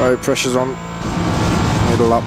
Alright, pressure's on. Middle lap.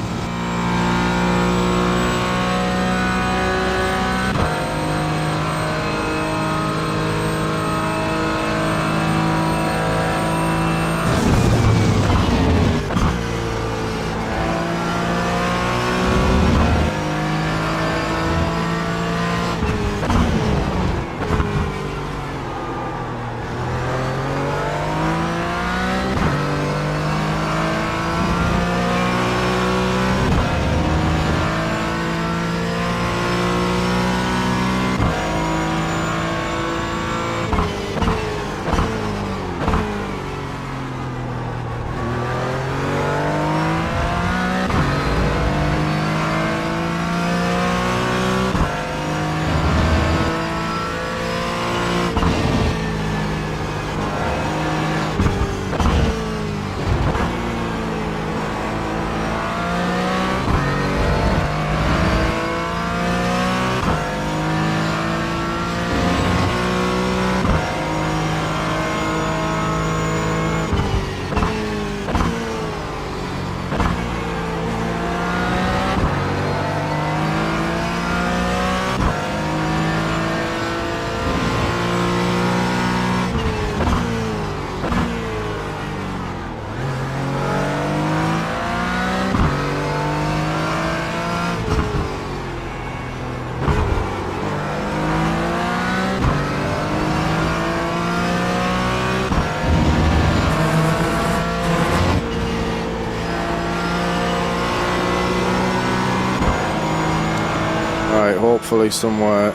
Hopefully somewhere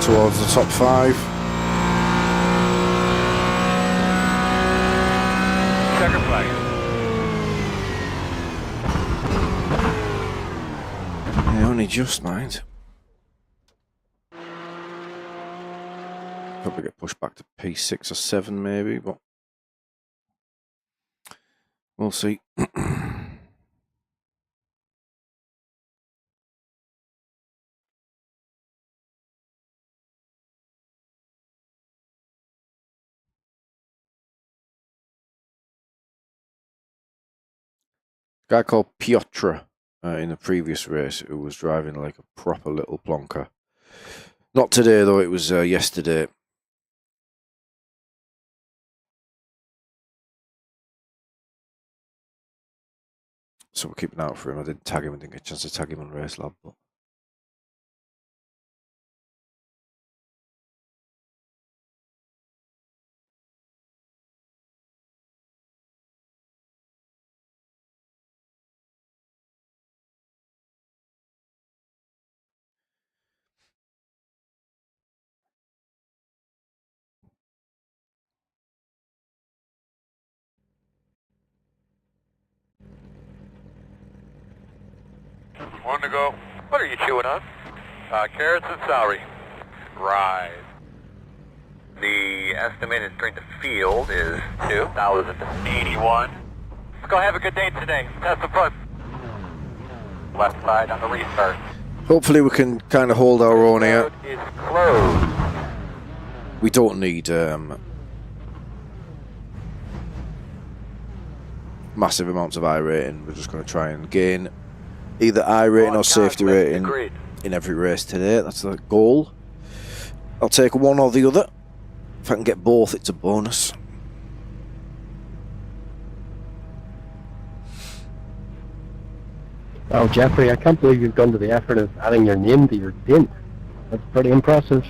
towards the top 5. Checker flag. Yeah, only just, mind. Probably get pushed back to P6 or 7 maybe, but we'll see. Guy called Piotr in the previous race who was driving like a proper little plonker. Not today though, it was yesterday. So we're keeping out for him. I didn't tag him, I didn't get a chance to tag him on Race Lab. But One to go. What are you chewing on? Carrots and celery. Right. The estimated strength of field is 2,081. Let's go have a good day today. Have some fun. Left side on the restart. hopefully we can kind of hold our own here. Road is closed. We don't need massive amounts of iRating. We're just going to try and gain either iRating or safety rating in every race today. That's the goal. I'll take one or the other. If I can get both, it's a bonus. Oh, Jeffrey, I can't believe you've gone to the effort of adding your name to your paint. That's pretty impressive.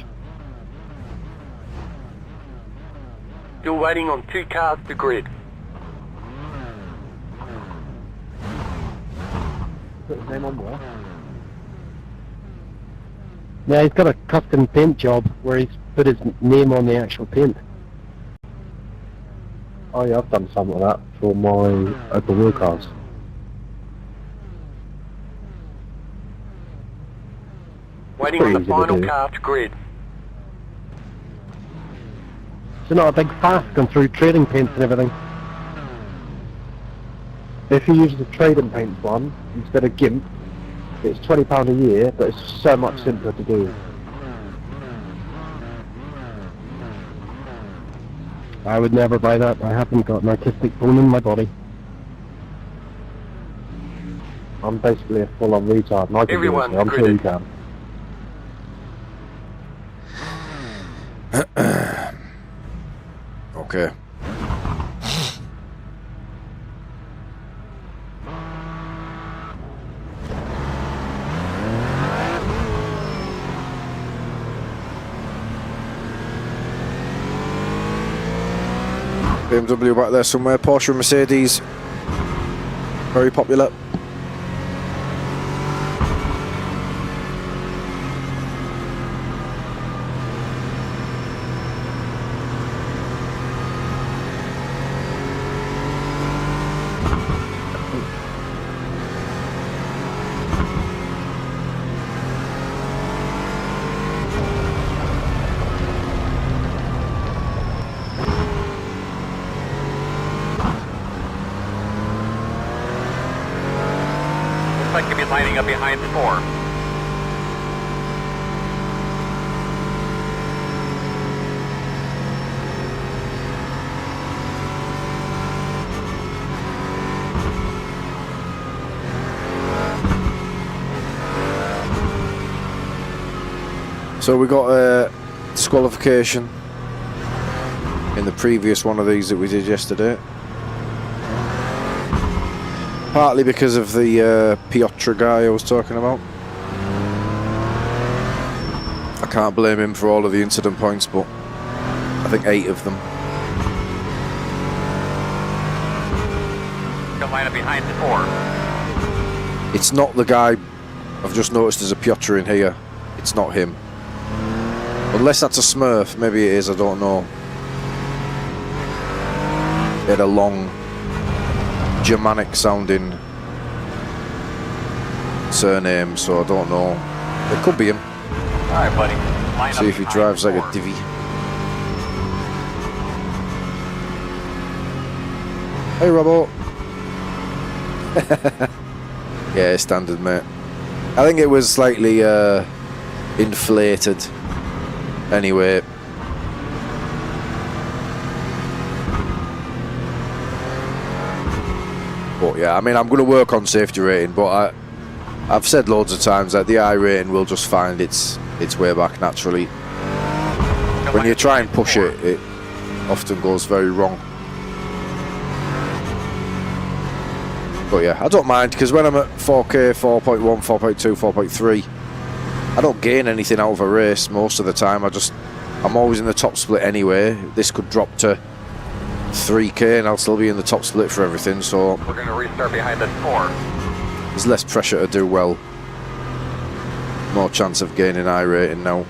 Still waiting on 2 cars to grid. Put his name on what? Yeah, he's got a custom paint job where he's put his name on the actual paint. Oh yeah, I've done something like that for my open wheel cars. Waiting on the final car to grid. It's not a big fast going through trading paints and everything. If you use the trading paints one instead of GIMP, it's £20 a year, but it's so much simpler to do. I would never buy that. I haven't got an artistic bone in my body. I'm basically a full-on retard, and I can do this, I'm sure you can. Okay. BMW back there somewhere. Porsche and Mercedes. Very popular. Like you'll be lining up behind the 4. So we got a disqualification in the previous one of these that we did yesterday. Partly because of the Piotr guy I was talking about. I can't blame him for all of the incident points, but I think 8 of them. You'll line up behind the 4. It's not the guy. I've just noticed there's a Piotr in here. It's not him. Unless that's a Smurf. Maybe it is, I don't know. He had a long Germanic sounding surname, so I don't know. It could be him. Alright, buddy. Line See up if he behind drives the like 4. a divvy. Hey, Robbo. Yeah, standard, mate. I think it was slightly inflated. Anyway. But yeah, I mean, I'm going to work on safety rating, but I've said loads of times that the iRating will just find its way back naturally. When you try and push it, it often goes very wrong. But yeah, I don't mind, because when I'm at 4K, 4.1, 4.2, 4.3, I don't gain anything out of a race most of the time. I'm always in the top split anyway. This could drop to 3K and I'll still be in the top split for everything, so We're going to restart behind the 4. there's less pressure to do well. More chance of gaining iRating now.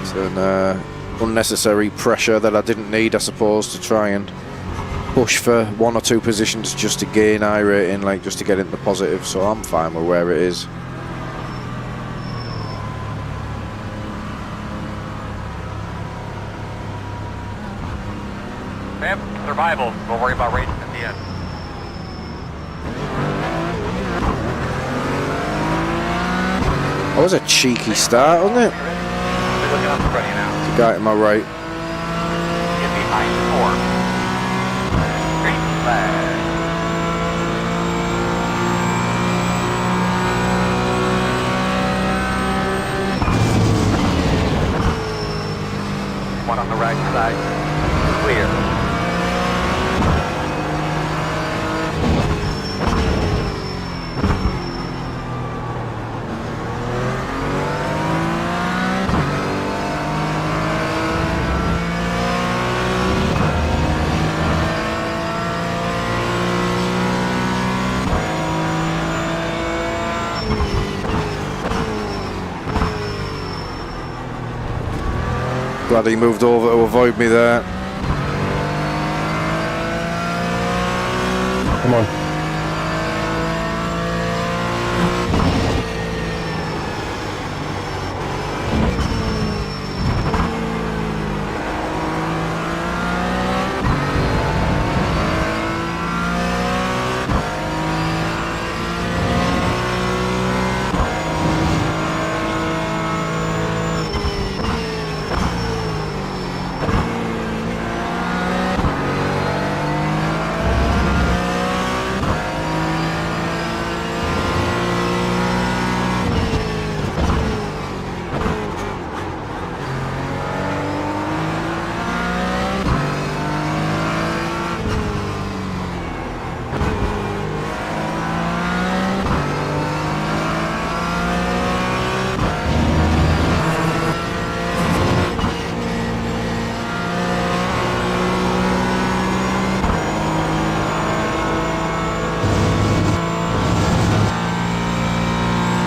It's an unnecessary pressure that I didn't need, I suppose, to try and push for 1 or 2 positions just to gain iRating, like just to get into the positive, so I'm fine with where it is. Yep, survival. We'll worry about racing at the end. That was a cheeky start, wasn't it? We're looking up in front of you now. The guy to my right. Get behind the 4. Green flag. One on the right side. Clear. Glad he moved over to avoid me there. Come on.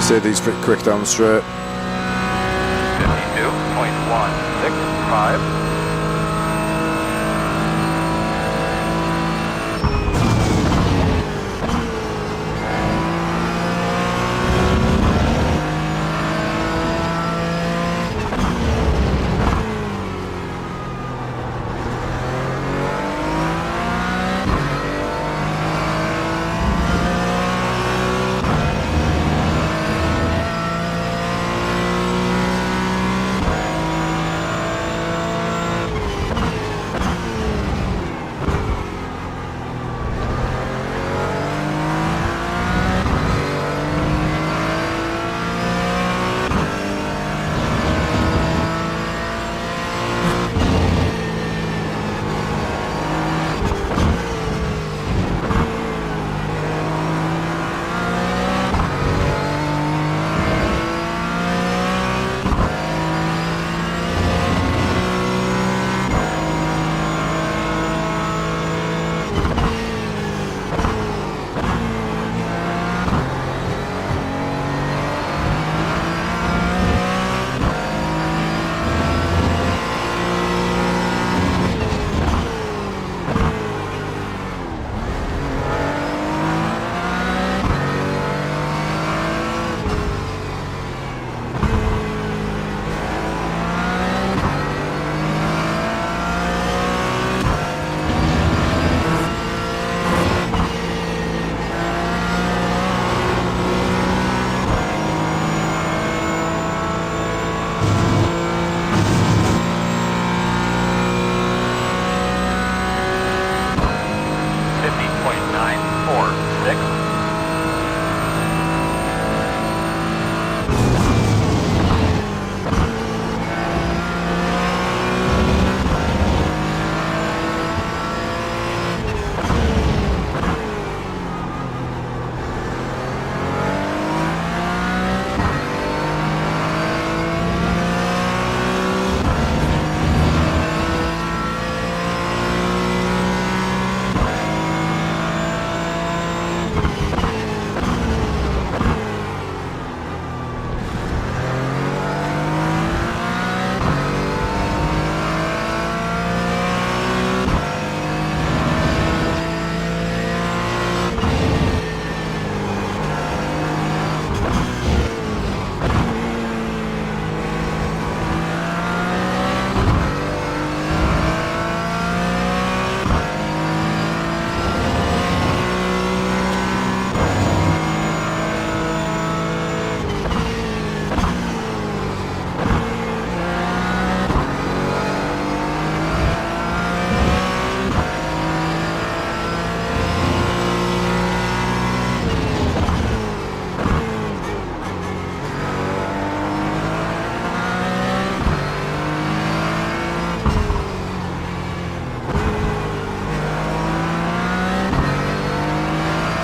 Mercedes pretty quick down the straight. 52.165.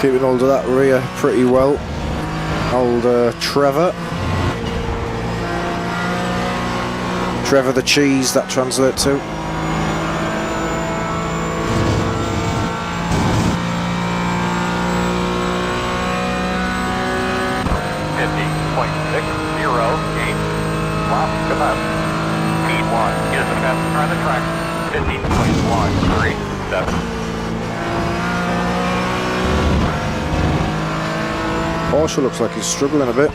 Keeping hold of that rear pretty well. Old Trevor. Trevor the cheese, that translate to. Speed 1 is the fastest car on the track. 15.137. Porsche looks like he's struggling a bit.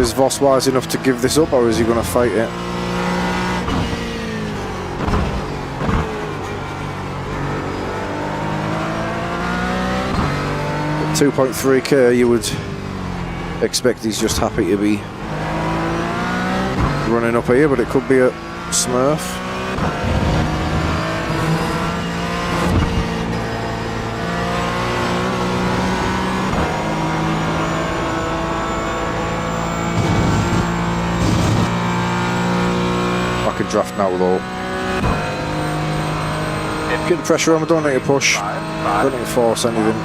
is Voss wise enough to give this up, or is he going to fight it? At 2.3k, you would expect he's just happy to be running up here, but it could be a Smurf. Draft now though. Get the pressure on, I don't need to push. Don't need to force anything.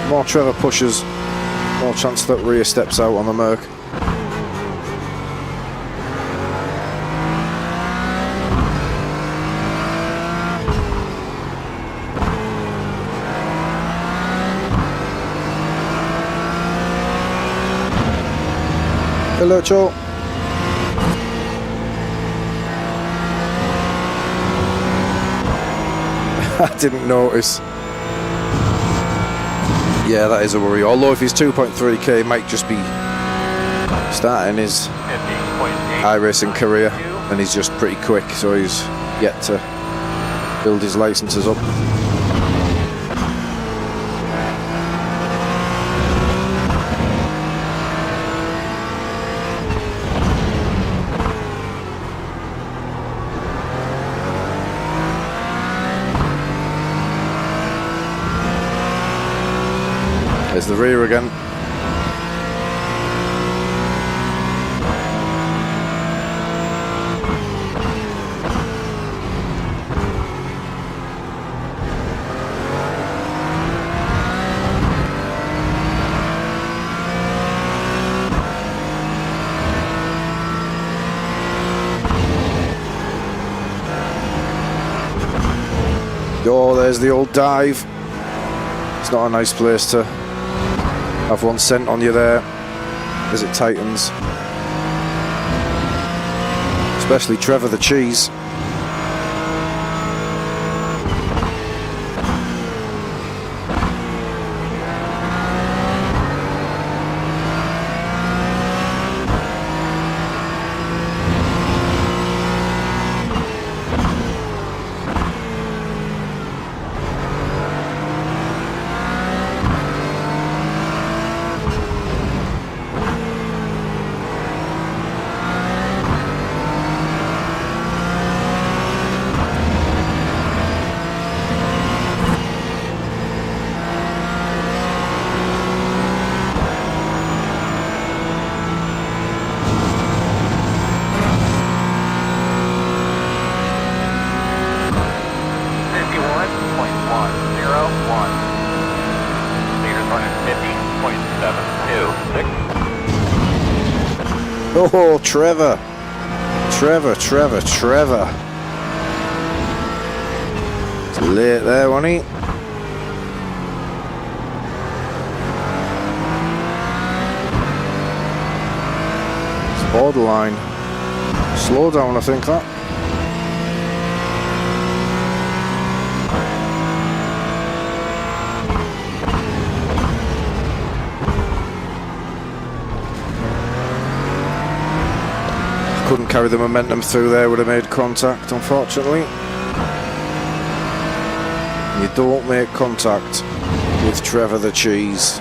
More Trevor pushes, more chance that rear steps out on the Merc. Hello, Joe. I didn't notice. Yeah, that is a worry. Although if he's 2.3k, he might just be starting his iRacing career, and he's just pretty quick, so he's yet to build his licenses up. There's the rear again. Oh, there's the old dive. It's not a nice place to have one sent on you there as it tightens. Especially Trevor the Cheese. Oh, Trevor. Trevor. It's late there, wasn't he? It's borderline. Slow down, I think, that. Couldn't carry the momentum through there, would have made contact, unfortunately. You don't make contact with Trevor the Cheese.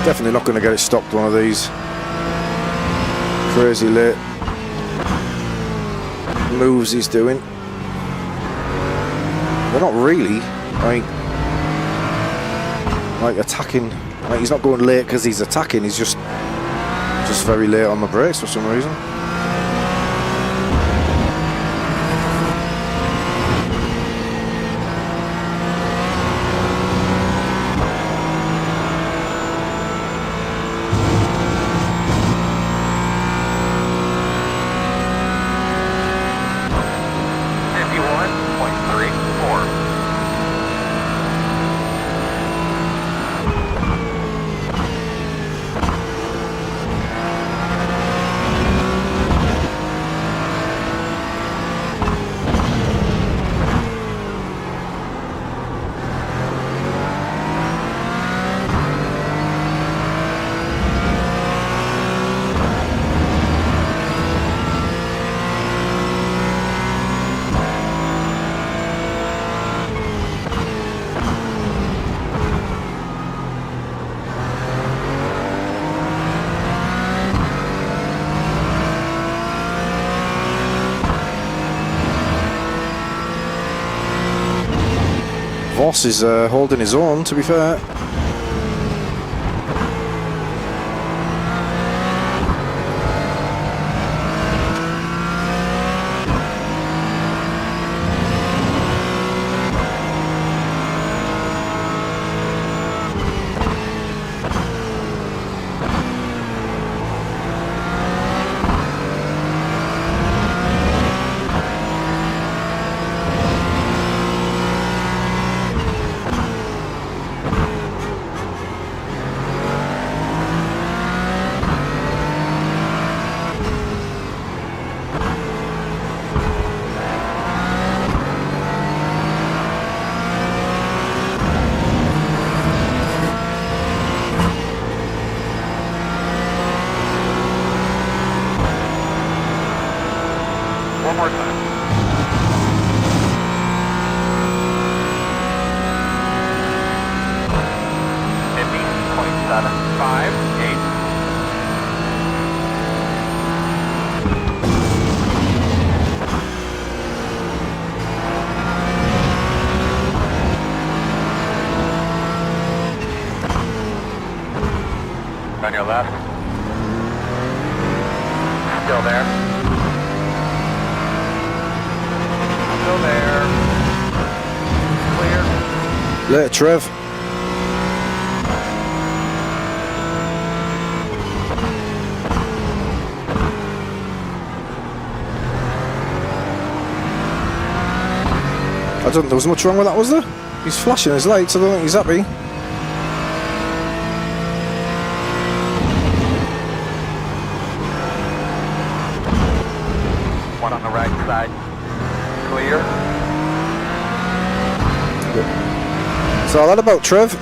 Definitely not going to get it stopped, one of these. Crazy late moves he's doing. They're not really like attacking. Like, he's not going late because he's attacking. He's just very late on the brakes for some reason. Voss is holding his own, to be fair. One more time. On your left. Still there. Still there. Clear. Later, Trev. I don't think there was much wrong with that, was there? He's flashing his lights, I don't think he's happy. One on the right side. Clear. What's all that about, Trev?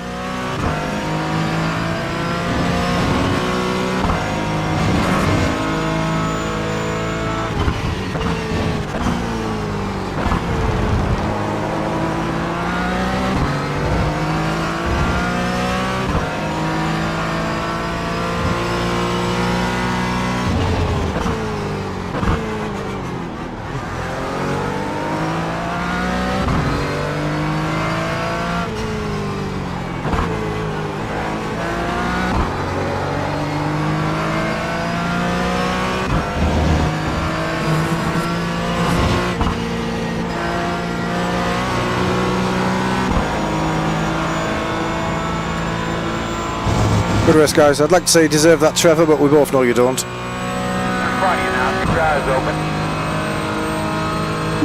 Good race, guys. I'd like to say you deserve that, Trevor, but we both know you don't. In front of you now. Keep your eyes open.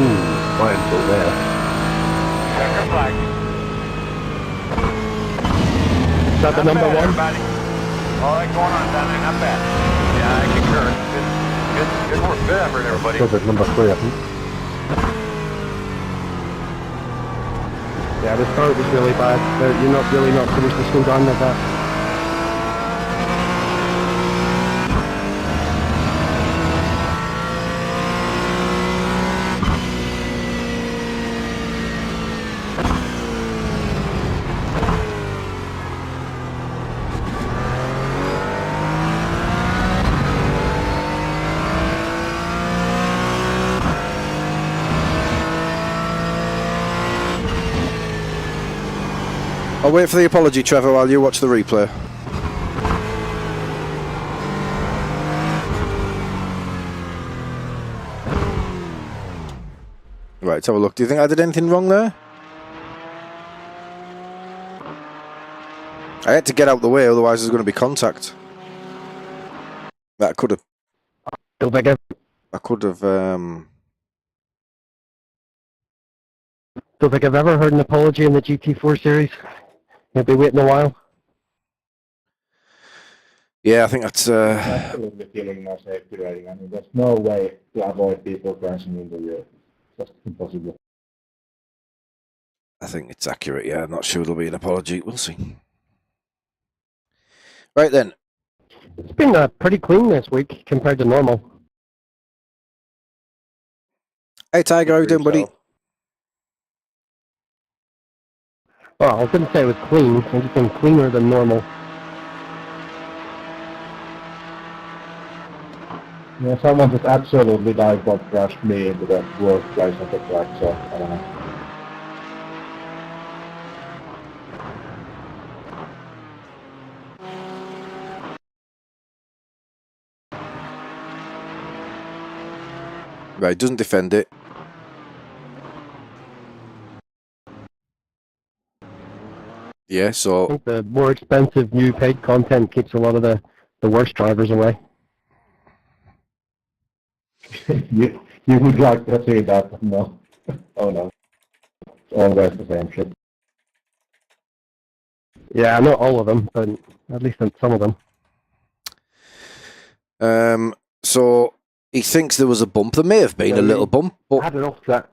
Ooh, mine's still there. Check your flag. Is that the Not number bad, one? everybody. All that going on down there, not bad. Yeah, I concur. Good work, good effort, everybody. This is number 3, I think. Yeah, the start was really bad. You're not really not supposed to slow down like that. I'll wait for the apology, Trevor, while you watch the replay. Right, let's have a look. Do you think I did anything wrong there? I had to get out the way, otherwise there's going to be contact. That could have... Don't think I've, I could have... don't think I've ever heard an apology in the GT4 series. You'll be waiting a while. Yeah, I think that's... Absolutely feeling no safety rating. I mean, there's no way to avoid people crashing into you. It's just impossible. I think it's accurate, yeah. I'm not sure there'll be an apology. We'll see. Right then. It's been pretty clean this week compared to normal. Hey Tiger, how you doing, buddy? Well, I didn't say it was clean. It's just been cleaner than normal. Yeah, someone just absolutely dive bomb crashed me into the worst place on the track, so I don't know. Right, doesn't defend it. Yeah, I so... think the more expensive new paid content keeps a lot of the worst drivers away. you would like to see that, but no. Oh no. It's always the same shit. Yeah, not all of them, but at least some of them. So he thinks there was a bump. There may have been a little bump, I but had an off track.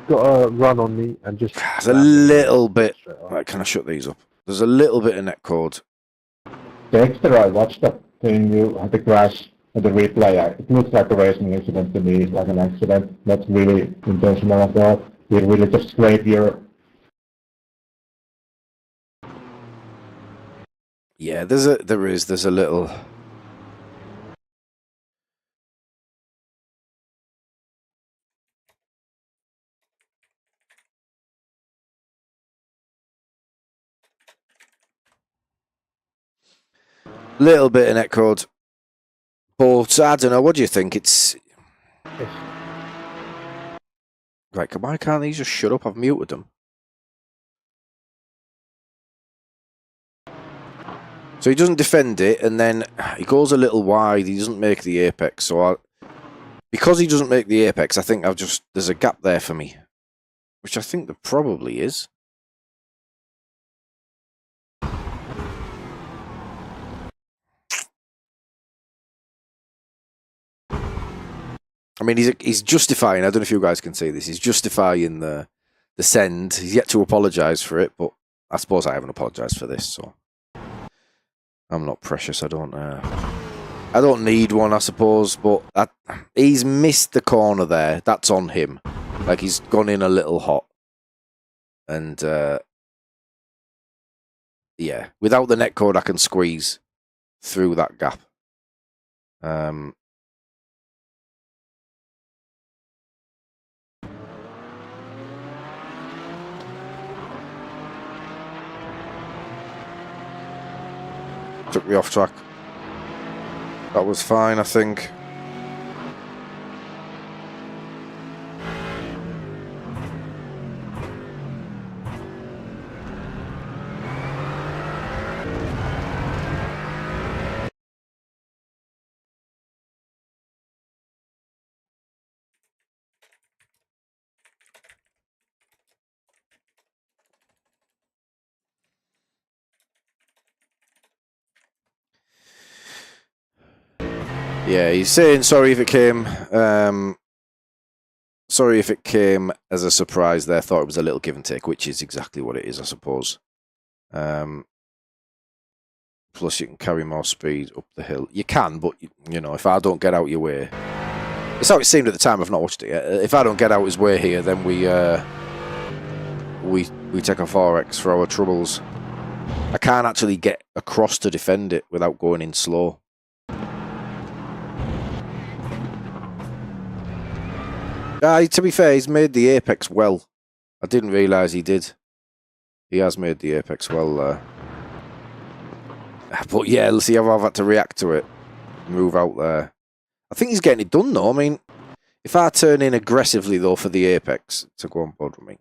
Got a run on me and just... there's a little bit... Right, can I shut these up? There's a little bit of netcode. Dexter, I watched that thing you had the crash at the replay. It looks like a racing incident to me, like an accident. Not really intentional at all. You really just scrape your... Yeah, there's a little... Little bit of netcode. But I don't know, what do you think? It's... Right, why can't these just shut up? I've muted them. So he doesn't defend it, and then he goes a little wide. He doesn't make the apex. So because he doesn't make the apex, I think there's a gap there for me. Which I think there probably is. I mean, he's justifying. I don't know if you guys can see this. He's justifying the send. He's yet to apologise for it, but I suppose I haven't apologised for this, so I'm not precious. I don't need one, I suppose. But he's missed the corner there. That's on him. Like he's gone in a little hot, and yeah, without the netcode, I can squeeze through that gap. Took me off track. That was fine, I think. Yeah, he's saying sorry if it came. Sorry if it came as a surprise there. Thought it was a little give and take, which is exactly what it is, I suppose. Plus, you can carry more speed up the hill. You can, but, you know, if I don't get out your way... It's how it seemed at the time. I've not watched it yet. If I don't get out his way here, then we take a 4X for our troubles. I can't actually get across to defend it without going in slow. To be fair, he's made the apex well. I didn't realise he did. He has made the apex well. But yeah, let's see how I've had to react to it. Move out there. I think he's getting it done though. I mean, if I turn in aggressively though for the apex to go on board with me.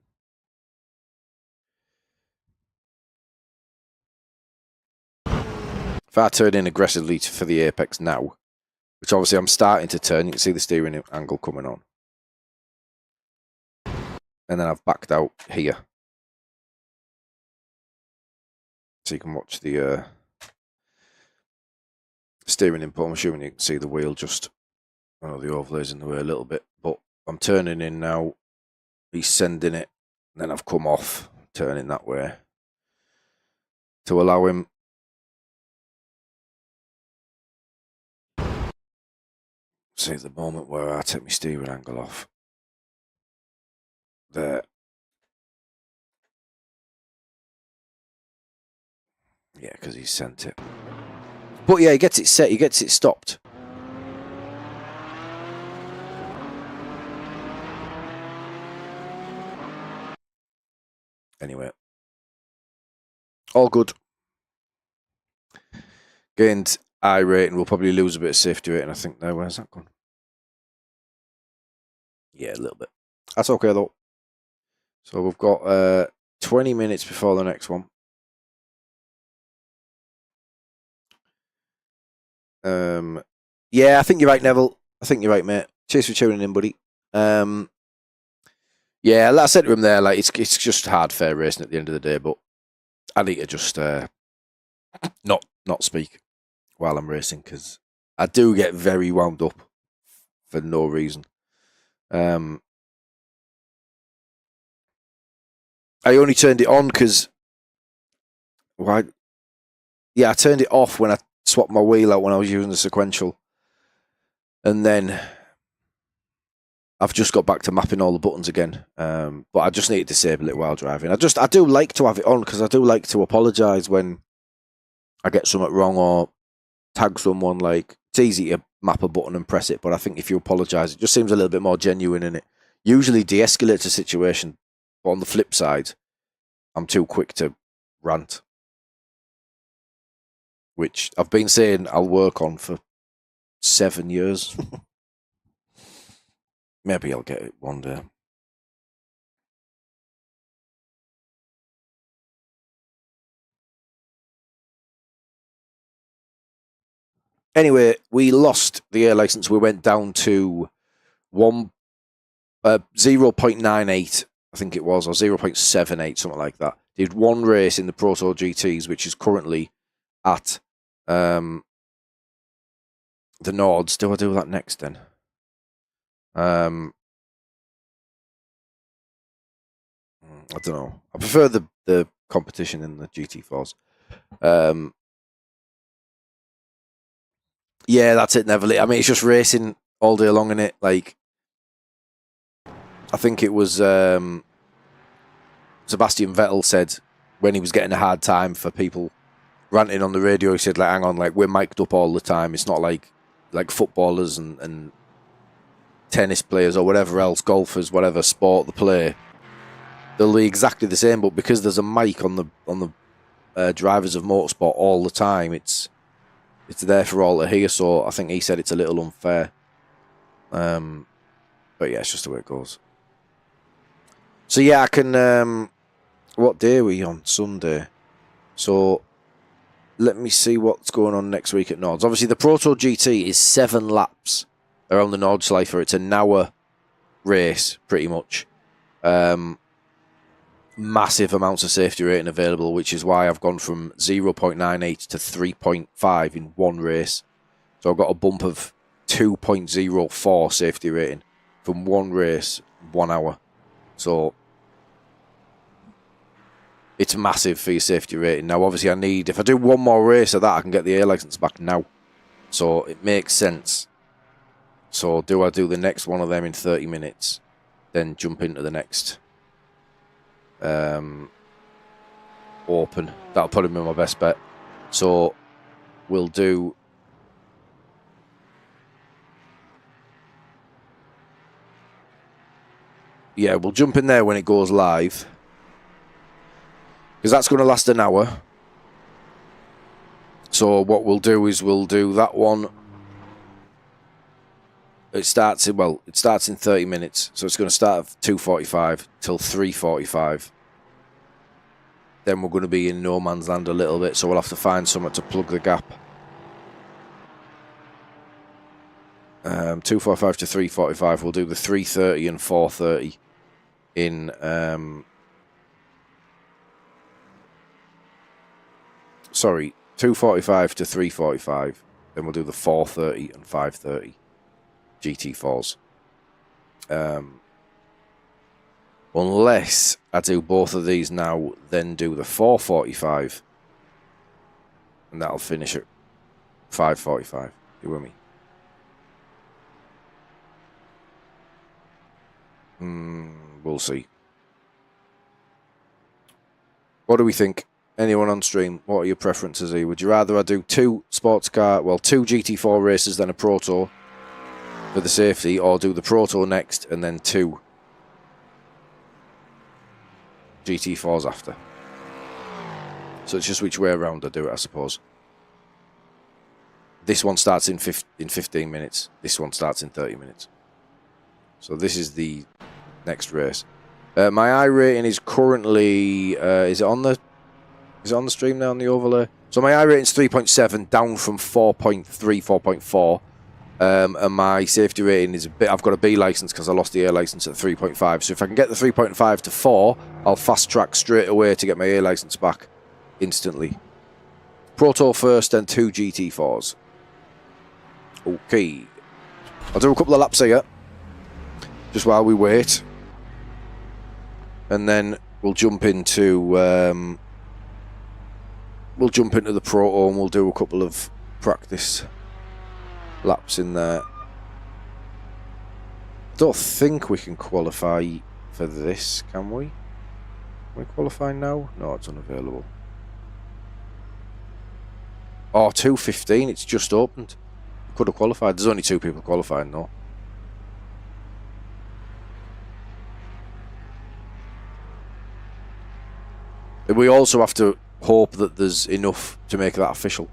If I turn in aggressively for the apex now, which obviously I'm starting to turn, you can see the steering angle coming on. And then I've backed out here. So you can watch the steering input. I'm assuming you can see the wheel just, oh, the overlay's in the way a little bit. But I'm turning in now. He's sending it. And then I've come off, turning that way. To allow him. See the moment where I take my steering angle off. There. Yeah, because he sent it. But yeah, he gets it set, he gets it stopped. Anyway. All good. Gained iRacing. We'll probably lose a bit of safety rating, I think, there. Where's that gone? Yeah, a little bit. That's okay, though. So we've got 20 minutes before the next one. Yeah, I think you're right, Neville. I think you're right, mate. Cheers for tuning in, buddy. Yeah, like I said to him there, like it's just hard, fair racing at the end of the day, but I need to just not speak while I'm racing because I do get very wound up for no reason. I only turned it on because why? Yeah, I turned it off when I swapped my wheel out when I was using the sequential, and then I've just got back to mapping all the buttons again. But I just need to disable it while driving. I do like to have it on because I do like to apologise when I get something wrong or tag someone. Like, it's easy to map a button and press it, but I think if you apologise, it just seems a little bit more genuine in it. Usually de-escalates a situation, but on the flip side, I'm too quick to rant. Which I've been saying I'll work on for 7 years. Maybe I'll get it one day. Anyway, we lost the air license. We went down to 0.98, I think it was, or 0.78, something like that. Did one race in the Proto GTs, which is currently at the Nords. Do I do that next then? I don't know. I prefer the competition in the GT4's. Yeah, that's it, Neville. I mean, it's just racing all day long in it. Like, I think it was Sebastian Vettel said when he was getting a hard time for people ranting on the radio, he said, like, hang on, like, we're mic'd up all the time. It's not like footballers and tennis players or whatever else, golfers, whatever sport they play. They'll be exactly the same, but because there's a mic on the drivers of motorsport all the time, it's there for all to hear. So I think he said it's a little unfair. But yeah, it's just the way it goes. So yeah, I can. What day are we on? Sunday. So let me see what's going on next week at Nords. Obviously, the Proto GT is 7 laps around the Nordschleifer. It's an hour race, pretty much. Massive amounts of safety rating available, which is why I've gone from 0.98 to 3.5 in one race. So I've got a bump of 2.04 safety rating from one race, 1 hour. So it's massive for your safety rating. Now, obviously, if I do one more race of that, I can get the A license back now. So it makes sense. So do I do the next one of them in 30 minutes, then jump into the next open? That'll probably be my best bet. So we'll do... Yeah, we'll jump in there when it goes live, because that's going to last an hour. So what we'll do is we'll do that one. It starts in 30 minutes, so it's going to start at 2:45 till 3:45. Then we're going to be in no man's land a little bit, so we'll have to find something to plug the gap. 2:45 to 3:45. We'll do the 3:30 and 4:30 in sorry, 2:45 to 3:45. Then we'll do the 4:30 and 5:30 GT4's. Unless I do both of these now, then do the 4:45, and that'll finish at 5:45. You with me? We'll see. What do we think? Anyone on stream? What are your preferences here? Would you rather I do two GT4 races, then a Proto for the safety, or do the Proto next and then 2 GT4s after? So it's just which way around I do it, I suppose. This one starts in 15 minutes. This one starts in 30 minutes. So this is the next race. My iRating is currently is it on the stream now on the overlay? So my iRating is 3.7, down from 4.3, 4.4. And my safety rating is I've got a B license because I lost the A license at 3.5. So if I can get the 3.5 to 4, I'll fast track straight away to get my A license back instantly. Proto first, then 2 GT4s. Okay. I'll do a couple of laps here, just while we wait. And then we'll jump into the Proto, and we'll do a couple of practice laps in there. I don't think we can qualify for this, can we? Can we qualify now? No, it's unavailable. Oh, 2:15, it's just opened. Could have qualified. There's only 2 people qualifying though. We also have to hope that there's enough to make that official.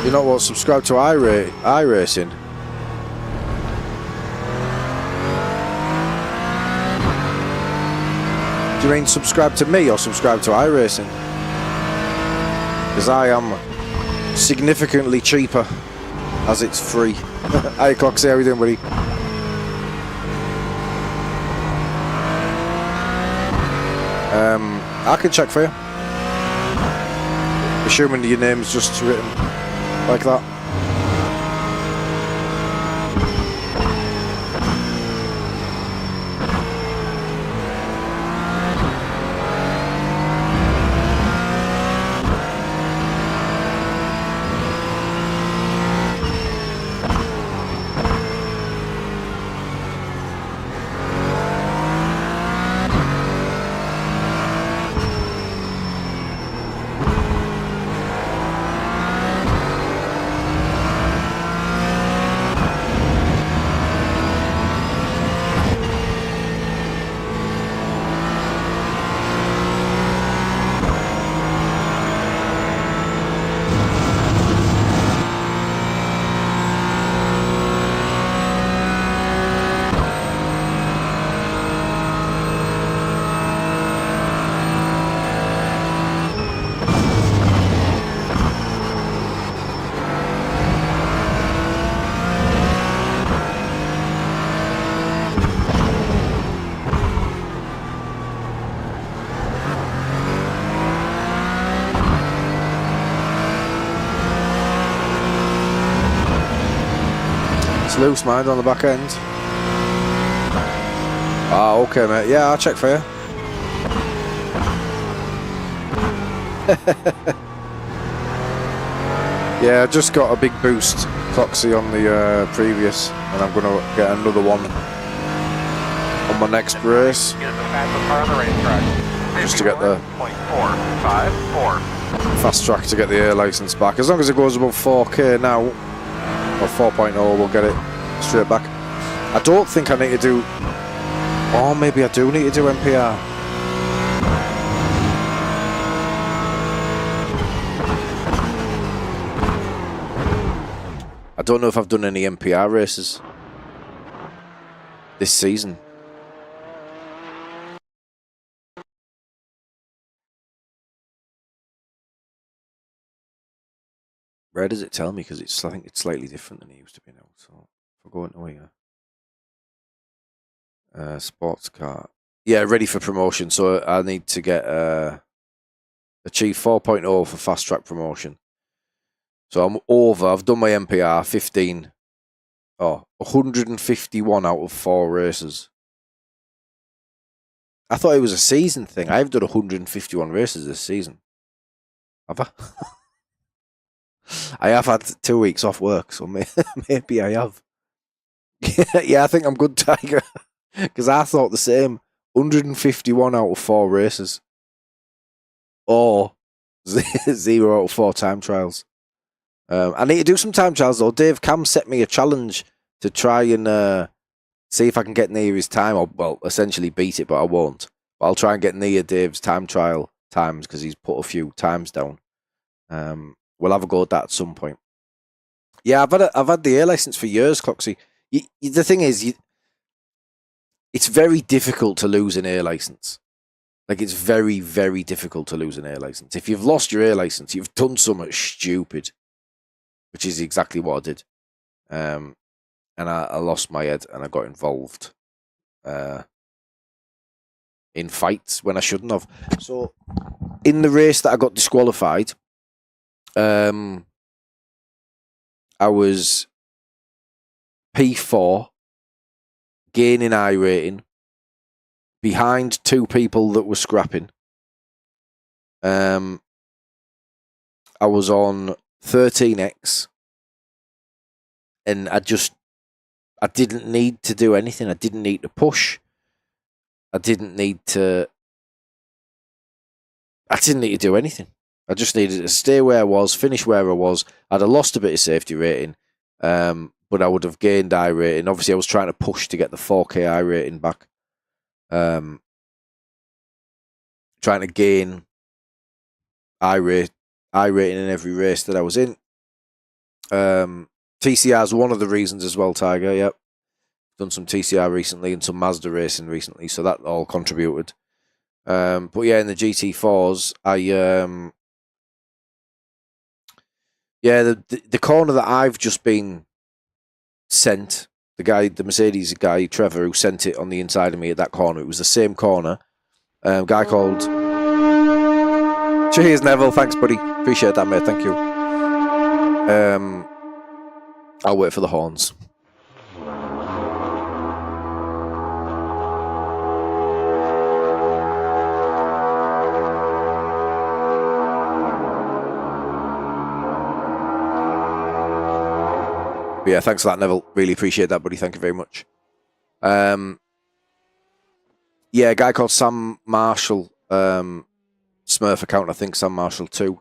You know what? Subscribe to iRacing. Do you mean subscribe to me or subscribe to iRacing? Because I am significantly cheaper as it's free. Hi Coxie, how are you doing, buddy? I can check for you. Assuming your name's just written like that. loose, mind, on the back end. Ah, okay, mate. Yeah, I'll check for you. Yeah, I just got a big boost, Cloxy, on the previous, and I'm going to get another one on my next race. Just to get the fast track to get the air license back. As long as it goes above 4K now, or 4.0, we'll get it straight back. I don't think I need to do, or maybe I do need to do MPR. I don't know if I've done any MPR races this season. Where does it tell me? Because I think it's slightly different than it used to be now. So if I go into here, sports car, yeah, ready for promotion. So I need to get achieve 4.0 for fast track promotion. So I'm over. I've done my MPR 15. Oh, 151 out of 4 races. I thought it was a season thing. I've done 151 races this season. Have I? I have had 2 weeks off work, so maybe I have. Yeah, I think I'm good, Tiger. Because I thought the same. 151 out of 4 races. Or 0 out of 4 time trials. I need to do some time trials, though. Dave Cam set me a challenge to try and see if I can get near his time, or, well, essentially beat it, but I won't. But I'll try and get near Dave's time trial times, because he's put a few times down. We'll have a go at that at some point. Yeah, I've had the air license for years, Cloxy. The thing is, it's very difficult to lose an air license. Like, it's very, very difficult to lose an air license. If you've lost your air license, you've done something stupid, which is exactly what I did. And I lost my head, and I got involved in fights when I shouldn't have. So, in the race that I got disqualified, I was P4, gaining iRating, behind 2 people that were scrapping. I was on 13X, and I didn't need to do anything. I didn't need to push. I didn't need to do anything. I just needed to stay where I was, finish where I was. I'd have lost a bit of safety rating, but I would have gained iRating. Obviously, I was trying to push to get the 4K iRating back. Trying to gain iRating in every race that I was in. TCR is one of the reasons as well, Tiger. Yep. Done some TCR recently and some Mazda racing recently, so that all contributed. But yeah, in the GT4's, the corner that I've just been sent, the Mercedes guy, Trevor, who sent it on the inside of me at that corner, it was the same corner. Guy called... Cheers, Neville. Thanks, buddy. Appreciate that, mate. Thank you. I'll wait for the horns. But yeah, thanks for that, Neville. Really appreciate that, buddy. Thank you very much. Yeah, a guy called Sam Marshall, Smurf account, I think, Sam Marshall too.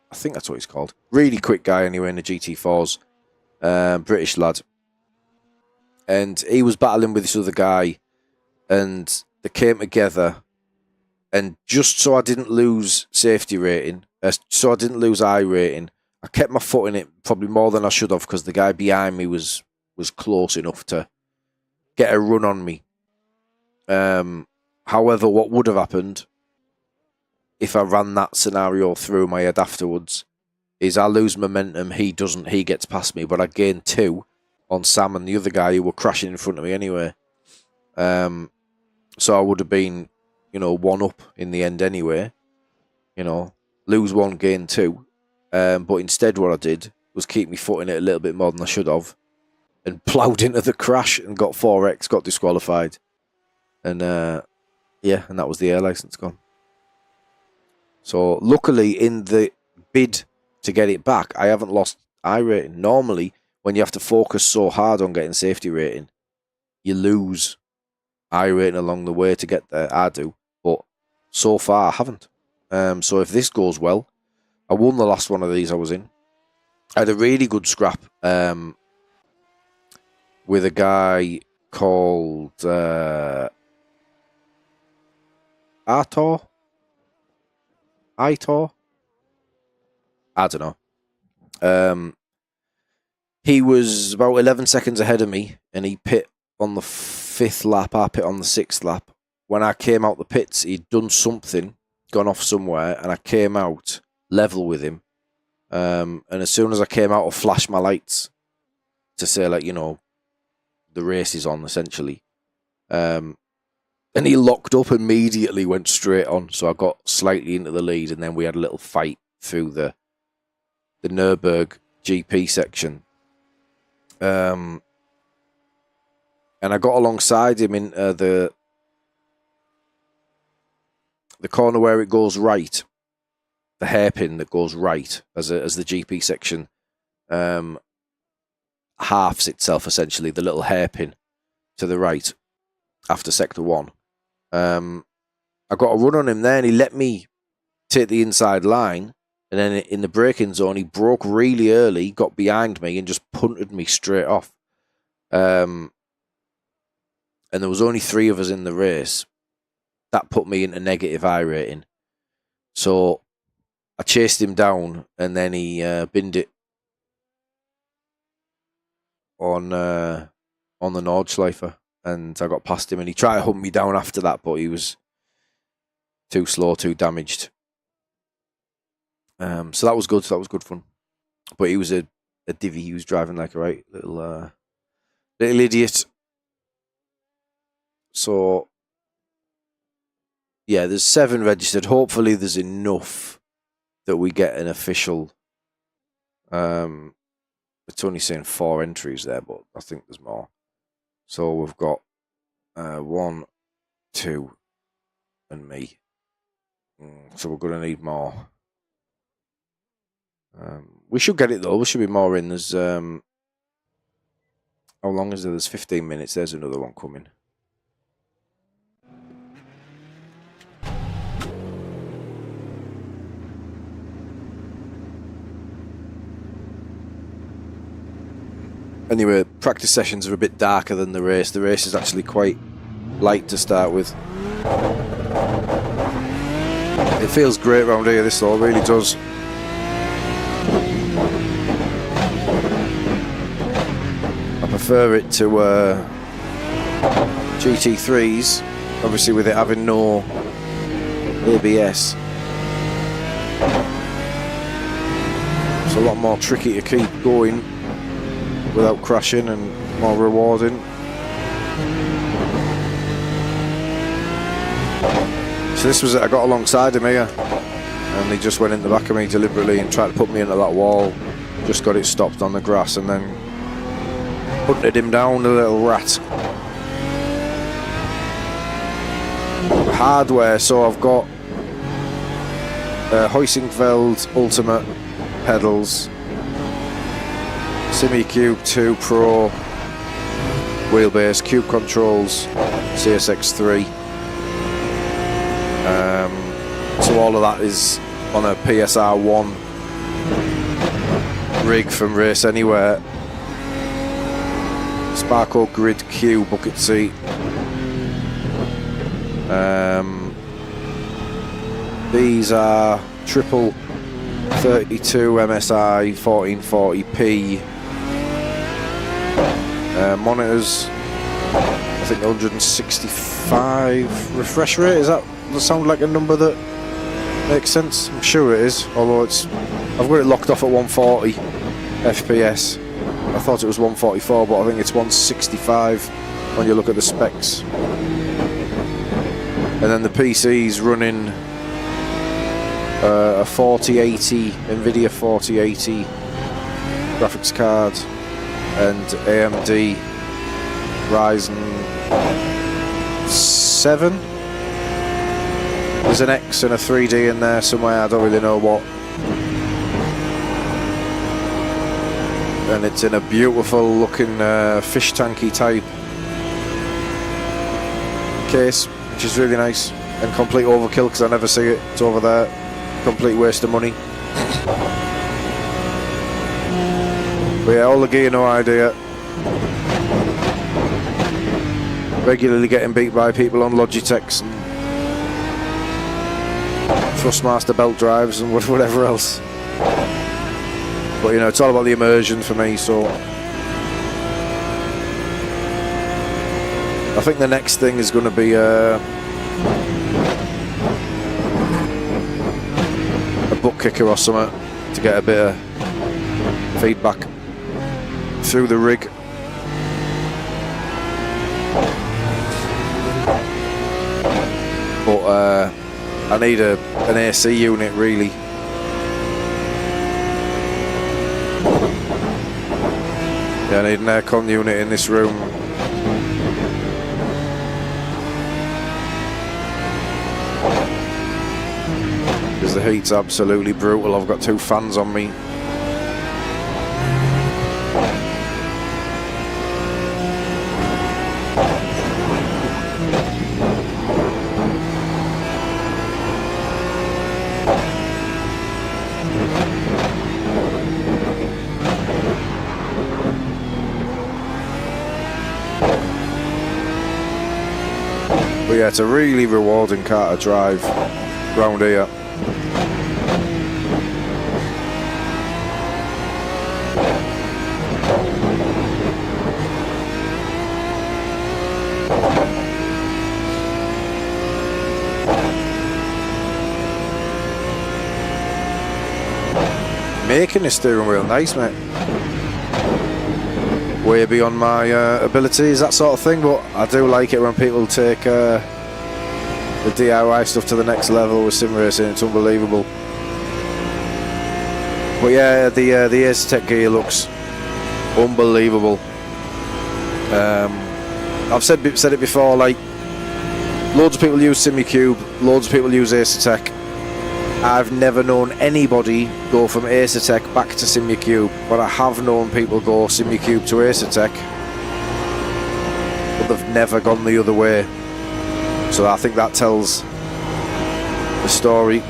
I think that's what he's called. Really quick guy anyway in the GT4's. British lad. And he was battling with this other guy, and they came together, and just so I didn't lose safety rating, so I didn't lose iRating, I kept my foot in it probably more than I should have, because the guy behind me was close enough to get a run on me. However, what would have happened if I ran that scenario through my head afterwards is I lose momentum, he doesn't, he gets past me, but I gained 2 on Sam and the other guy who were crashing in front of me anyway. So I would have been, 1 up in the end anyway. Lose 1, gain 2. But instead what I did was keep me foot in it a little bit more than I should have, and ploughed into the crash and got 4X, got disqualified. And yeah, and that was the air license gone. So luckily, in the bid to get it back, I haven't lost iRating. Normally, when you have to focus so hard on getting safety rating, you lose iRating along the way to get there. I do, but so far I haven't. So if this goes well, I won the last one of these I was in. I had a really good scrap with a guy called Aitor? I don't know. He was about 11 seconds ahead of me, and he pit on the 5th lap. I pit on the 6th lap. When I came out the pits, he'd done something, gone off somewhere, and I came out level with him. And as soon as I came out, I flashed my lights to say, like, you know, the race is on, essentially. And he locked up immediately, went straight on. So I got slightly into the lead, and then we had a little fight through the Nürburg GP section. And I got alongside him in the corner where it goes right, the hairpin that goes right as the GP section halves itself, essentially, the little hairpin to the right after sector 1. I got a run on him there, and he let me take the inside line, and then in the braking zone he broke really early, got behind me and just punted me straight off. And there was only 3 of us in the race. That put me into negative iRating. So I chased him down, and then he binned it on the Nordschleifer, and I got past him, and he tried to hunt me down after that, but he was too slow, too damaged. So that was good. That was good fun. But he was a divvy. He was driving like a right little idiot. So yeah, there's 7 registered. Hopefully there's enough that we get an official. It's only saying 4 entries there, but I think there's more. So we've got 1, 2, and me. So we're going to need more. We should get it though. There should be more in. There's how long is there? There's 15 minutes. There's another one coming. Anyway, practice sessions are a bit darker than the race. The race is actually quite light to start with. It feels great around here, this though, it really does. I prefer it to GT3's, obviously with it having no ABS. It's a lot more tricky to keep going without crashing, and more rewarding. So this was it. I got alongside him here, and he just went in the back of me deliberately and tried to put me into that wall. Just got it stopped on the grass, and then hunted him down, the little rat. Hardware, so I've got Heusingfeld Ultimate pedals, Simi Cube 2 Pro wheelbase, Cube controls, CSX3. So all of that is on a PSR1 rig from Race Anywhere. Sparco Grid Q bucket seat. These are triple 32 MSI 1440p monitors. I think 165 refresh rate. Does that sound like a number that makes sense? I'm sure it is, although I've got it locked off at 140 FPS. I thought it was 144, but I think it's 165 when you look at the specs. And then the PC's running a 4080, NVIDIA 4080 graphics card and AMD Ryzen 7. There's an X and a 3D in there somewhere, I don't really know what. And it's in a beautiful looking fish tanky type case, which is really nice, and complete overkill because I never see it. It's over there, complete waste of money. But yeah, all the gear, no idea. Regularly getting beat by people on Logitechs and Thrustmaster belt drives and whatever else. But you know, it's all about the immersion for me, so I think the next thing is going to be a butt kicker or something to get a bit of feedback through the rig. But I need an AC unit really. Yeah, I need an aircon unit in this room. Because the heat's absolutely brutal. I've got 2 fans on me. But yeah, it's a really rewarding car to drive round here. Making the steering wheel nice, mate. Way beyond my abilities, that sort of thing, but I do like it when people take the DIY stuff to the next level with sim racing. It's unbelievable. But yeah, the Acertec gear looks unbelievable. I've said it before, like, loads of people use SimuCube, loads of people use Acertec. I've never known anybody go from Acertec back to SimuCube, but I have known people go SimuCube to Acertec, but they've never gone the other way. So I think that tells the story.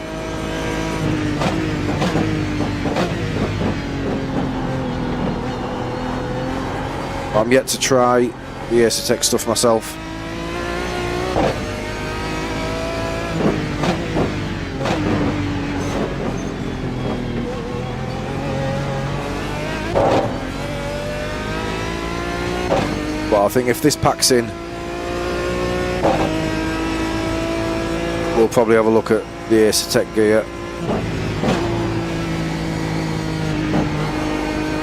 I'm yet to try the Acertec stuff myself. But I think if this packs in, we'll probably have a look at the Acertec gear.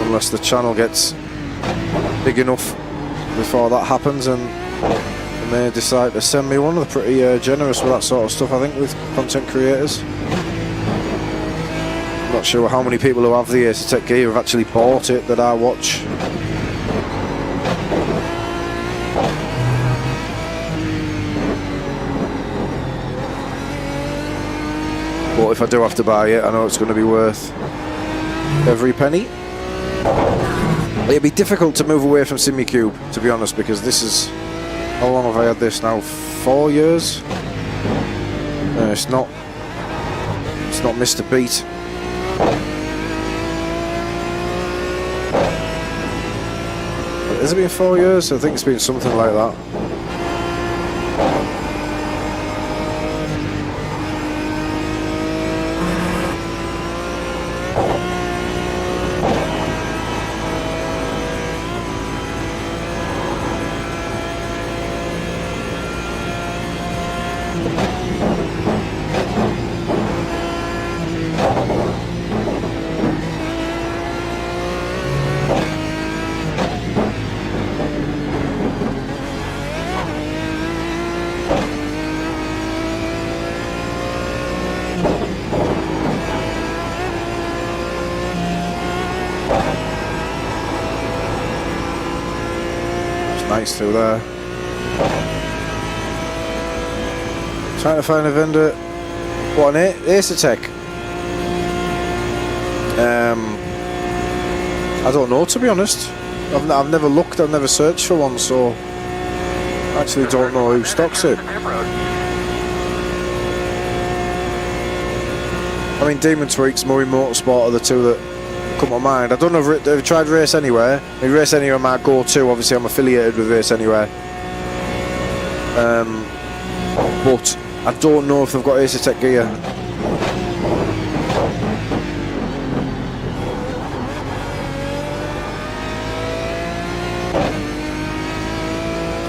Unless the channel gets big enough before that happens and they decide to send me one. They're pretty generous with that sort of stuff, I think, with content creators. I'm not sure how many people who have the Acertec gear have actually bought it that I watch. But if I do have to buy it, I know it's going to be worth every penny. It'd be difficult to move away from SimuCube, to be honest, because this is... How long have I had this now? 4 years? It's not missed a beat. Has it been 4 years? I think it's been something like that. nice through there. Trying to find a vendor. What, an Acertec? I don't know, to be honest. I've never looked, I've never searched for one, so I actually don't know who stocks it. I mean, Demon Tweaks, Murray Motorsport are the two that come to mind. I don't know if they've tried Race Anywhere. I mean, Race Anywhere might go to, obviously I'm affiliated with Race Anywhere. But I don't know if they've got Acertec gear.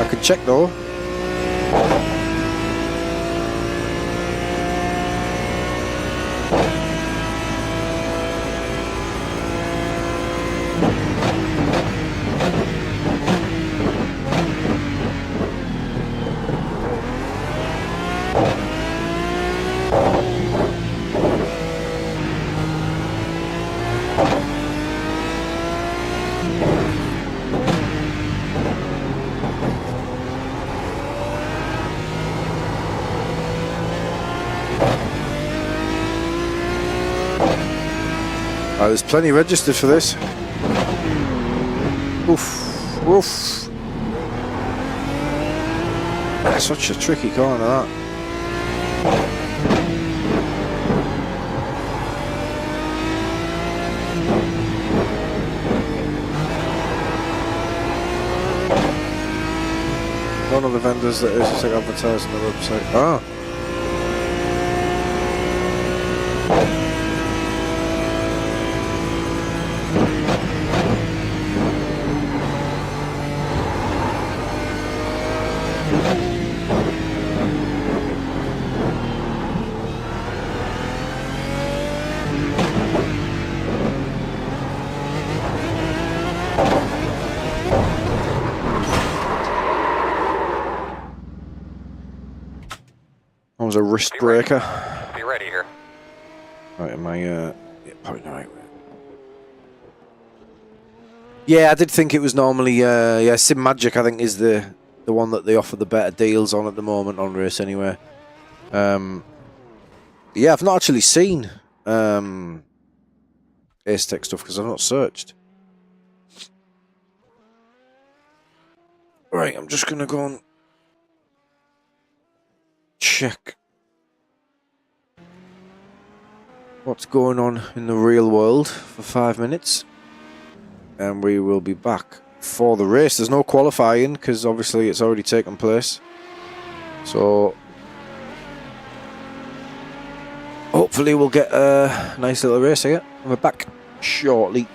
I could check though. There's plenty registered for this. Oof, oof. That's such a tricky corner, that. One of the vendors that is advertised on the website. Ah. That was a wrist breaker. Be ready here. Right, am I, yeah, probably the right way. Yeah, I did think it was normally, yeah, Sim Magic, I think, is the one that they offer the better deals on at the moment on Race Anywhere. Yeah, I've not actually seen Acertec stuff because I've not searched. Right, I'm just going to go and check what's going on in the real world for 5 minutes, and we will be back for the race. There's no qualifying because obviously it's already taken place, so hopefully we'll get a nice little race here. We're back shortly.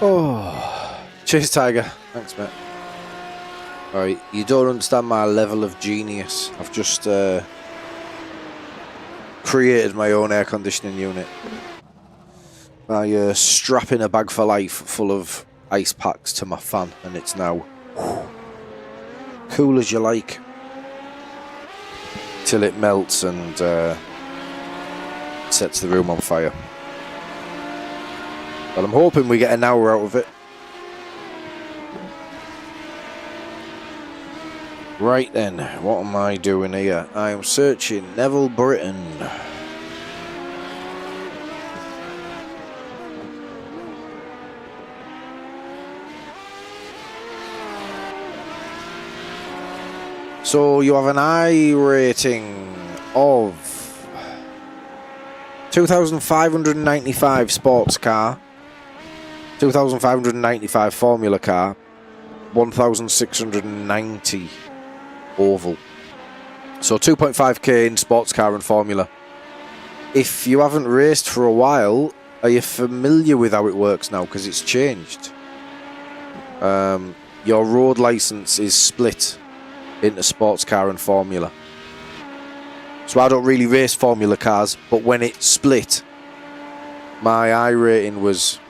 Oh, cheers, Tiger. Thanks, mate. Alright, you don't understand my level of genius. I've just created my own air conditioning unit by strapping a bag for life full of ice packs to my fan, and it's now cool as you like till it melts and sets the room on fire. But I'm hoping we get an hour out of it. Right then, what am I doing here? I am searching Neville Britton. So you have an I rating of 2,595 sports car, 2,595 formula car, 1,690 oval. So 2.5k in sports car and formula. If you haven't raced for a while, are you familiar with how it works now? Because it's changed. Your road license is split into sports car and formula. So I don't really race formula cars, but when it split, my I rating was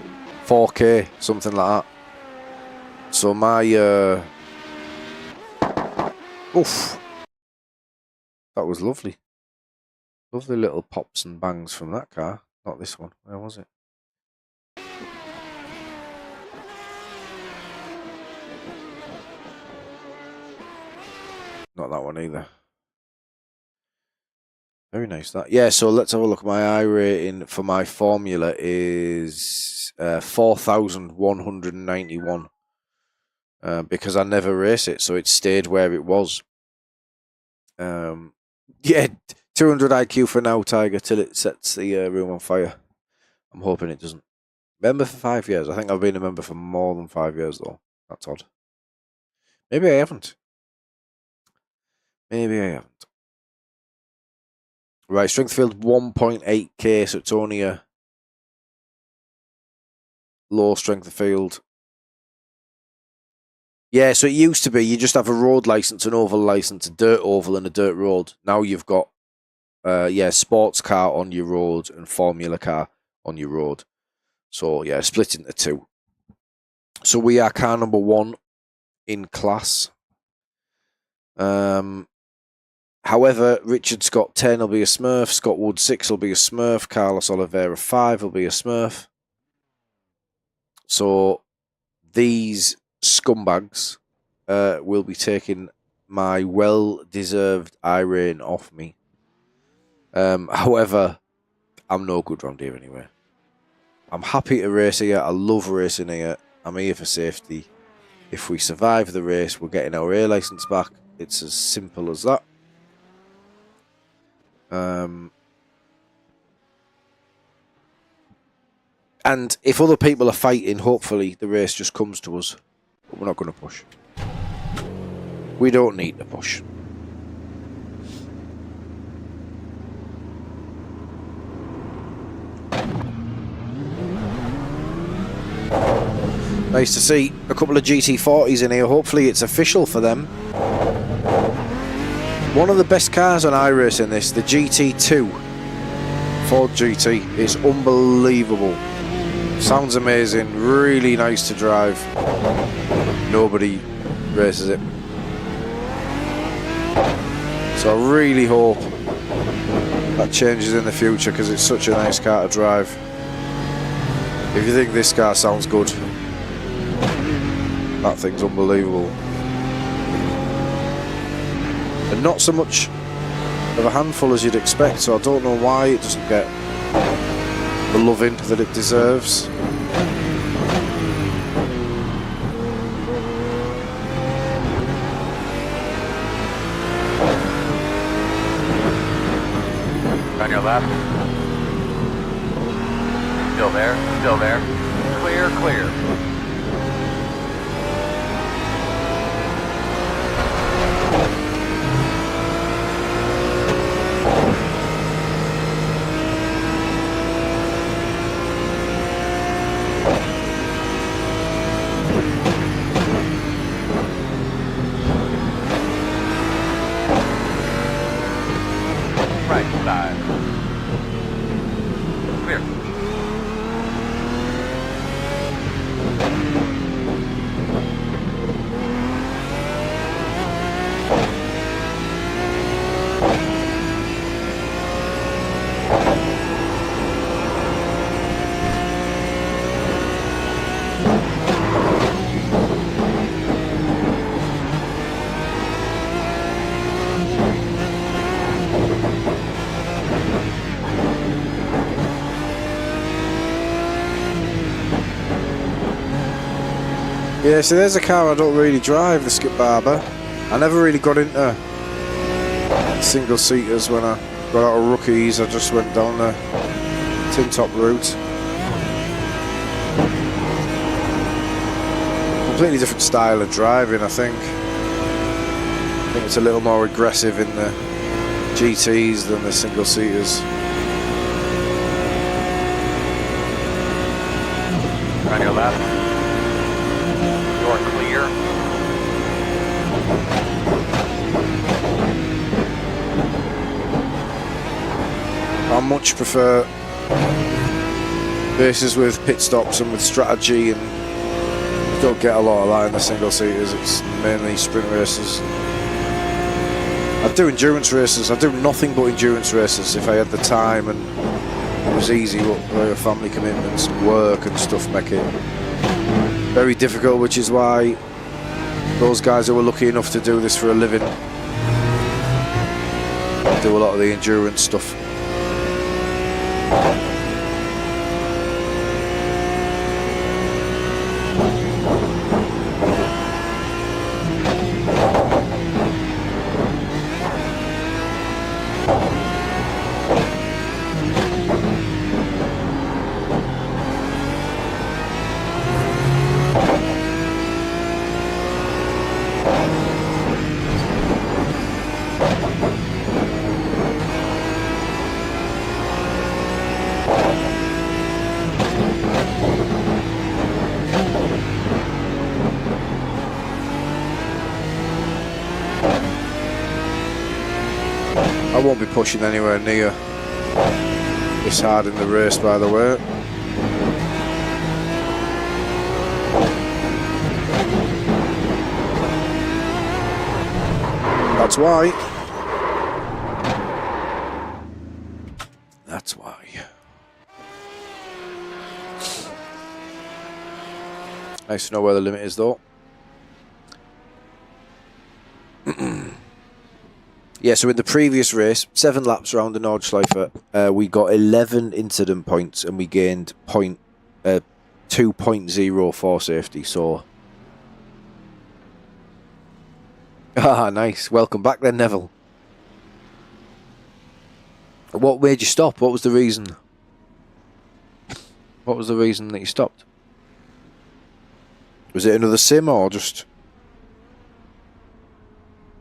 4k, something like that. So my oof, that was lovely. Lovely little pops and bangs from that car. Not this one. Where was it? Not that one either. Very nice that. Yeah, so let's have a look. My I rating for my formula is 4,191. Because I never race it, so it stayed where it was. Yeah, 200 IQ for now, Tiger, till it sets the room on fire. I'm hoping it doesn't. Member for 5 years. I think I've been a member for more than 5 years, though. That's odd. Maybe I haven't. Maybe I haven't. Right, strength field 1.8k, so it's only a low strength of field. Yeah, so it used to be you just have a road license, an oval license, a dirt oval, and a dirt road. Now you've got, sports car on your road and formula car on your road. So yeah, split into two. So we are car number 1 in class. However, Richard Scott 10 will be a Smurf, Scott Wood 6 will be a Smurf, Carlos Oliveira 5 will be a Smurf. So these scumbags will be taking my well-deserved I rating off me. However, I'm no good round here anyway. I'm happy to race here. I love racing here. I'm here for safety. If we survive the race, we're getting our A licence back. It's as simple as that. And if other people are fighting, hopefully the race just comes to us. But we're not going to push. We don't need to push. Nice to see a couple of GT4's in here. Hopefully it's official for them. One of the best cars on iRacing, this, the GT2 Ford GT, is unbelievable. Sounds amazing, really nice to drive. Nobody races it. So I really hope that changes in the future because it's such a nice car to drive. If you think this car sounds good, that thing's unbelievable. And not so much of a handful as you'd expect, so I don't know why it doesn't get the loving that it deserves. On your left. Still there, still there. Clear, clear. Right side. Clear. Yeah, so there's a car I don't really drive, the Skip Barber. I never really got into single seaters when I got out of rookies. I just went down the tin top route. Completely different style of driving, I think. I think it's a little more aggressive in the GTs than the single seaters. On your left. Door clear. I much prefer races with pit stops and with strategy, and you don't get a lot of that in the single seaters. It's mainly sprint races. I do endurance races. I do nothing but endurance races if I had the time and it was easy, but family commitments and work and stuff make it very difficult, which is why those guys who were lucky enough to do this for a living do a lot of the endurance stuff. I won't be pushing anywhere near this hard in the race, by the way. That's why. That's why. Nice to know where the limit is, though. Yeah, so in the previous race, 7 laps around the Nordschleife, we got 11 incident points and we gained 2.0 for safety, so... Ah, nice. Welcome back then, Neville. What made you stop? What was the reason? What was the reason that you stopped? Was it another sim or just...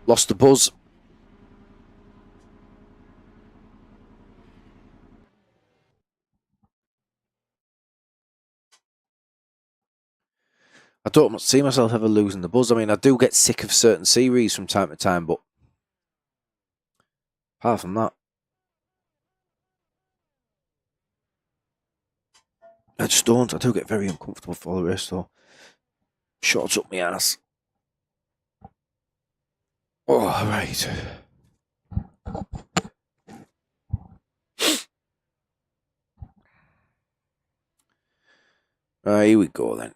lost the buzz? I don't see myself ever losing the buzz. I mean, I do get sick of certain series from time to time, but apart from that, I just don't. I do get very uncomfortable for the race, though. Shorts up my ass. Oh, right. Here we go then.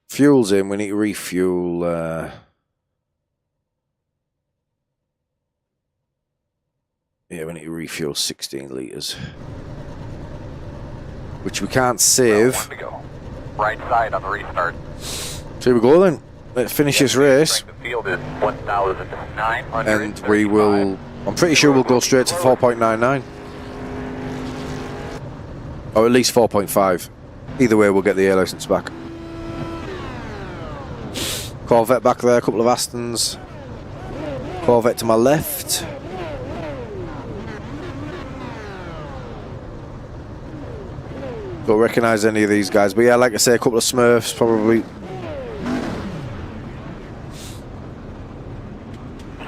Fuel's in, we need to refuel. Yeah, we need to refuel 16 litres. Which we can't save. One to go. Right side on the restart. So here we go then. Let's finish this race. The field is 1,900. And we will, I'm pretty sure we'll go straight to 4.99. Or at least 4.5. Either way, we'll get the air license back. Corvette back there, a couple of Astons. Corvette to my left. Don't recognise any of these guys, but yeah, like I say, a couple of Smurfs probably.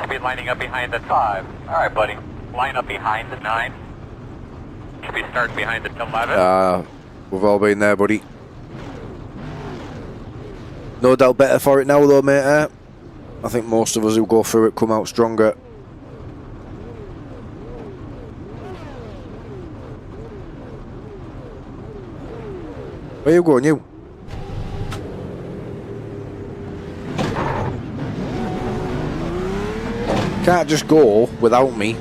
Should be lining up behind the 5. All right, buddy. Line up behind the 9. Should be starting behind the 11. We've all been there, buddy. No doubt better for it now, though, mate. I think most of us who go through it come out stronger. Where you going, you? Can't just go without me.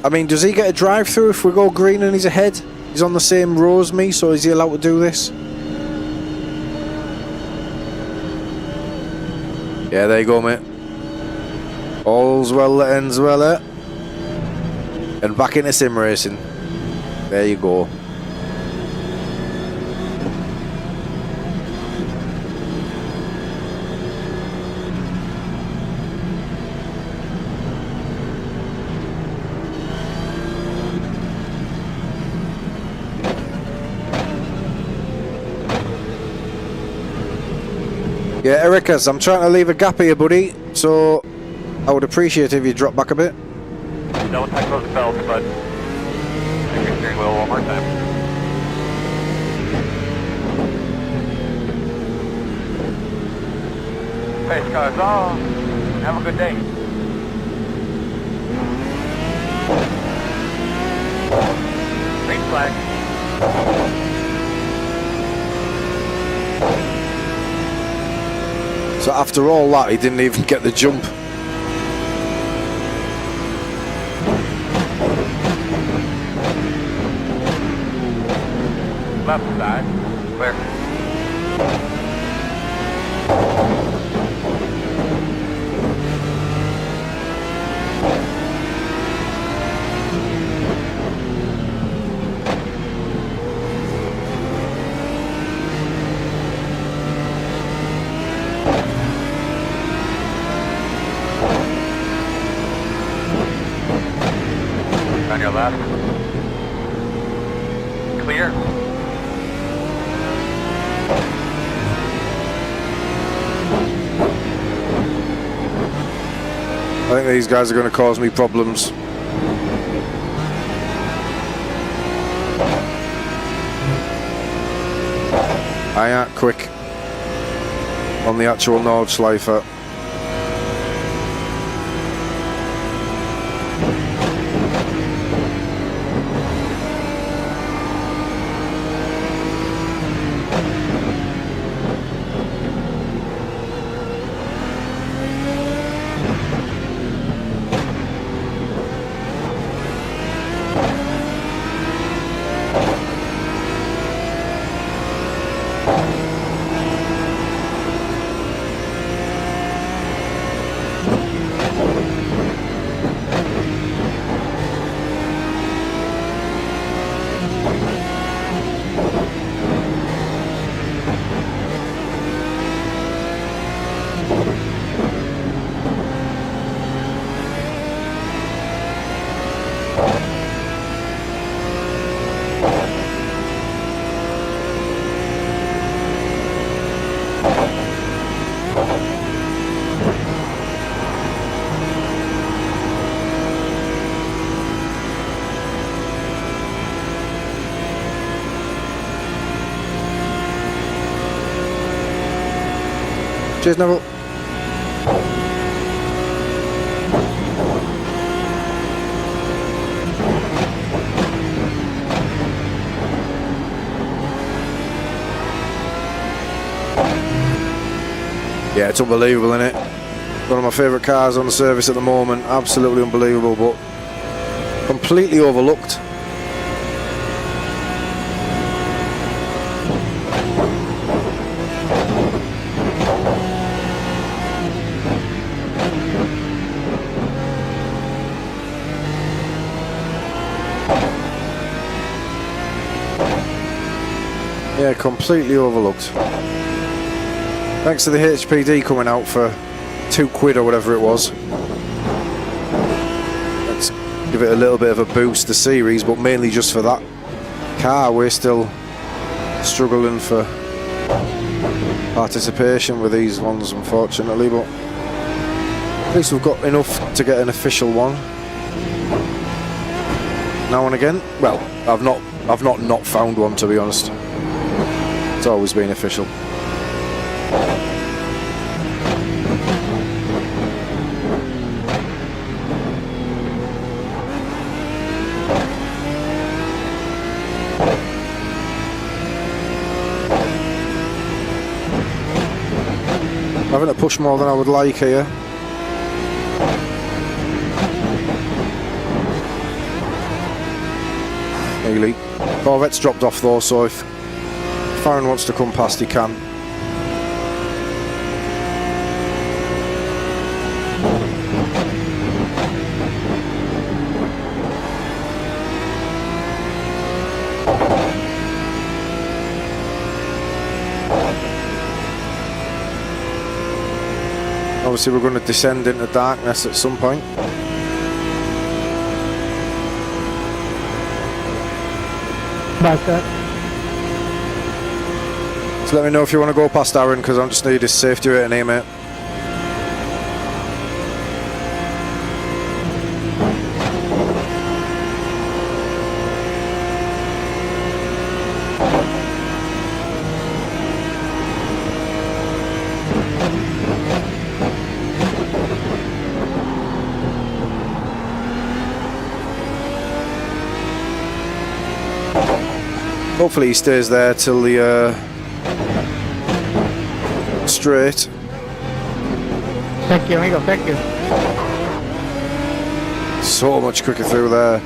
I mean, does he get a drive-through if we go green and he's ahead? He's on the same row as me, so is he allowed to do this? Yeah, there you go, mate. All's well that ends well, eh? And back into sim racing. There you go. Yeah, Ericas, I'm trying to leave a gap here, buddy, so I would appreciate if you drop back a bit. Don't touch those belts, but take your steering wheel one more time. Face cars off. Have a good day. Green flag. So after all that, he didn't even get the jump. Left side. Clear. On your left. Clear. I think these guys are going to cause me problems. I ain't quick on the actual Nordschleifer. Cheers, Neville. Yeah, it's unbelievable, isn't it? One of my favourite cars on the service at the moment. Absolutely unbelievable, but completely overlooked. Yeah, completely overlooked. Thanks to the HPD coming out for £2 or whatever it was. Let's give it a little bit of a boost, the series, but mainly just for that car. We're still struggling for participation with these ones, unfortunately, but at least we've got enough to get an official one now and again. Well, I've not found one, to be honest. It's always been official. Having to push more than I would like here. Nearly. Corvette's dropped off though, so if Farron wants to come past, he can. Obviously we're going to descend into darkness at some point. Like that. So let me know if you want to go past Aaron, because I just need his safety rating here, mate. Hopefully he stays there till the straight. Thank you, amigo, thank you. So much quicker through there.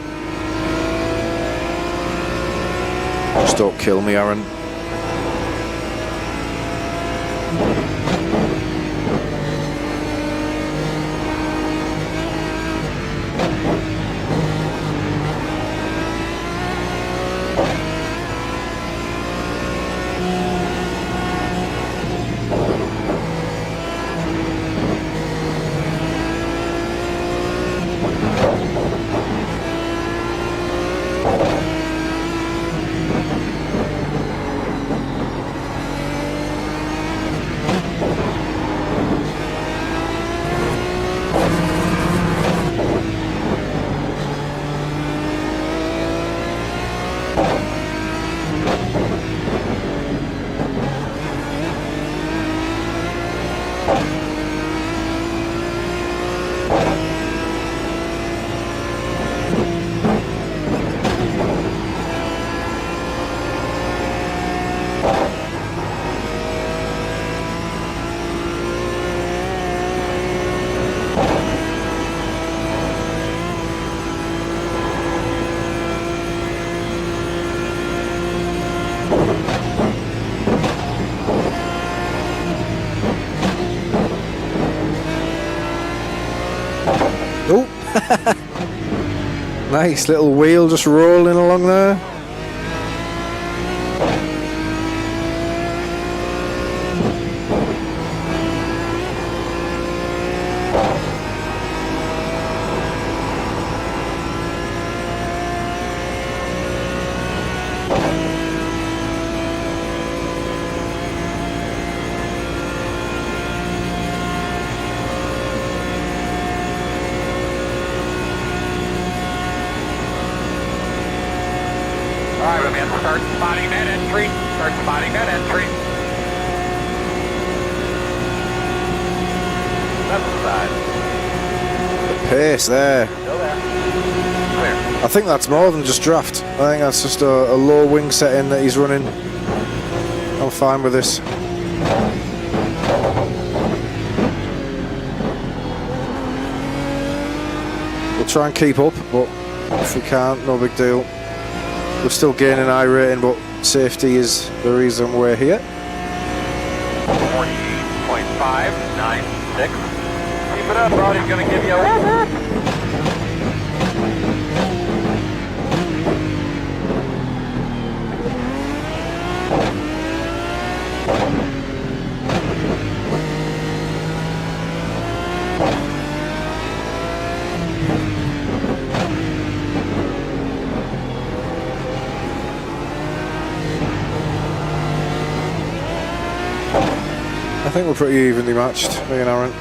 Just don't kill me, Aaron. Nice little wheel just rolling along there. Start spotting that entry. Start spotting that entry. left side. The pace there. Still there. Clear. I think that's more than just draft. I think that's just a low wing setting that he's running. I'm fine with this. We'll try and keep up, but if we can't, no big deal. We're still gaining iRating, but safety is the reason we're here. 48.596. Keep it up, Roddy's gonna give you a whoop. I think we're pretty evenly matched, me and Aaron.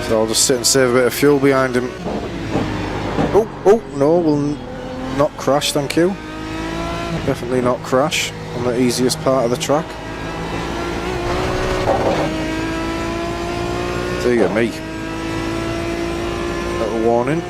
So I'll just sit and save a bit of fuel behind him. Oh, no, we'll not crash, thank you. Definitely not crash on the easiest part of the track. Dear me. Little warning.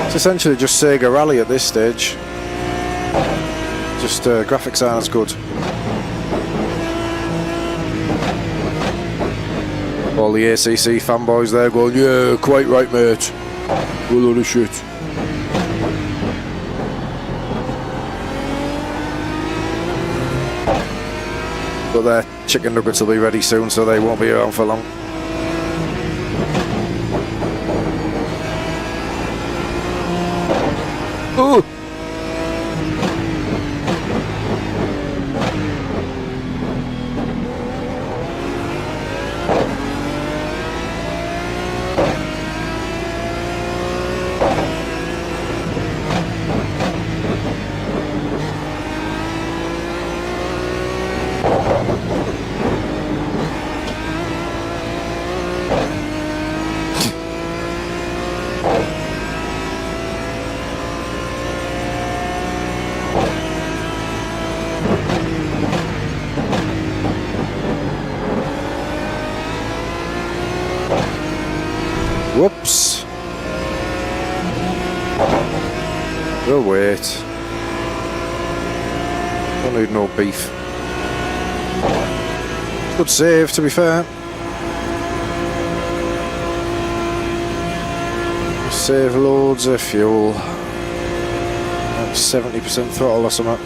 It's essentially just Sega Rally at this stage. Just graphics aren't as good. All the ACC fanboys there going, yeah, quite right, mate. A load of shit. But their chicken nuggets will be ready soon, so they won't be around for long. Ooh! Whoops. We'll wait. Don't need no beef. Good save, to be fair. Save loads of fuel. That's 70% throttle or something.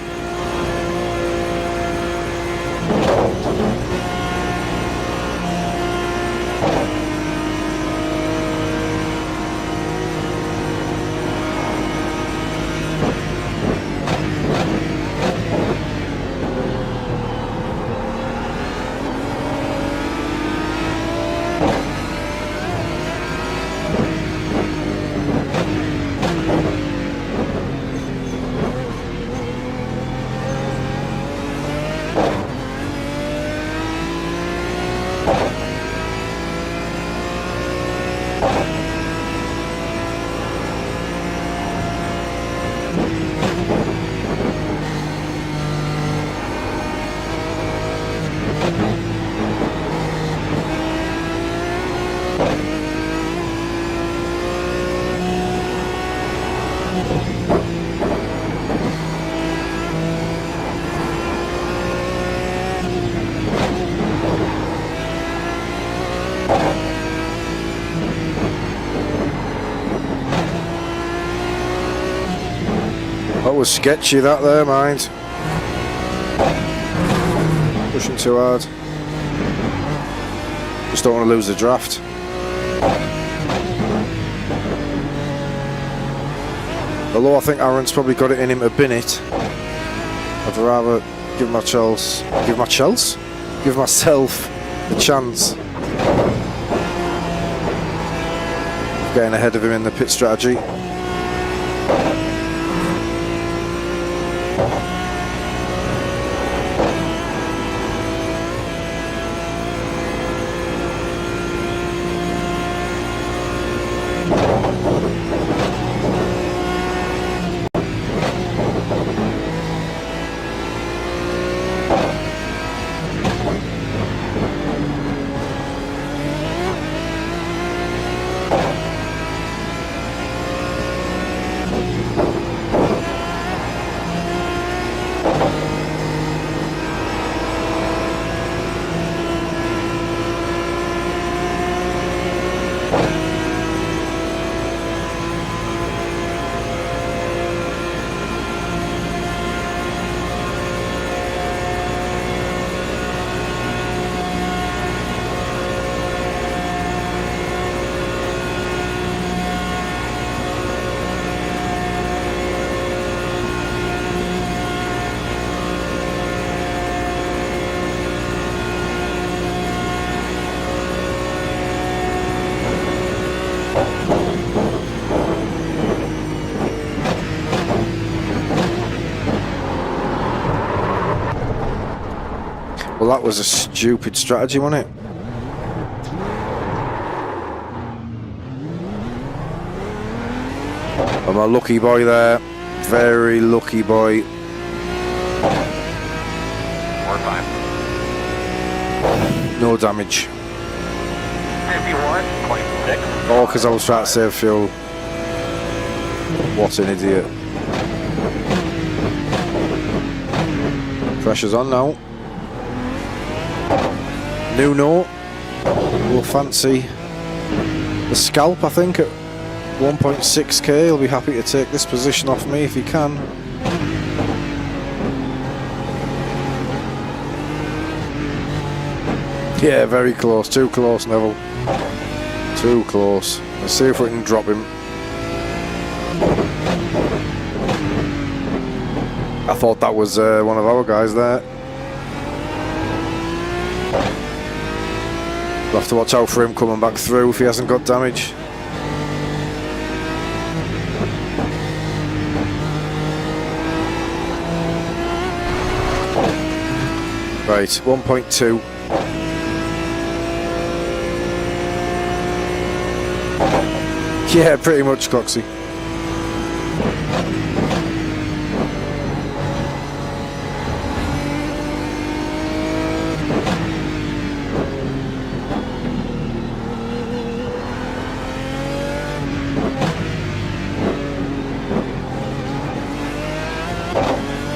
was sketchy, that there, mind. Pushing too hard. Just don't want to lose the draft. Although I think Aaron's probably got it in him to bin it, I'd rather give myself the chance of getting ahead of him in the pit strategy. Well, that was a stupid strategy, wasn't it? I'm a lucky boy there. Very lucky boy. More time. No damage. 51.6. Oh, because I was trying to save fuel. What an idiot. Pressure's on now. Nuno will fancy the scalp, I think, at 1.6k. He'll be happy to take this position off me if he can. Yeah, very close. Too close, Neville. Too close. Let's see if we can drop him. I thought that was one of our guys there. We'll have to watch out for him coming back through if he hasn't got damage. Right, 1.2. Yeah, pretty much, Coxie.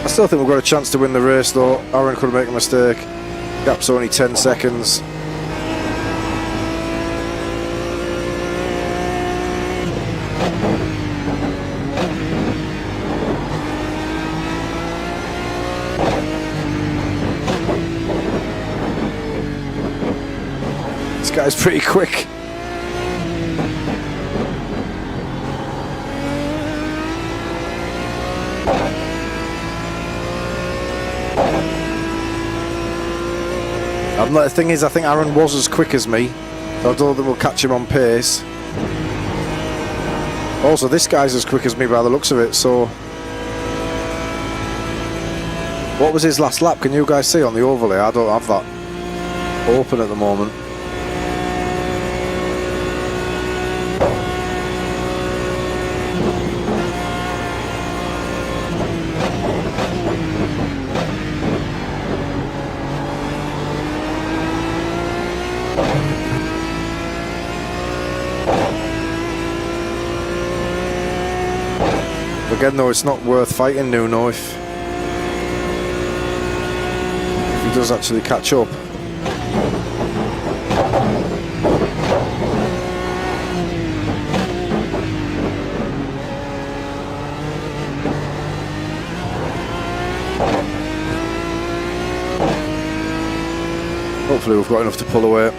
I still think we've got a chance to win the race though. Aaron could make a mistake. Gap's only 10 seconds. This guy's pretty quick. The thing is, I think Aaron was as quick as me. I don't think we'll catch him on pace. Also, this guy's as quick as me by the looks of it, so... What was his last lap? Can you guys see on the overlay? I don't have that open at the moment. Again though, it's not worth fighting Nuno if he does actually catch up. Hopefully we've got enough to pull away.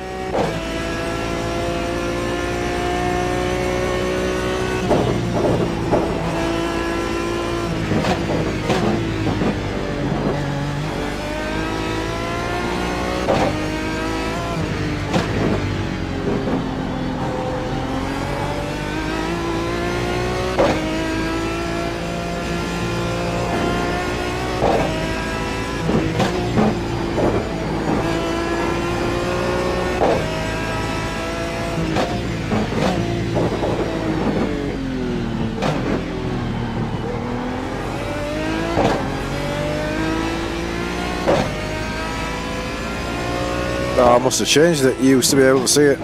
Oh, I must have changed it. You used to be able to see it.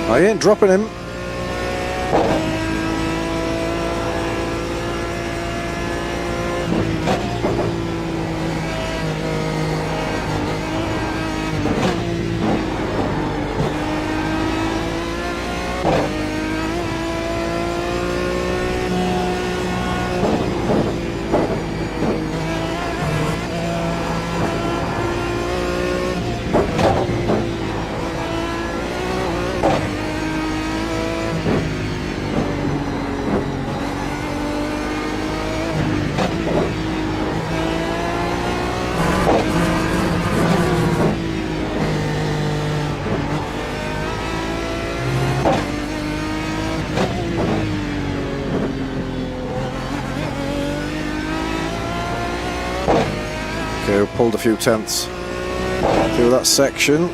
I ain't dropping him. Okay, we pulled a few tenths through that section.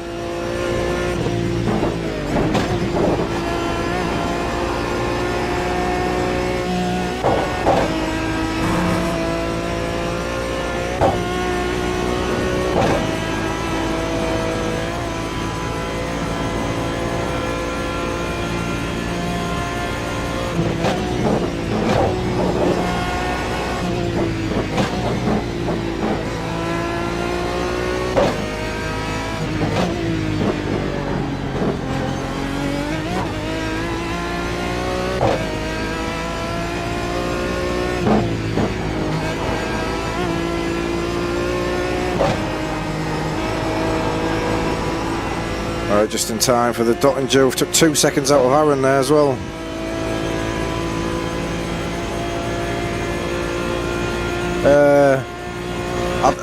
Alright, just in time for the dot and Jove. Took 2 seconds out of Aaron there as well.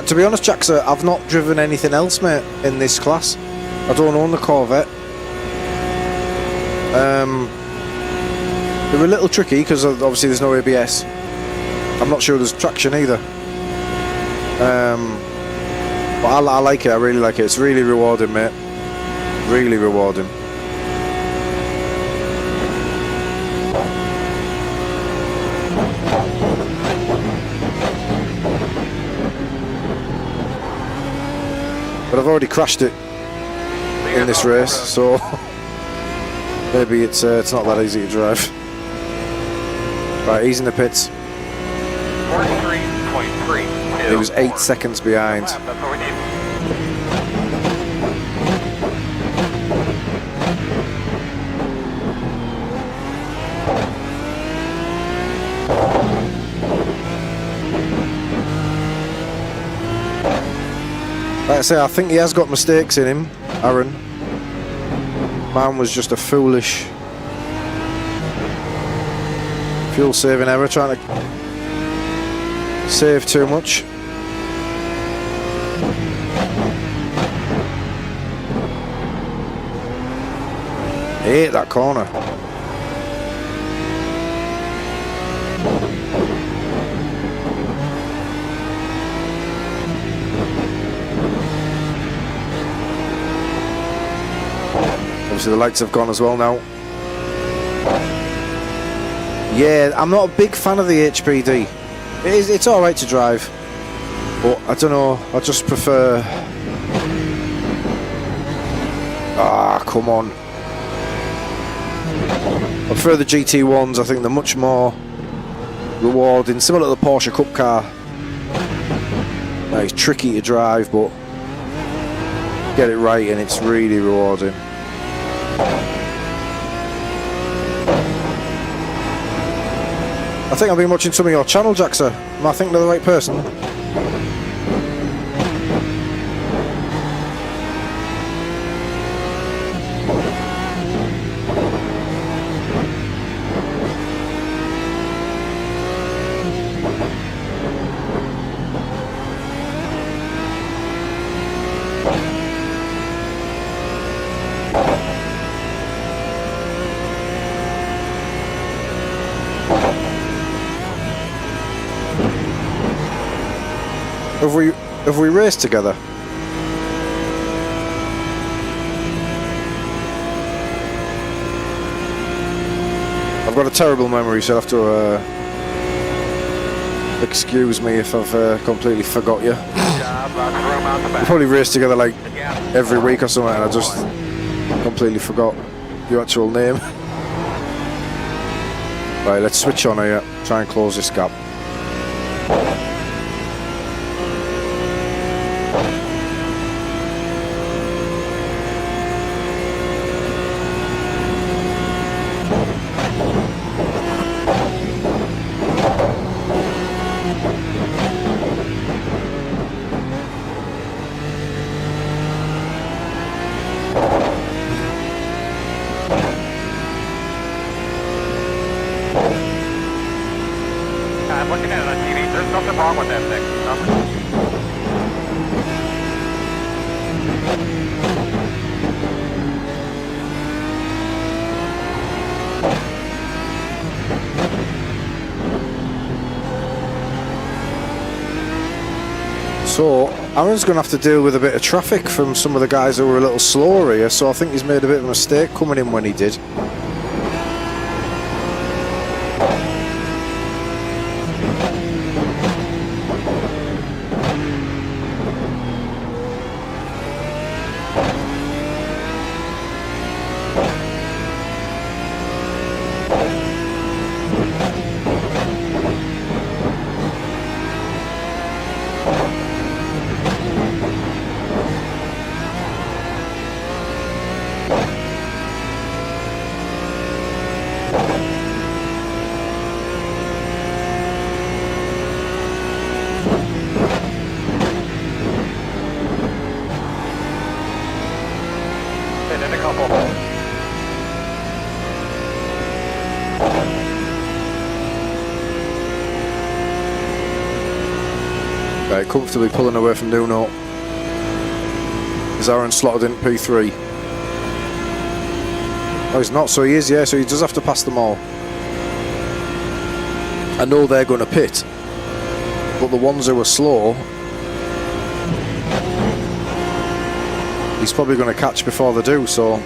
To be honest, Jack, sir, I've not driven anything else, mate, in this class. I don't own the Corvette. They were a little tricky because obviously there's no ABS. I'm not sure there's traction either. But I like it, I really like it. It's really rewarding, mate. Really rewarding. But I've already crashed it in this race, so maybe it's not that easy to drive. Right, he's in the pits. 43.3. He was 8 seconds behind. That's what we need. Like I say, I think he has got mistakes in him, Aaron. Mine was just a foolish fuel saving error, trying to save too much. Hate that corner. Obviously the lights have gone as well now. Yeah, I'm not a big fan of the HPD. It's alright to drive, but I don't know, I just prefer... Ah, come on. I prefer the GT1's. I think they're much more rewarding, similar to the Porsche Cup car. It's tricky to drive, but get it right and it's really rewarding. I think I've been watching some of your channel, Jaxa. Am I thinking of the right person? Have we raced together? I've got a terrible memory, so you'll have to excuse me if I've completely forgot you. We probably raced together like every week or something, and I just completely forgot your actual name. Right, let's switch on here, try and close this gap. I'm looking at it on TV. There's nothing wrong with that thing. Nothing. So, Aaron's going to have to deal with a bit of traffic from some of the guys who were a little slower here, so I think he's made a bit of a mistake coming in when he did. Right, comfortably pulling away from Nuno. Is Aaron slotted in P3? Oh, he's not, so he is, yeah, so he does have to pass them all. I know they're going to pit, but the ones who are slow, he's probably going to catch before they do, so...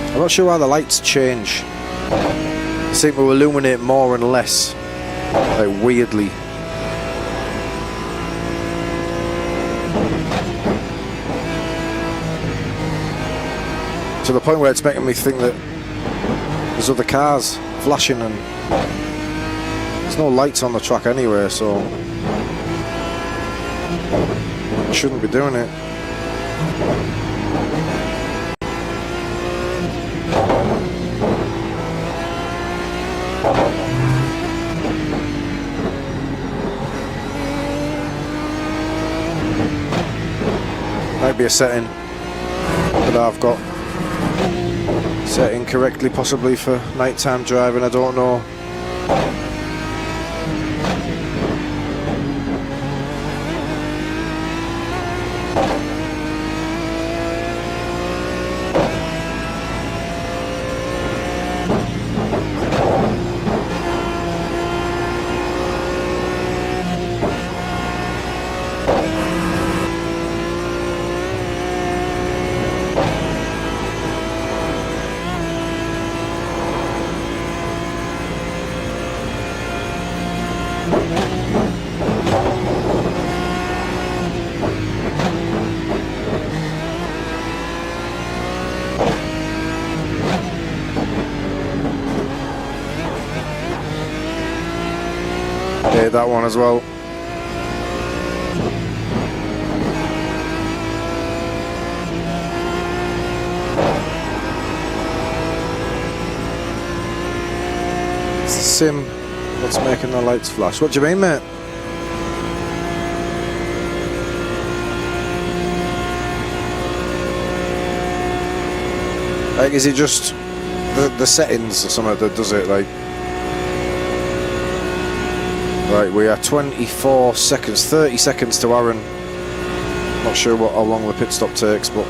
I'm not sure why the lights change. They seem to illuminate more and less, like weirdly. To the point where it's making me think that there's other cars flashing and there's no lights on the track anyway, so I shouldn't be doing it. Might be a setting that I've got set incorrectly, possibly for nighttime driving, I don't know. Hit that one as well. It's the sim that's making the lights flash. What do you mean, mate? Like, is it just the settings or something that does it? Like, right, we are 24 seconds, 30 seconds to Aaron. Not sure how long the pit stop takes, but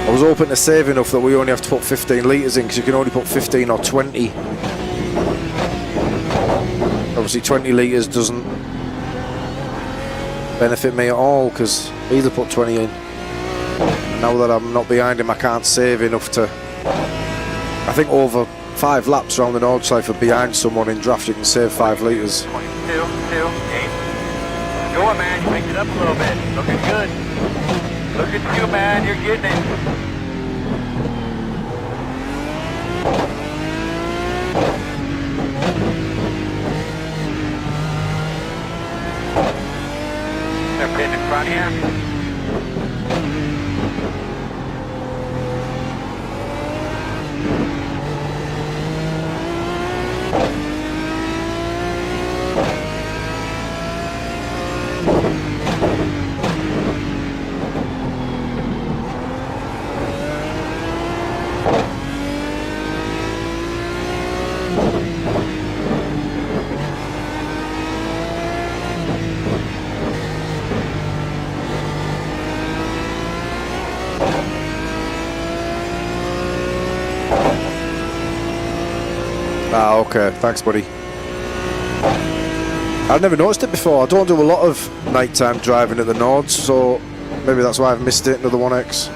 I was hoping to save enough that we only have to put 15 litres in, because you can only put 15 or 20. Obviously 20 litres doesn't benefit me at all, because either put 20 in. And now that I'm not behind him, I can't save enough to... I think over 5 laps around the North side for behind someone in draft, you can save 5 litres. 22, 2, 8. Go on, man, you picked it up a little bit. Looking good. Look at you, man, you're getting it. They're pitting in front here. Ah, okay, thanks buddy. I've never noticed it before. I don't do a lot of nighttime driving at the Nords, so maybe that's why I've missed it, another 1X.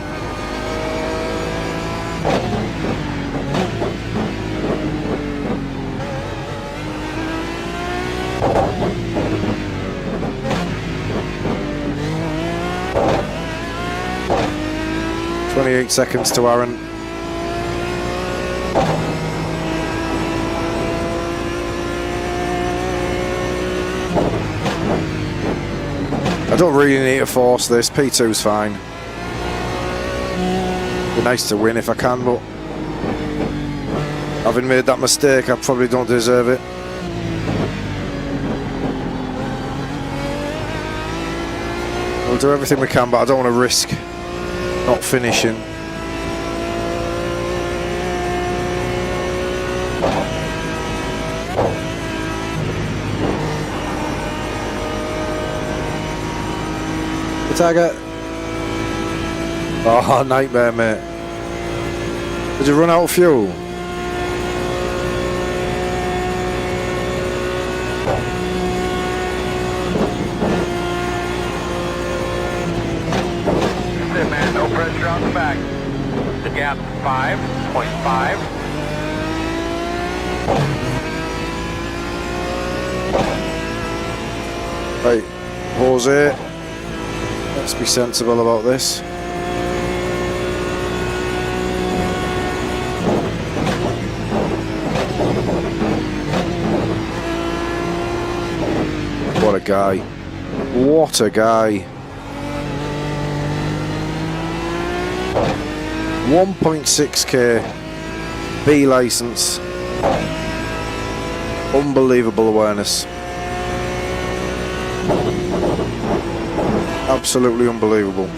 Seconds to Aaron. I don't really need to force this. P2's fine. Be nice to win if I can, but having made that mistake, I probably don't deserve it. We'll do everything we can, but I don't want to risk not finishing. Target. Oh, nightmare, mate. Did you run out of fuel? That's it, man. No pressure on the back. The gap's 5.5. Right, Jose. Let's be sensible about this. a guy. What a guy. 1.6k B license. Unbelievable awareness. Absolutely unbelievable.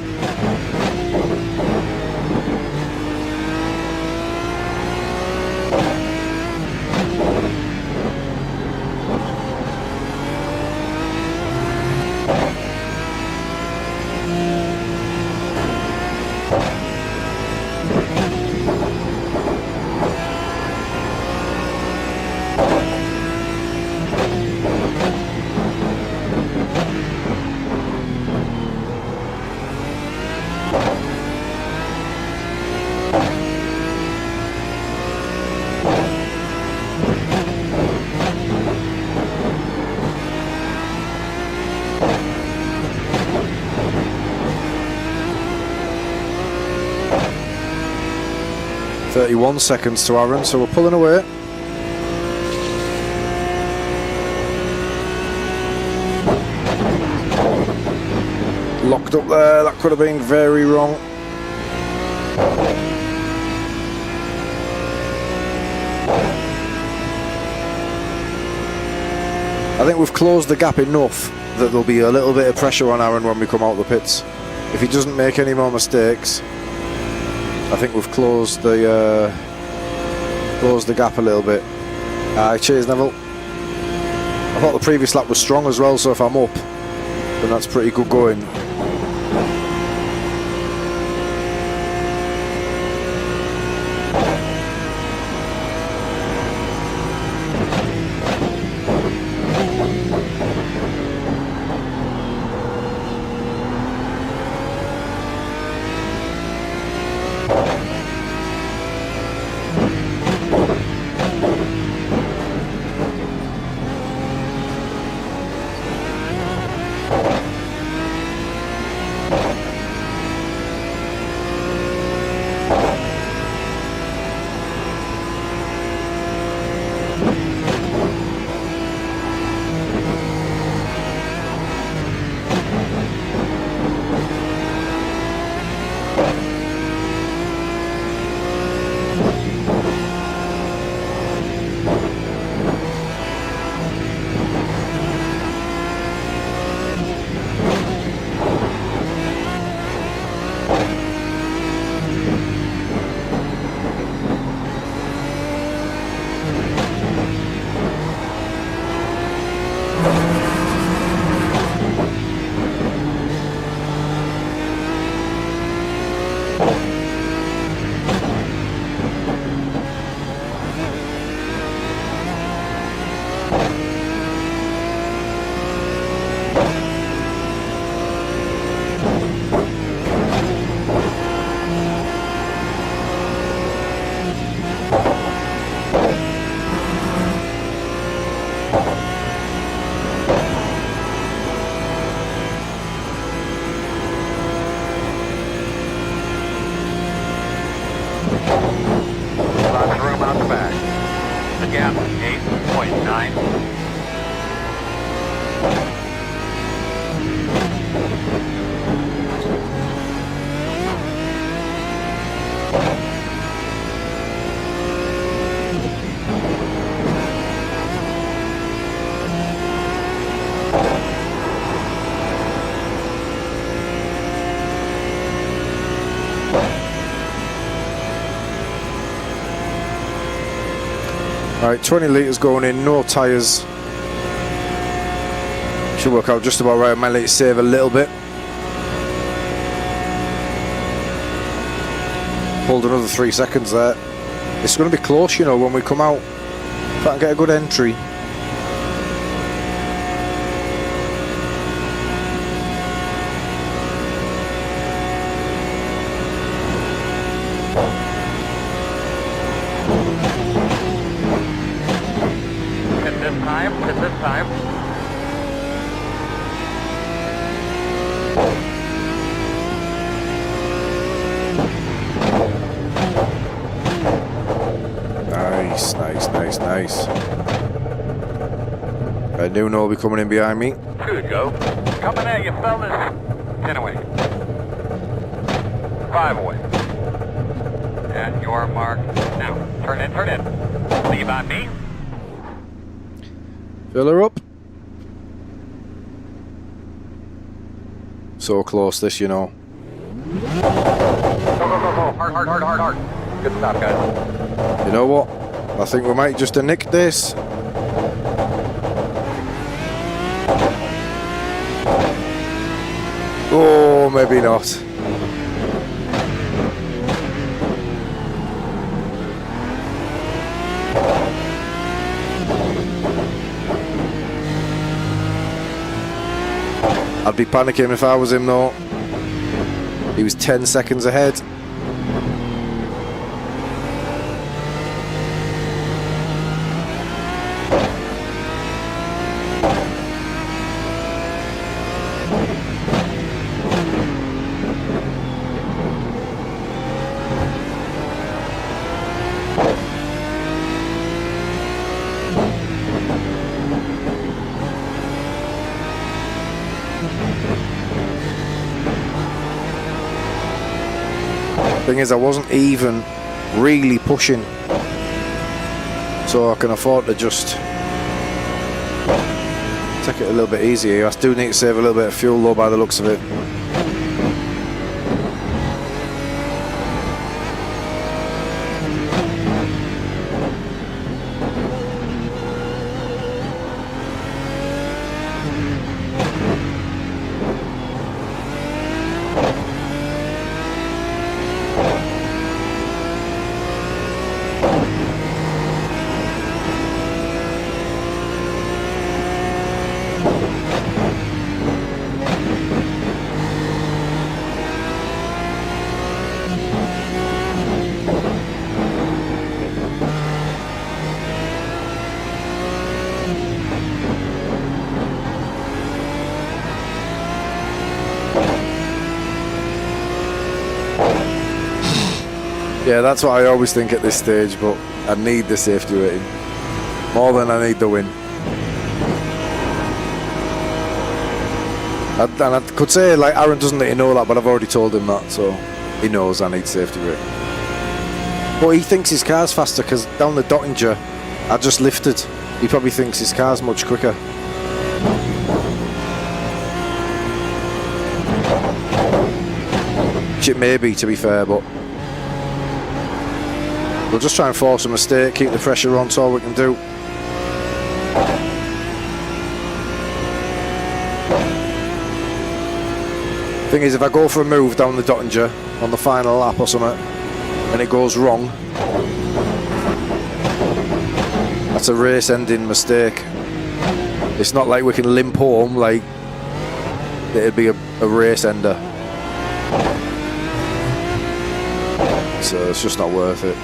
.31 seconds to Aaron, so we're pulling away. Locked up there, that could have been very wrong. I think we've closed the gap enough that there'll be a little bit of pressure on Aaron when we come out the pits. If he doesn't make any more mistakes, I think we've closed the gap a little bit. Cheers, Neville. I thought the previous lap was strong as well, so if I'm up, then that's pretty good going. Right, 20 litres going in, no tyres. Should work out just about right. I might let it save a little bit. Pulled another 3 seconds there. It's going to be close, you know, when we come out. If I can get a good entry. At this time. Nice. Nuno will be coming in behind me. 2 to go. Coming at you, fellas. 10 away. 5 away. And your mark now. Turn in, turn in. Leave on me. Fill her up. So close this, you know. Go, go, go, go. Hard, hard, hard, hard, hard. Good stop, guys. You know what? I think we might just have nicked this. Oh, maybe not. I'd be panicking if I was him though. He was 10 seconds ahead. Thing is, I wasn't even really pushing, so I can afford to just take it a little bit easier. I do need to save a little bit of fuel though by the looks of it. Yeah, that's what I always think at this stage, but I need the safety rating more than I need the win. And I could say, like, Aaron doesn't need to know that, but I've already told him that, so he knows I need safety rating. But he thinks his car's faster because down the Dottinger, I just lifted. He probably thinks his car's much quicker. Which it may be, to be fair, but we'll just try and force a mistake, keep the pressure on, that's all we can do. Thing is, if I go for a move down the Dottinger on the final lap or something, and it goes wrong, that's a race-ending mistake. It's not like we can limp home, like it'd be a race ender. So it's just not worth it.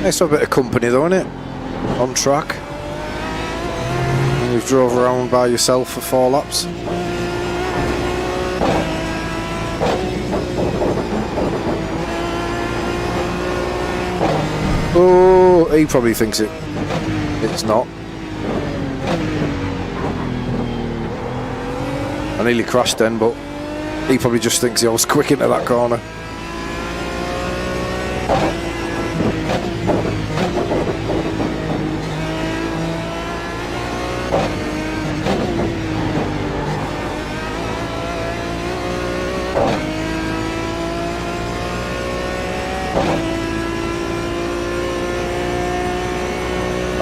Nice to have a bit of company though, isn't it? On track. And you've drove around by yourself for 4 laps. Oh, he probably thinks it's not. I nearly crashed then, but he probably just thinks I was quick into that corner.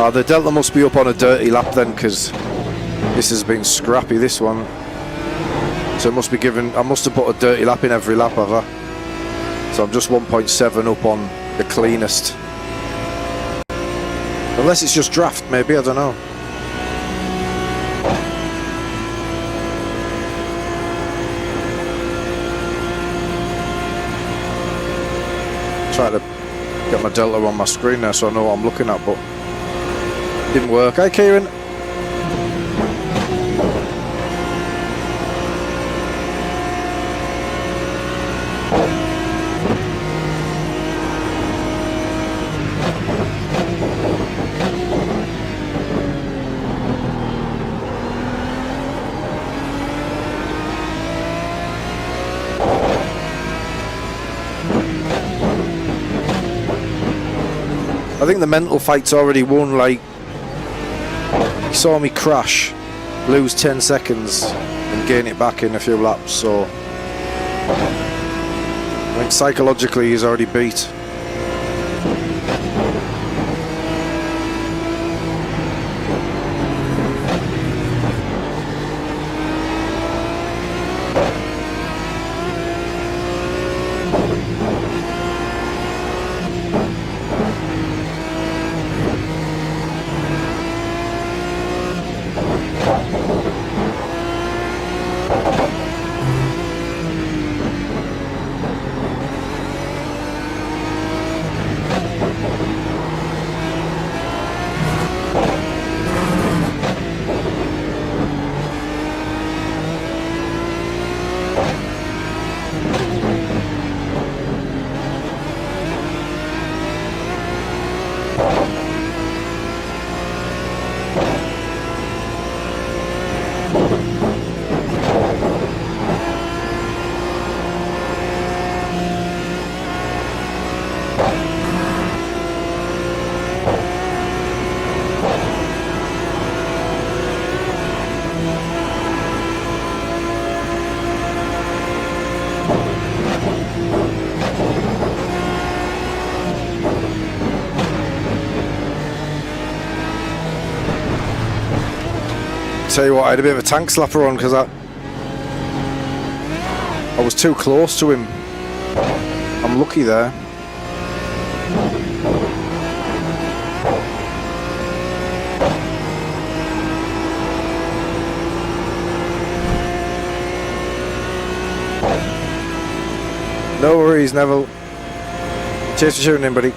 The Delta must be up on a dirty lap then, because this has been scrappy, this one. So it must be given, I must have put a dirty lap in every lap, have I? So I'm just 1.7 up on the cleanest. Unless it's just draft, maybe, I don't know. Try to get my Delta on my screen there so I know what I'm looking at, but Didn't work. Hi, Kieran. I think the mental fight's already won. Like, you saw me crash, lose 10 seconds and gain it back in a few laps, so I think psychologically he's already beat. Tell you what, I had a bit of a tank slapper on because I was too close to him. I'm lucky there. No worries, Neville. Cheers for tuning in, buddy.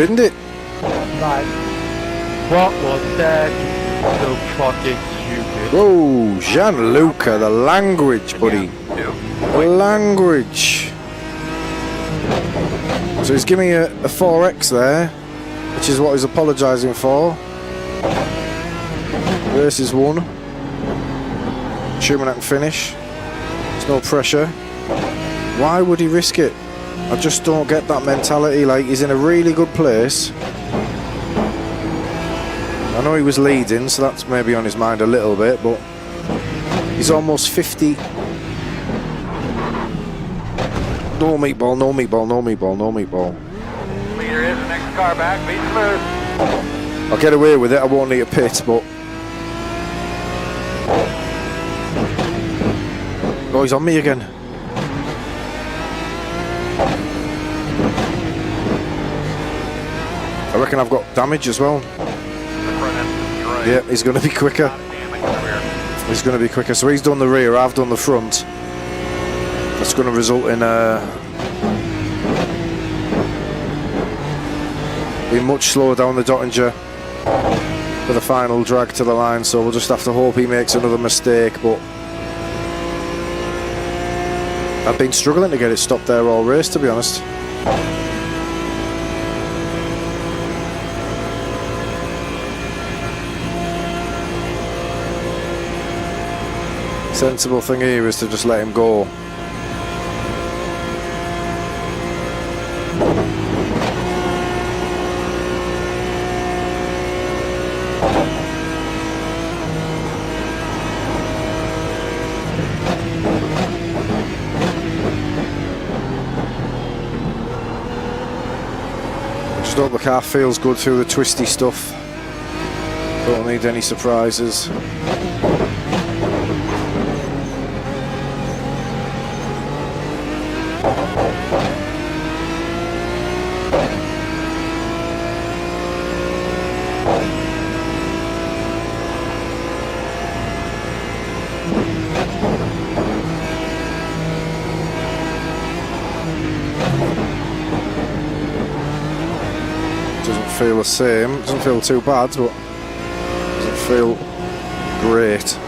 binned it. Right. What was that? So fucking stupid. Whoa, Gianluca, the language, buddy. The language. So he's giving me a 4X there, which is what he's apologising for. Race is won. Assuming I can finish. There's no pressure. Why would he risk it? I just don't get that mentality. Like, he's in a really good place. I know he was leading, so that's maybe on his mind a little bit, but he's almost 50. No meatball, no meatball, no meatball, no meatball. Leader is the next car back. Be smooth. I'll get away with it. I won't need a pit, but... Oh, he's on me again. I reckon I've got damage as well. Yeah, he's going to be quicker. He's going to be quicker. So he's done the rear, I've done the front. That's going to result in being much slower down the Dottinger for the final drag to the line. So we'll just have to hope he makes another mistake. But I've been struggling to get it stopped there all race, to be honest. Sensible thing here is to just let him go. Just hope the car feels good through the twisty stuff. Don't need any surprises. Feel the same, doesn't feel too bad, but doesn't feel great.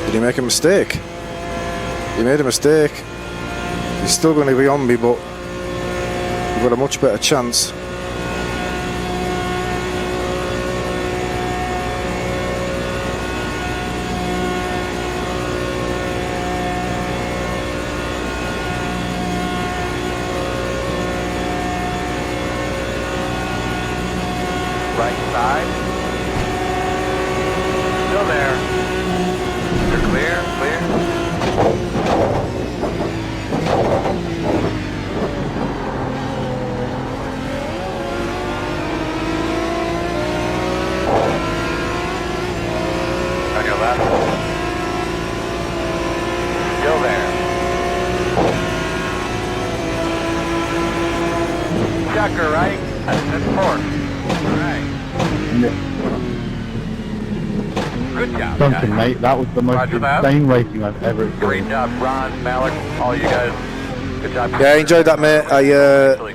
Did he make a mistake? He made a mistake. He's still going to be on me, but we've got a much better chance. Right side. Still there. You're clear, clear. On your left. Still there. Checker right. That's fourth. All right. Good job, Duncan, guys. mate, that was the most Roger that. insane racing I've ever Great experienced. job, Ron, Malik, all you guys. Good job. Yeah, I enjoyed that, mate.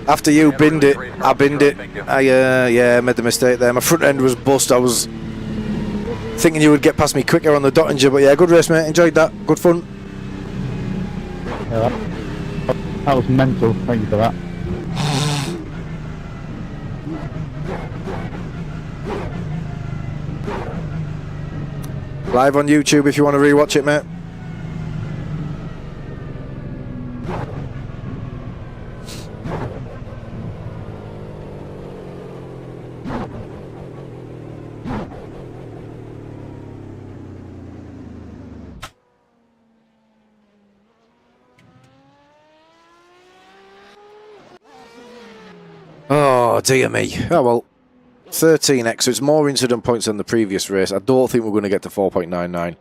After you binned it, I binned it. Yeah, made the mistake there. My front end was bust. I was thinking you would get past me quicker on the Dottinger, but yeah, good race, mate. Enjoyed that. Good fun. Yeah, that was mental. Thank you for that. Live on YouTube if you want to rewatch it, mate. Oh, dear me. Oh, well. 13x, so it's more incident points than the previous race. I don't think we're going to get to 4.99.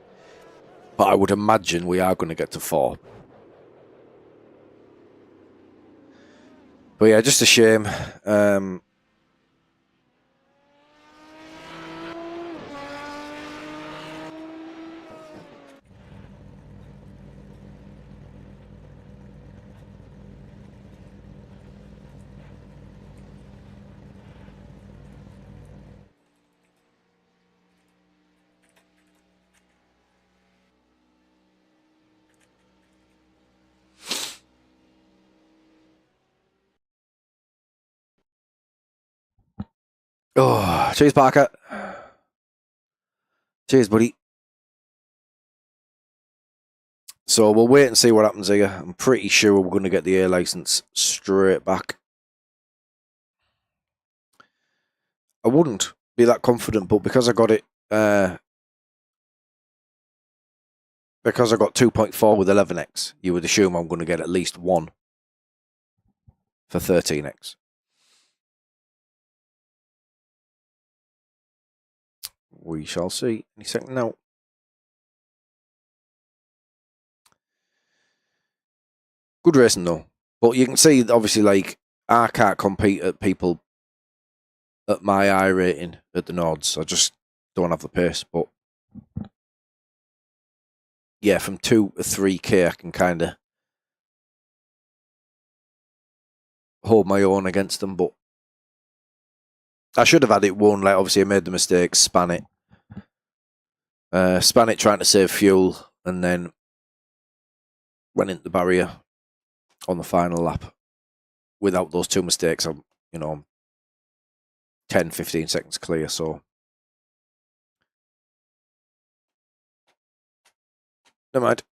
But I would imagine we are going to get to 4. But yeah, just a shame. Oh, cheers, Parker. Cheers, buddy. So we'll wait and see what happens here. I'm pretty sure we're going to get the A license straight back. I wouldn't be that confident, but because I got it, because I got 2.4 with 11x, you would assume I'm going to get at least 1 for 13x. We shall see any second now. Good racing though, but you can see obviously like I can't compete at people at my iRating at the Nords. I just don't have the pace. But yeah, from 2 to 3k, I can kind of hold my own against them. But I should have had it won. Like obviously, I made the mistake, span it trying to save fuel, and then went into the barrier on the final lap. Without those 2 mistakes, I'm 10-15 seconds clear. So never mind.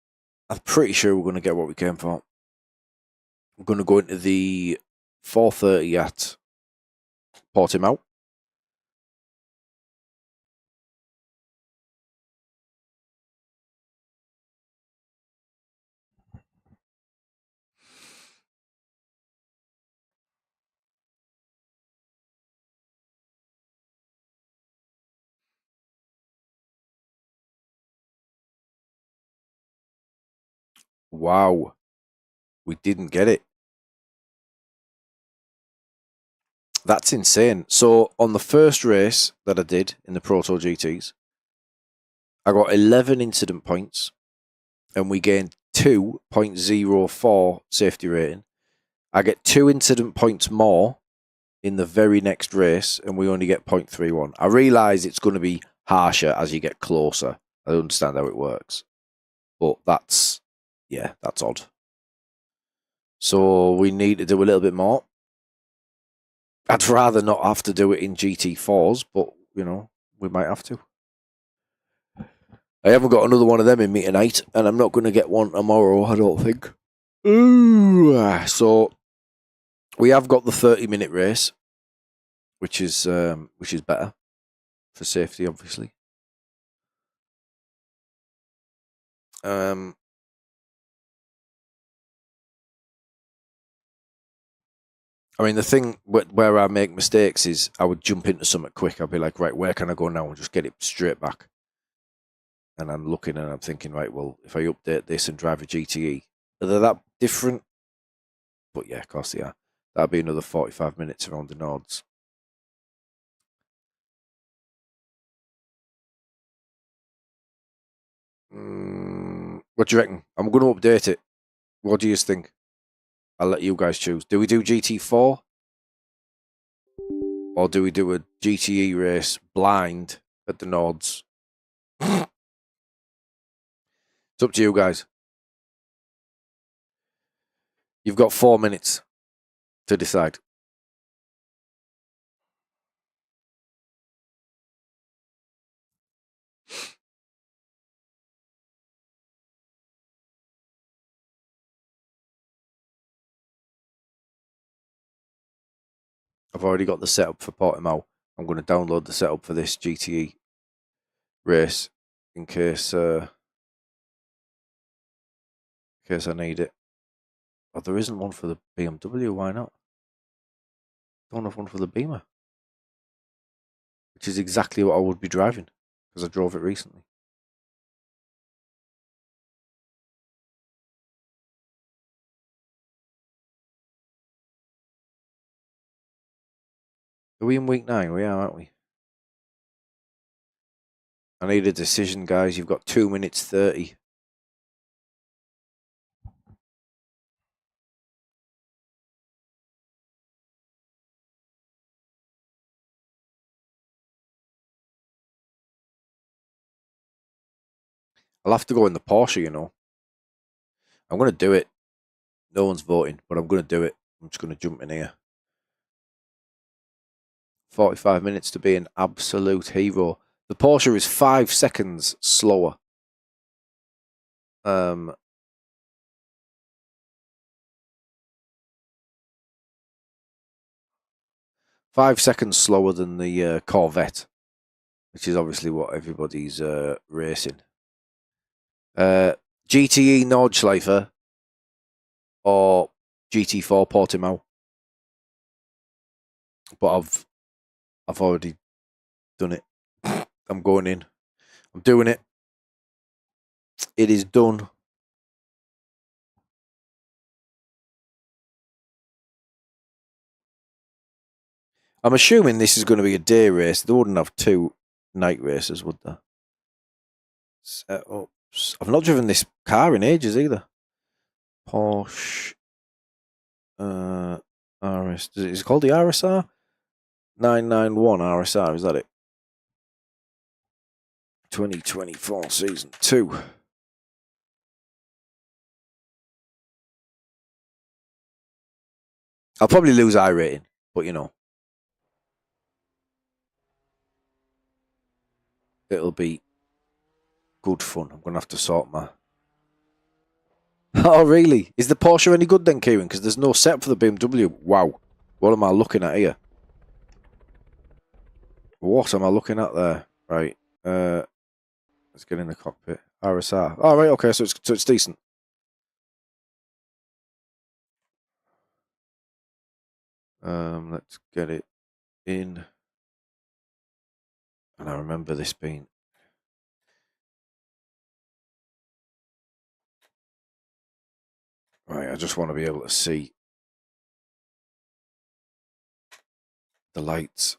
I'm pretty sure we're going to get what we came for. We're going to go into the 4:30 at Portimao. Wow, we didn't get it. That's insane. So on the first race that I did in the Proto GTs, I got 11 incident points and we gained 2.04 safety rating. I get 2 incident points more in the very next race and we only get 0.31. I realise it's going to be harsher as you get closer. I understand how it works. But that's odd. So we need to do a little bit more. I'd rather not have to do it in GT4's, but, we might have to. I haven't got another one of them in me tonight, and I'm not going to get one tomorrow, I don't think. Ooh. So, we have got the 30-minute race, which is better for safety, obviously. I mean, the thing where I make mistakes is I would jump into something quick. I'd be like, right, where can I go now? And just get it straight back. And I'm looking and I'm thinking, right, well, if I update this and drive a GTE, are they that different? But yeah, of course they are. That'll be another 45 minutes around the Nords. What do you reckon? I'm going to update it. What do you think? I'll let you guys choose. Do we do GT4? Or do we do a GTE race blind at the Nords? It's up to you guys. You've got 4 minutes to decide. I've already got the setup for Portimao. I'm going to download the setup for this GTE race in case I need it. Oh, there isn't one for the BMW. Why not? Don't have one for the Beamer, which is exactly what I would be driving because I drove it recently. Are we in week 9? We are, aren't we? I need a decision, guys. You've got 2 minutes 30. I'll have to go in the Porsche, you know. I'm going to do it. No one's voting, but I'm going to do it. I'm just going to jump in here. 45 minutes to be an absolute hero. The Porsche is 5 seconds slower. 5 seconds slower than the Corvette, which is obviously what everybody's racing. GTE Nordschleifer or GT4 Portimao. But I've already done it. I'm going in. I'm doing it. It is done. I'm assuming this is going to be a day race. They wouldn't have 2 night races, would they? Setups. I've not driven this car in ages either. Porsche RS. Is it called the RSR? 991 RSR, is that it? 2024 season 2. I'll probably lose iRating, but you know. It'll be good fun. I'm going to have to sort my... Oh, really? Is the Porsche any good then, Kieran? Because there's no setup for the BMW. Wow. What am I looking at here? What am I looking at there? Right. Let's get in the cockpit. RSR. Oh, right. Okay, so it's decent. Let's get it in. And I remember this being... Right, I just want to be able to see the lights.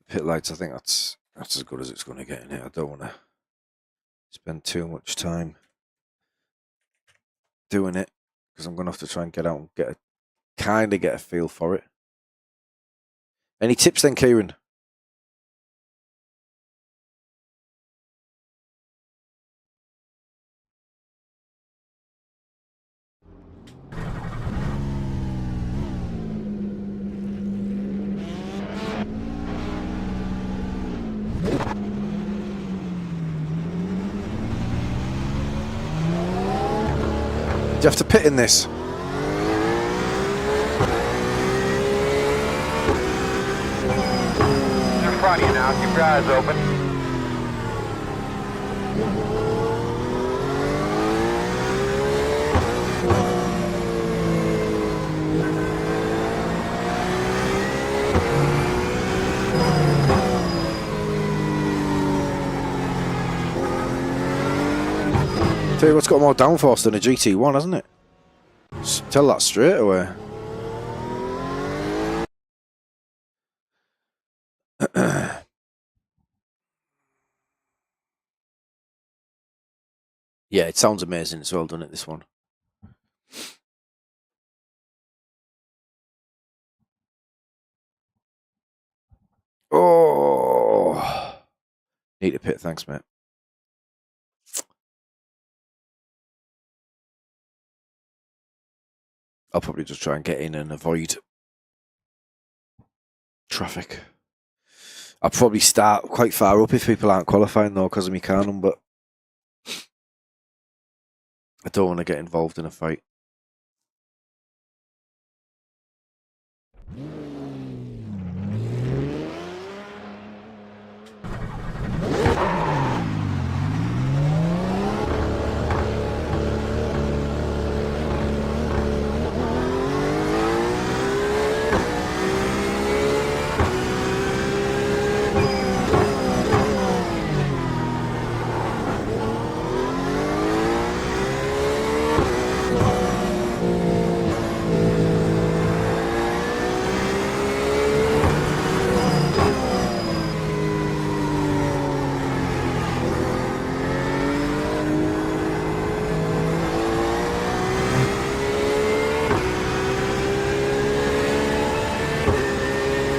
Pit lights, I think that's as good as it's going to get in here. I don't want to spend too much time doing it because I'm going to have to try and get out and kind of get a feel for it. Any tips then, Kieran? Do you have to pit in this? In front of you now, keep your eyes open. Tell you what's got more downforce than a GT1, hasn't it? Tell that straight away. Yeah, it sounds amazing as well, doesn't it, this one? Oh, need to pit, thanks, mate. I'll probably just try and get in and avoid traffic. I'll probably start quite far up if people aren't qualifying, though, because of my Canon, but I don't want to get involved in a fight.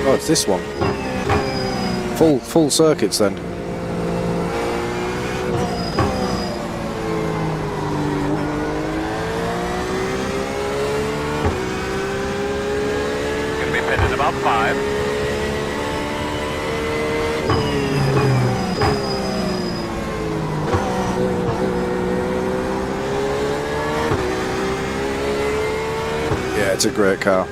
Oh, it's this one. Full circuits then. Gonna be pitted about 5. Yeah, it's a great car.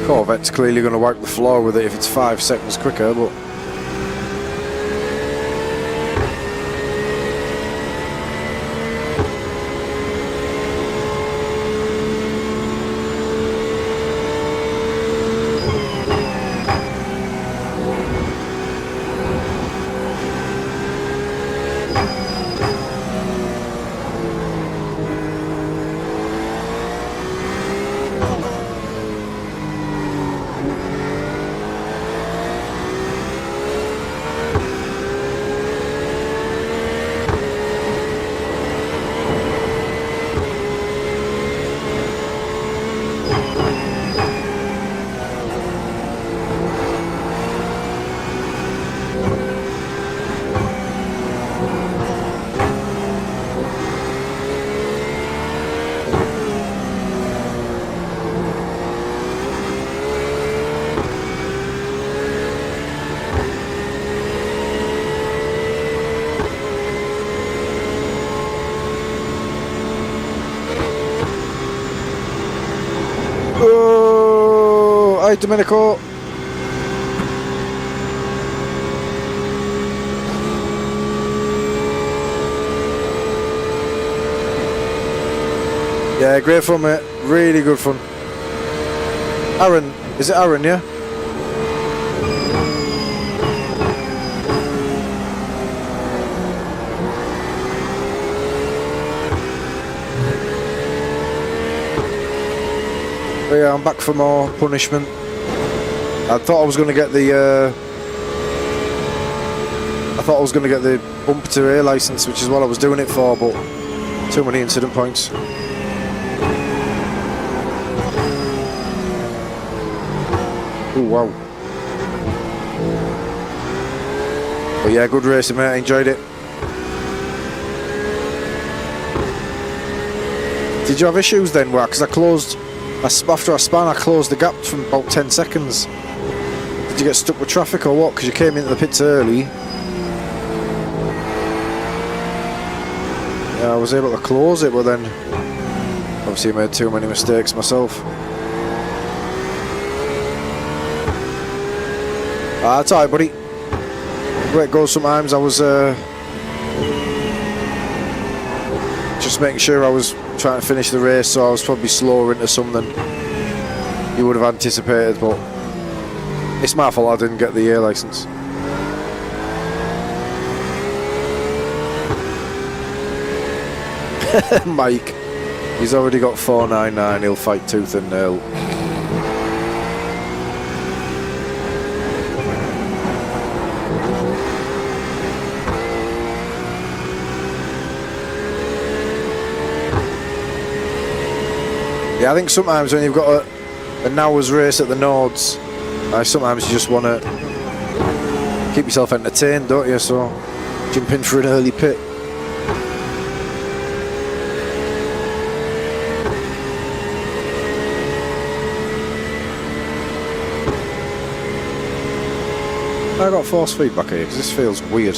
Corvette's clearly going to wipe the floor with it if it's 5 seconds quicker, but hi Domenico. Yeah, great fun, mate. Really good fun. Aaron, is it Aaron, yeah? But yeah, I'm back for more punishment. I thought I was going to get the bumper to air license, which is what I was doing it for, but too many incident points. Oh wow! But yeah, good racing, mate. I enjoyed it. Did you have issues then? Because I closed. After I spun, I closed the gap from about 10 seconds. Did you get stuck with traffic or what? Because you came into the pits early. Yeah, I was able to close it, but then obviously I made too many mistakes myself. That's alright, buddy. The way it goes sometimes. I was just making sure I was trying to finish the race, so I was probably slower into some than you would have anticipated, but it's my fault I didn't get the air license. Mike. He's already got 499. He'll fight tooth and nail. Yeah, I think sometimes when you've got an hour's race at the Nords, sometimes you just want to keep yourself entertained, don't you? So jump in for an early pit. I got force feedback here because this feels weird.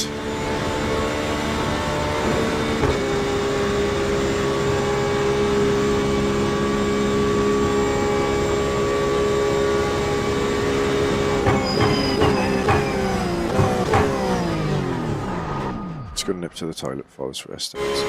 Let's go nip to the toilet before this race starts.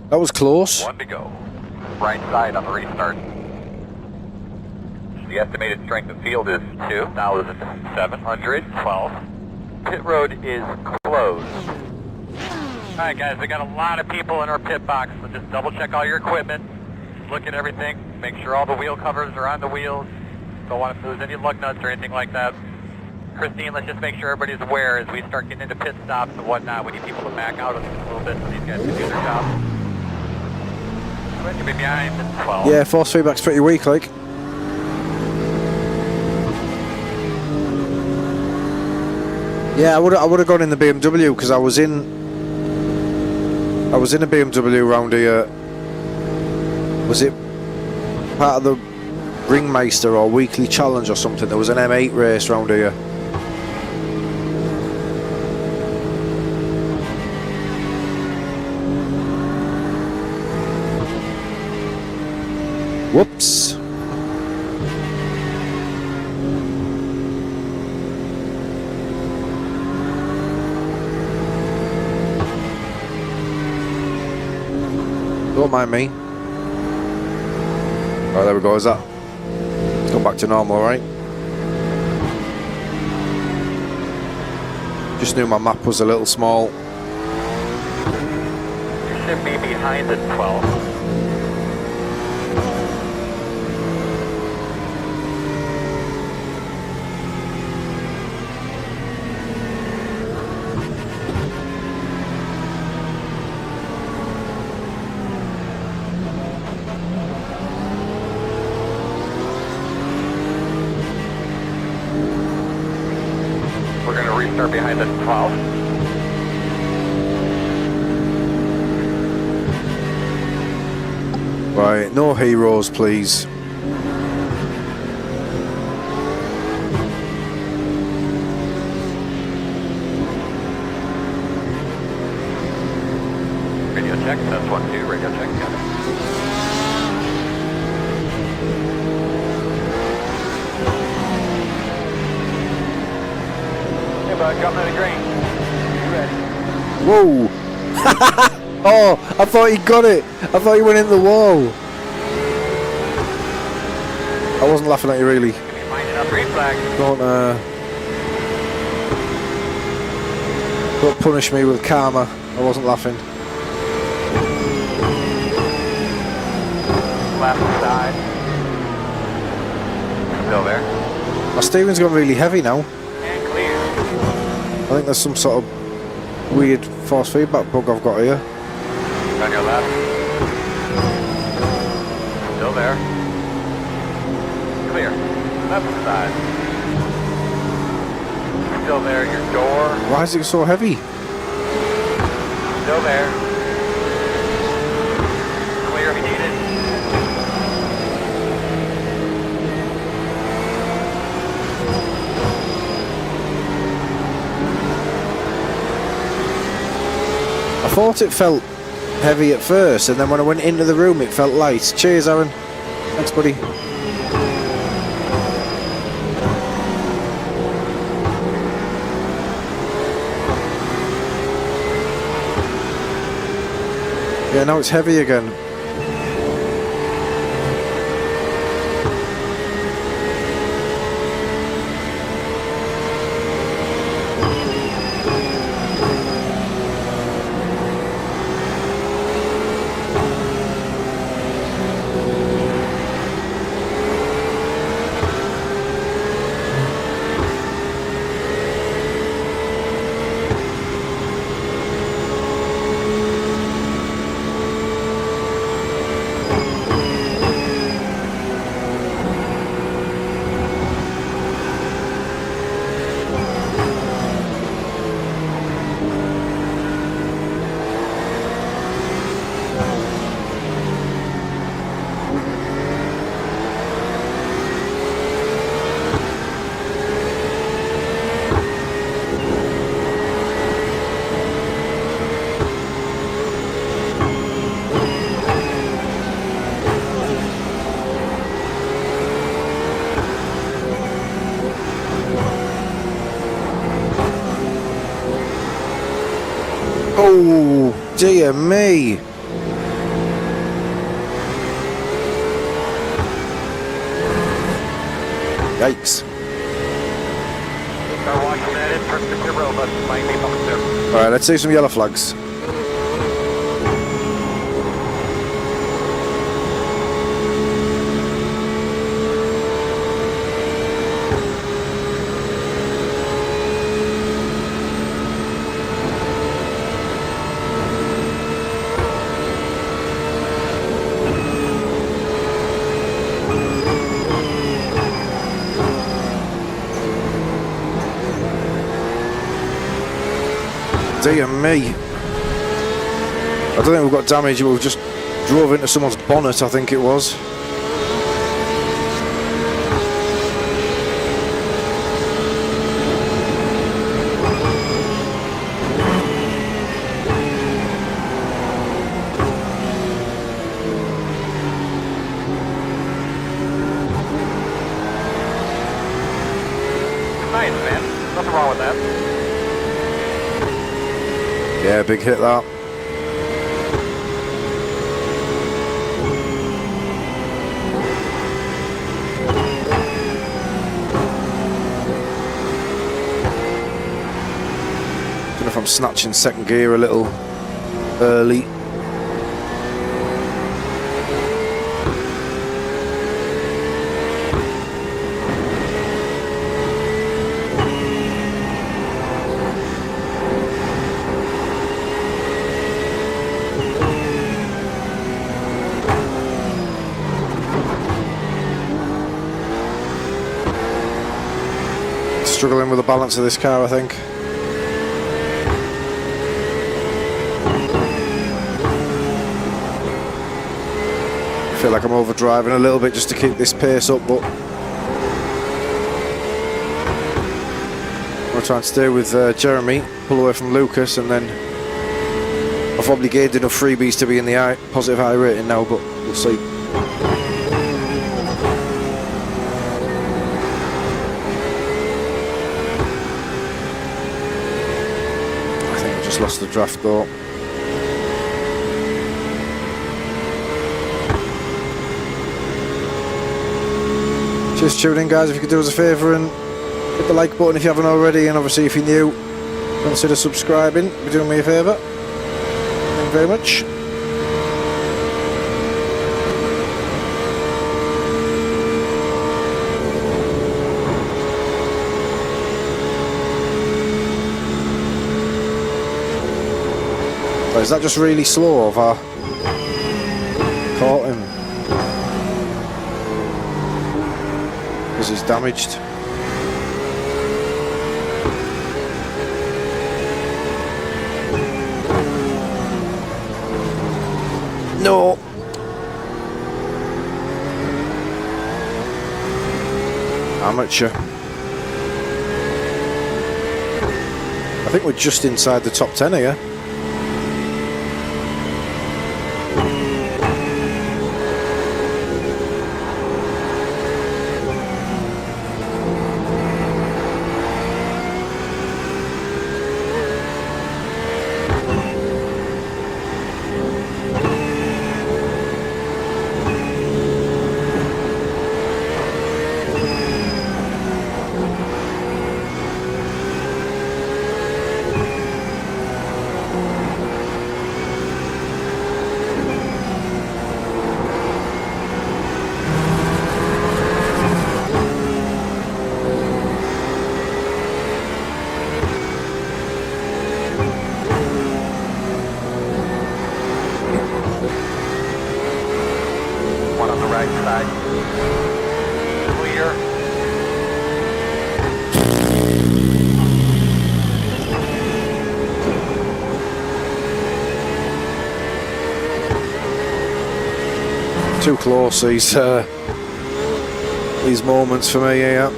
That was close. 1 to go. Right side on the restart. The estimated strength of field is 2,712. Pit road is closed. Alright guys, we got a lot of people in our pit box, so just double check all your equipment. Look at everything. Make sure all the wheel covers are on the wheels. Don't want to lose any lug nuts or anything like that. Christine, let's just make sure everybody's aware as we start getting into pit stops and whatnot. We need people to back out a little bit so these guys can do their job. You'll be behind 12. Yeah, force feedback's pretty weak, like. Yeah, I would have gone in the BMW because I was in a BMW round here. Was it part of the Ringmeister or Weekly Challenge or something? There was an M8 race round here. Whoops. Don't mind me. Oh, there we go, is that? It's gone back to normal, right? Just knew my map was a little small. You should be behind at 12. We're going to restart behind at 12. Right, no heroes, please. Radio check, test 1, 2, radio check, got it. jumping to the green. You ready? Whoa! Oh, I thought he got it. I thought he went in the wall. I wasn't laughing at you, really. Lining up green flag. Don't punish me with karma. I wasn't laughing. Left side. Still there. My steering's gone really heavy now. And clear. I think there's some sort of weird force feedback bug I've got here. On your left. Still there. Clear. Left side. Still there. Your door. Why is it so heavy? Still there. Clear if you need it. I thought it felt heavy at first, and then when I went into the room it felt light. Cheers, Aaron. Thanks, buddy. Yeah, now it's heavy again. Oh, dear me. Yikes. Start watching that in from the road, but might be coming through. Alright, let's see some yellow flags. Dear me. I don't think we've got damage, we've just drove into someone's bonnet, I think it was. Nice, man. Nothing wrong with that. Yeah, big hit that. Don't know if I'm snatching second gear a little early. Struggling with the balance of this car, I think. I feel like I'm overdriving a little bit just to keep this pace up, but I'm going to try and stay with Jeremy, pull away from Lucas, and then I've probably gained enough freebies to be in the positive high rating now, but we'll see. Just lost the draft though. Just tune in, guys. If you could do us a favour and hit the like button if you haven't already, and obviously if you're new, consider subscribing. You're doing me a favour. Thank you very much. Oh, is that just really slow? Have I caught him? Because he's damaged. No. Amateur. I think we're just inside the top 10 here. Too close, these moments for me here.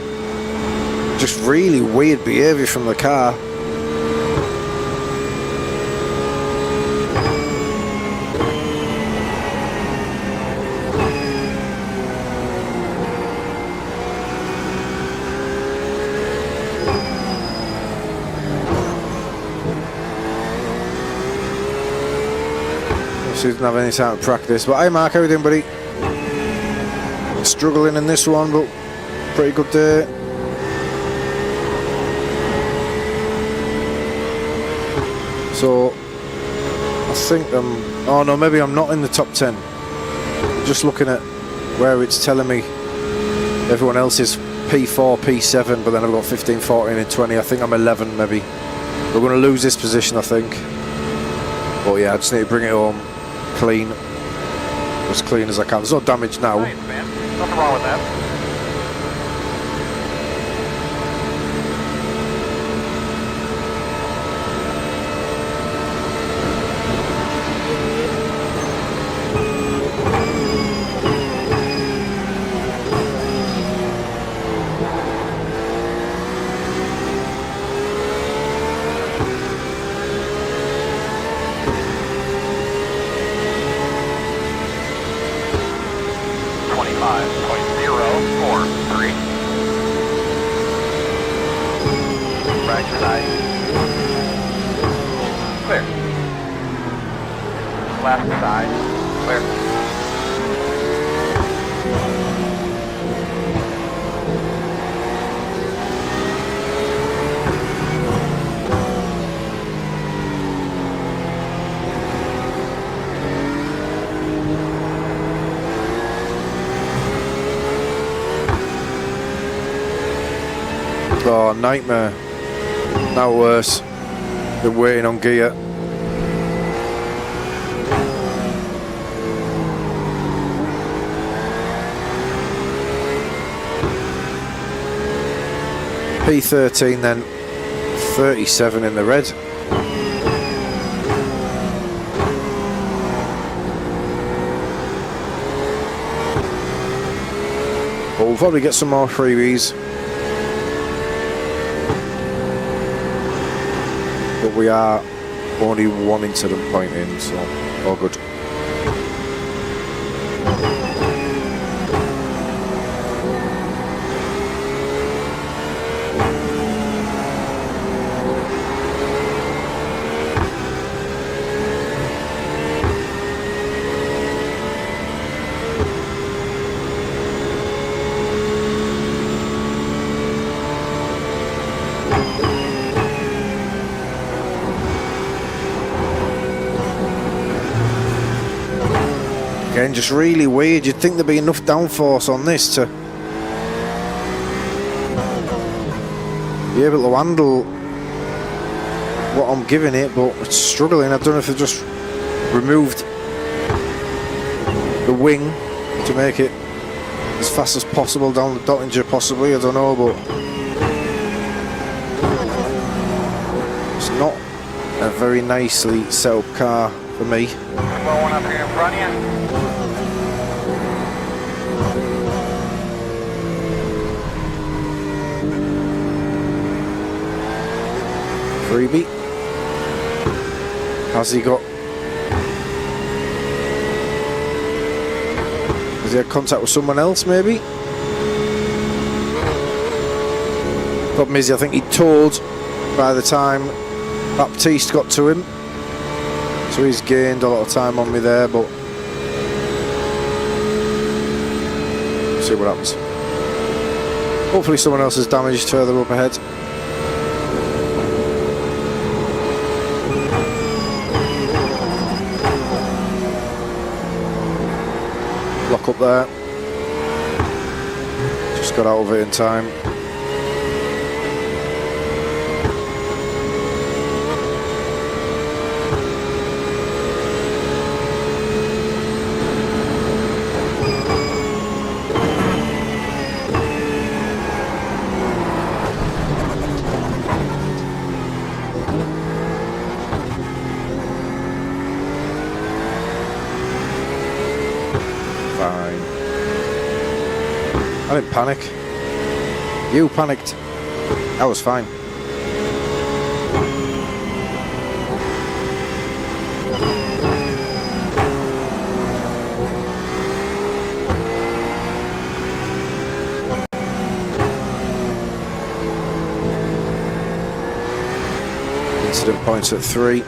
Just really weird behaviour from the car. Didn't have any time to practice, but hey Mark, how you doing, buddy? Struggling in this one, but pretty good day. So I think oh no, maybe I'm not in the top 10. Just looking at where it's telling me everyone else is P4, P7, but then I've got 15, 14 and 20. I think I'm 11 maybe. We're going to lose this position, I think. But yeah, I just need to bring it home clean, as clean as I can. There's no damage now. Nice, man. Nothing wrong with that. Left side, clear. Oh, nightmare. Now worse. They're waiting on gear. P13 then, 37 in the red. But we'll probably get some more freebies. But we are only one incident point in, so all good. Again, just really weird. You'd think there'd be enough downforce on this to be able to handle what I'm giving it, but it's struggling. I don't know if they've just removed the wing to make it as fast as possible down the Dottinger, possibly. I don't know, but it's not a very nicely set up car for me. One up here in front of you. Freebie. Has he got... Has he had contact with someone else, maybe? Problem is, I think he toured by the time Baptiste got to him. So he's gained a lot of time on me there, but... see what happens. Hopefully someone else is damaged further up ahead. Lock up there. Just got out of it in time. I didn't panic. You panicked. I was fine. Incident points at 3.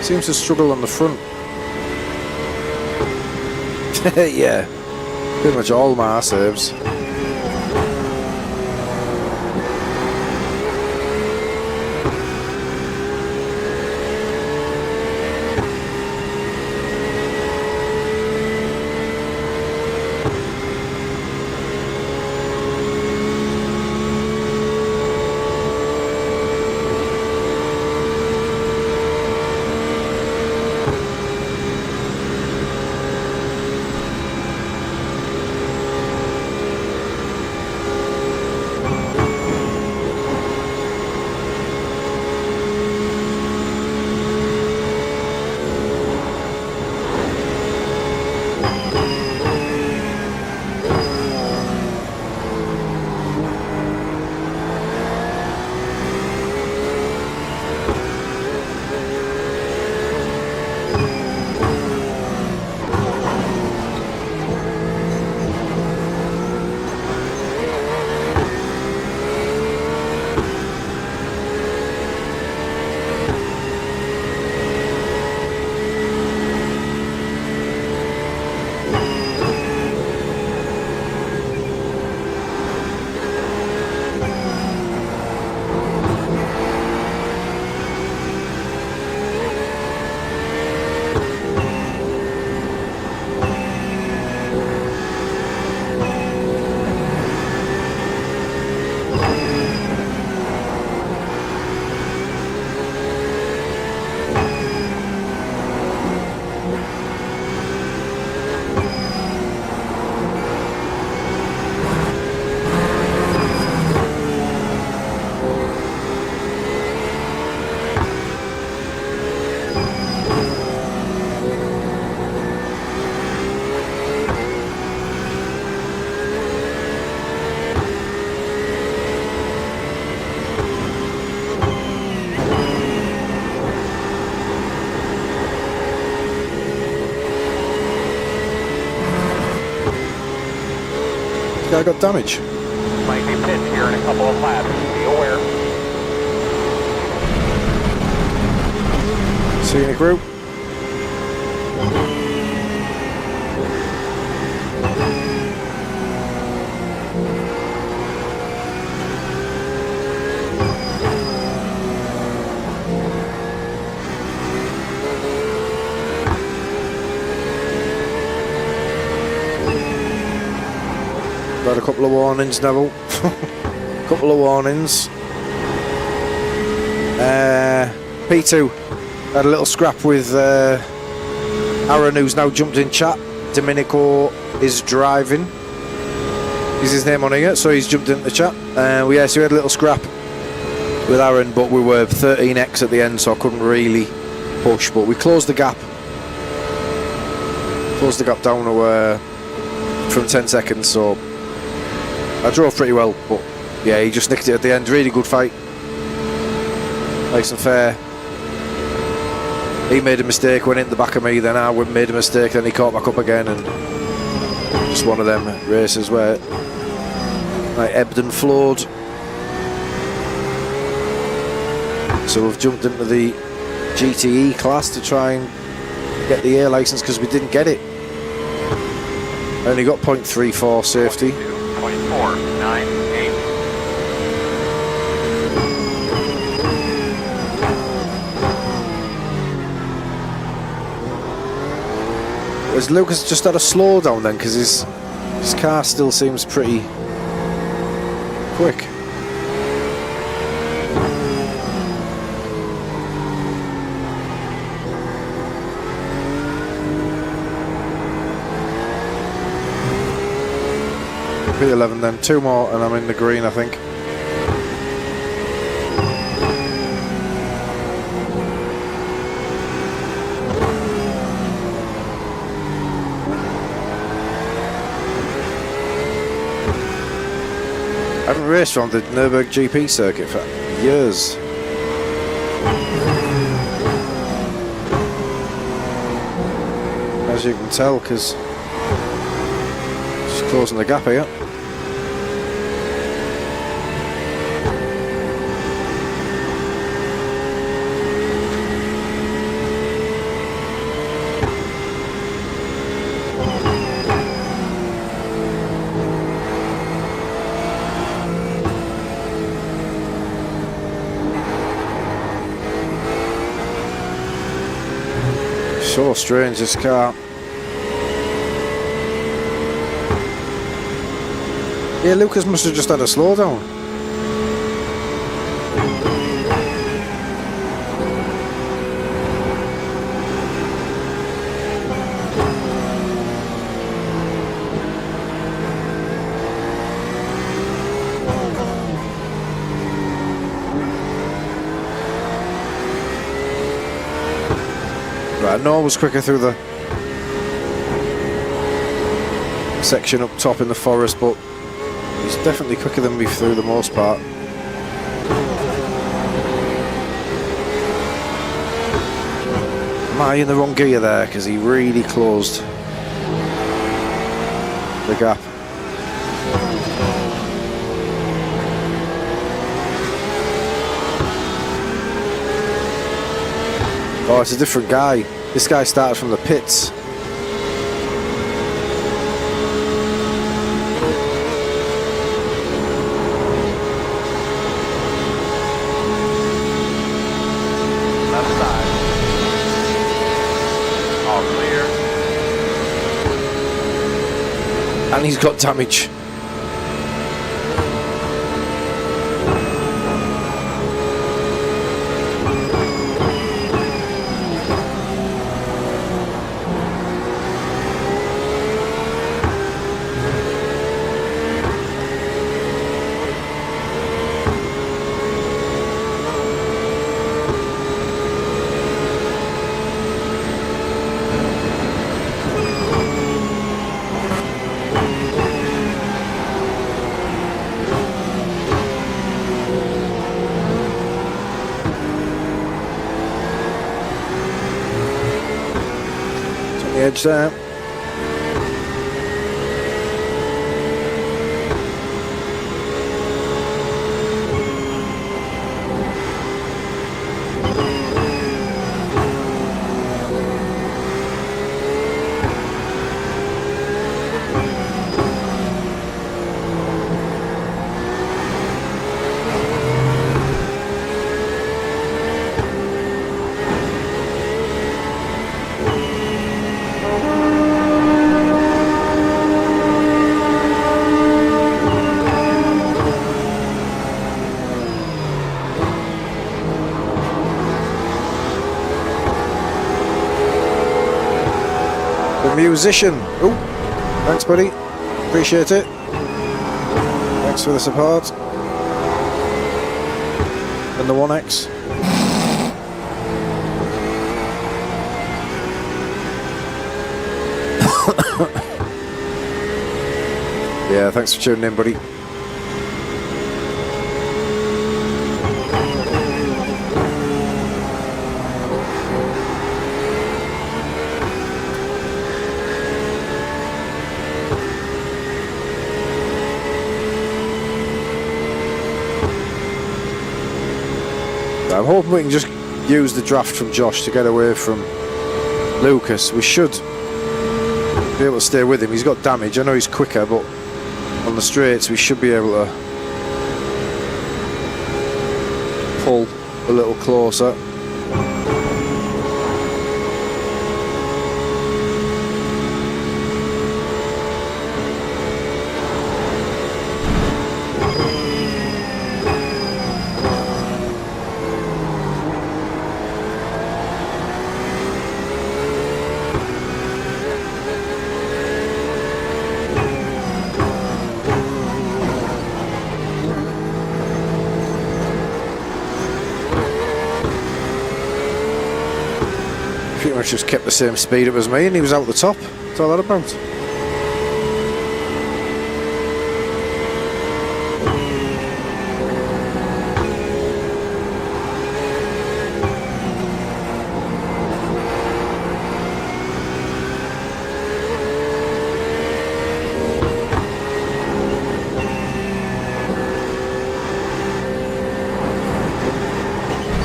Seems to struggle on the front. Yeah, pretty much all my saves. Guy got damage. Might be pit here in a couple of laps. Be aware. Scenic route. Got a couple of warnings, Neville. Couple of warnings. P2 had a little scrap with Aaron, who's now jumped in chat. Domenico is driving. Is his name on here? So he's jumped into the chat. So we had a little scrap with Aaron, but we were 13x at the end, so I couldn't really push. But we closed the gap. Closed the gap down to from 10 seconds. So I drove pretty well, but yeah, he just nicked it at the end. Really good fight. Nice and fair. He made a mistake, went in the back of me, then I made a mistake, then he caught back up again, and just one of them races where I ebbed and flowed. So we've jumped into the GTE class to try and get the A license because we didn't get it. Only got 0.34 safety. 0.498. Has Lucas just had a slowdown then, because his car still seems pretty quick. P11 then, 2 more and I'm in the green, I think. I haven't raced on the Nürburgring GP circuit for years. As you can tell, because just closing the gap here. So strange, this car. Yeah, Lucas must have just had a slowdown. Right, Noah was quicker through the section up top in the forest, but he's definitely quicker than me through the most part. Am I in the wrong gear there? Because he really closed the gap. Oh, it's a different guy. This guy started from the pits. Left side. All clear. And he's got damage. Edge there. musician. Oh, thanks, buddy. Appreciate it. Thanks for the support. And the 1X. Yeah, thanks for tuning in, buddy. I'm hoping we can just use the draft from Josh to get away from Lucas. We should be able to stay with him. He's got damage. I know he's quicker, but on the straights we should be able to pull a little closer. Pretty much just kept the same speed up as me and he was out the top. That's all that about.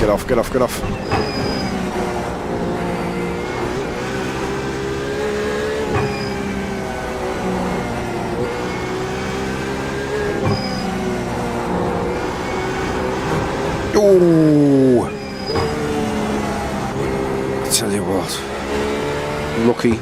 Get off, get off, get off. Oh! I tell you what, lucky.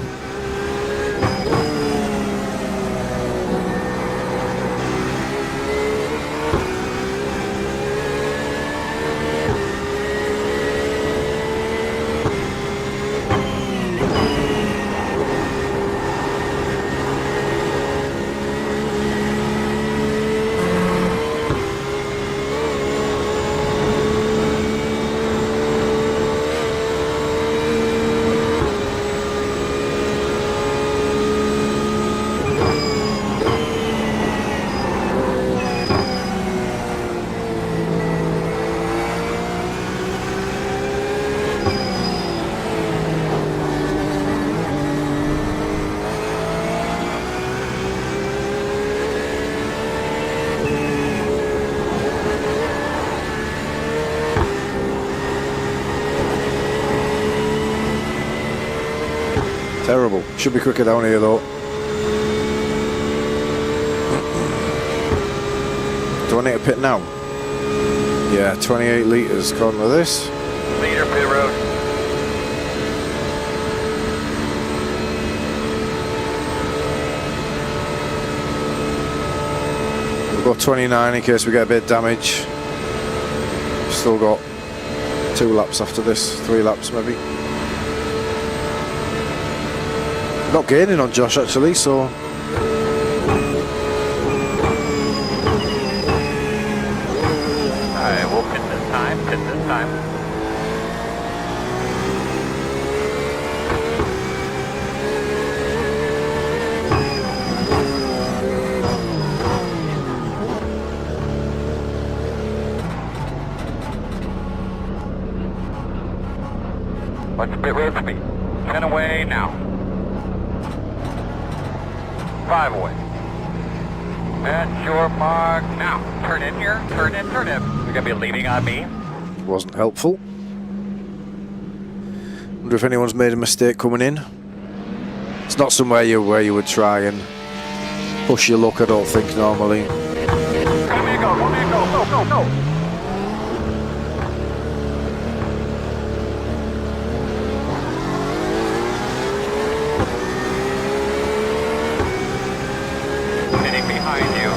Terrible. Should be quicker down here though. Do I need to pit now? Yeah, 28 litres according to this. Leader pit road. We've got 29 in case we get a bit of damage. Still got 2 laps after this, 3 laps maybe. Not gaining on Josh actually, so Alright, we'll pit this time, pit this time. What's the pit road speed? 10 away now. 5 away. At your mark now. Turn in here. Turn in, turn in. You're going to be leaning on me. wasn't helpful. Wonder if anyone's made a mistake coming in. It's not somewhere where you would try and push your luck, I don't think, normally. Go, go, go. Hitting behind you.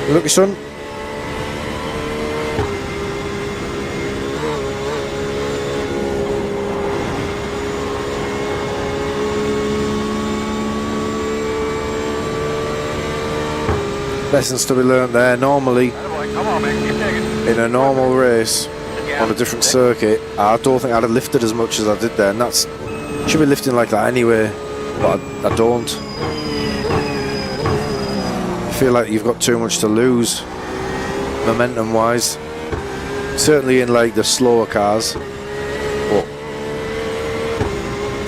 Lucky son. Lessons to be learned there. Normally, Come on, man, keep digging. in a normal race on a different circuit, I don't think I'd have lifted as much as I did there, and that's should be lifting like that anyway, but I don't. I feel like you've got too much to lose, momentum wise. Certainly in like the slower cars, but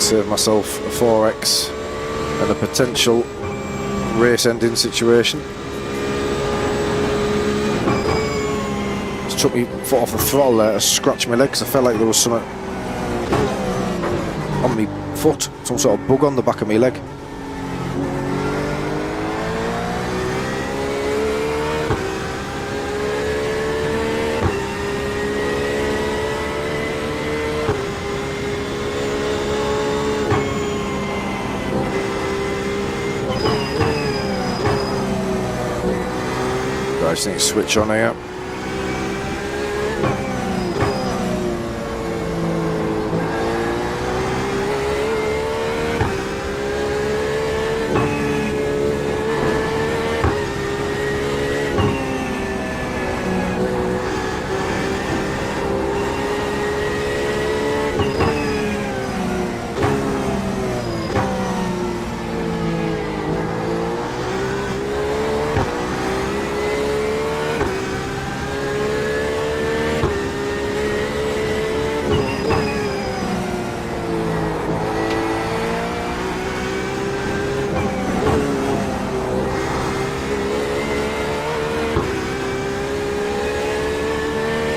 save myself a 4X and a potential race ending situation. Just took my foot off the throttle there to scratch my legs. I felt like there was something on my foot, some sort of bug on the back of my leg. I just need to switch on here.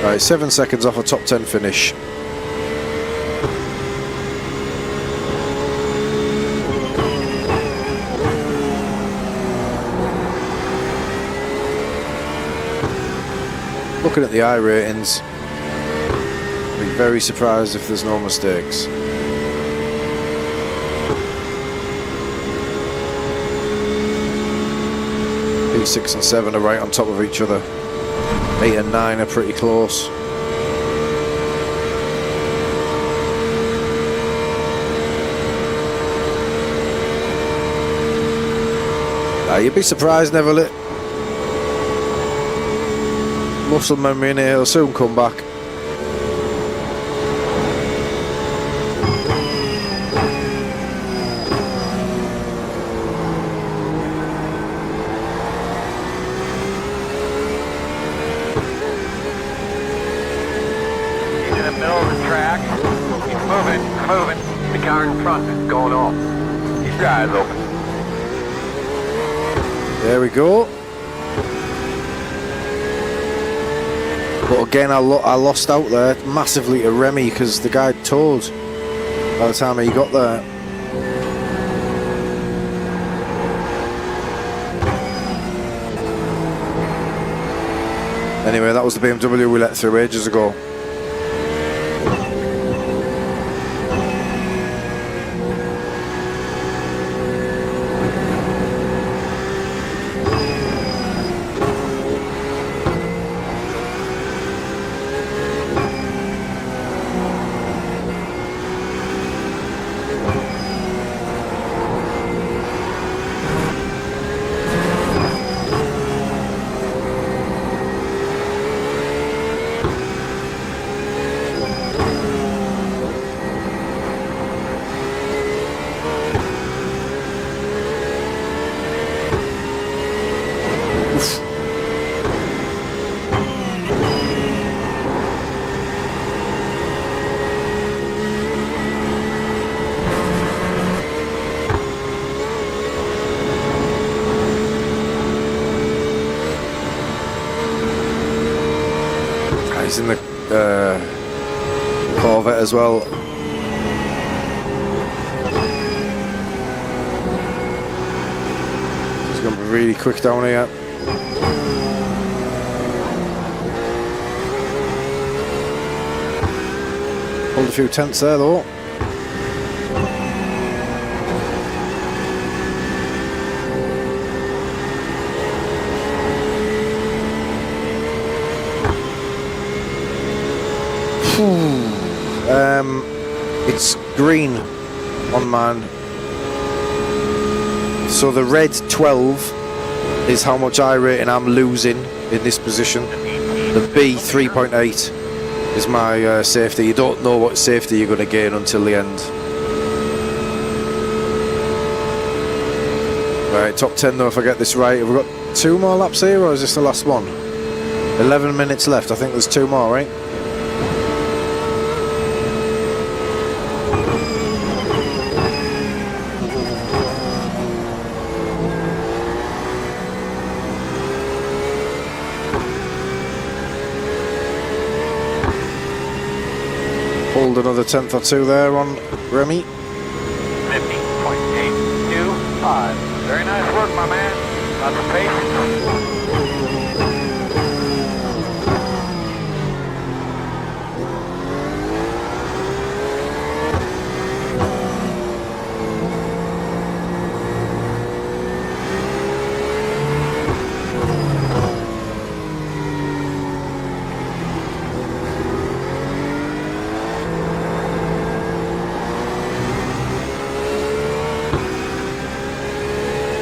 Right, 7 seconds off a top 10 finish. Looking at the iRatings, I'd be very surprised if there's no mistakes. P6 and 7 are right on top of each other. 8 and 9 are pretty close. You'd be surprised, Neville. Muscle memory in here will soon come back. The car in front is going off. Keep your eyes open. There we go. But again, I lost out there massively to Remy because the guy towed by the time he got there. Anyway, that was the BMW we let through ages ago. He's in the Corvette as well. He's going to be really quick down here. Hold a few tenths there though. green on mine. So the red 12 is how much iRating I'm losing in this position. The B 3.8 is my safety. You don't know what safety you're going to gain until the end. Right, top 10 though if I get this right. Have we got 2 more laps here or is this the last one? 11 minutes left. I think there's 2 more, right? Pulled another 10th or 2 there on Remy. 50.825. Very nice work, my man. Lots of patience.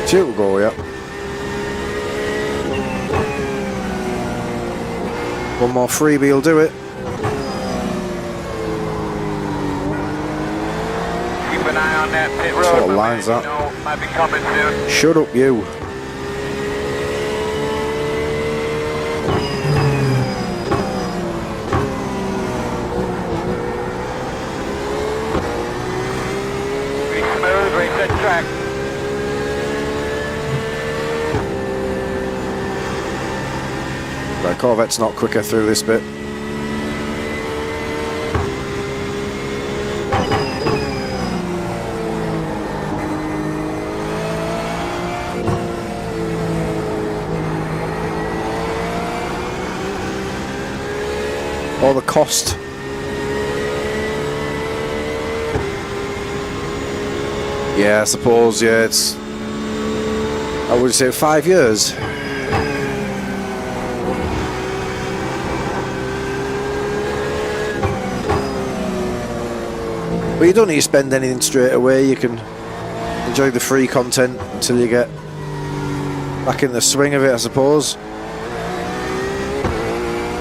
Two go, yeah. One more freebie will do it. Keep an eye on that pit road. What my line's man. that? You know, might be coming soon. Shut up, you. Be smooth, race that track. Right, Corvette's not quicker through this bit. Or the cost. Yeah, I suppose, yeah, it's... I would say 5 years. But you don't need to spend anything straight away. You can enjoy the free content until you get back in the swing of it, I suppose.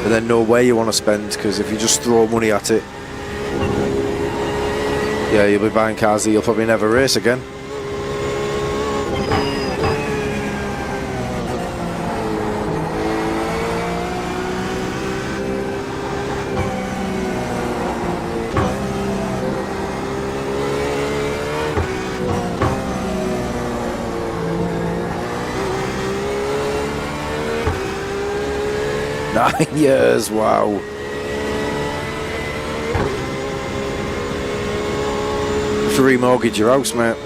And then know where you want to spend, because if you just throw money at it, yeah, you'll be buying cars that you'll probably never race again. Nine years, wow. Have to remortgage your house, mate.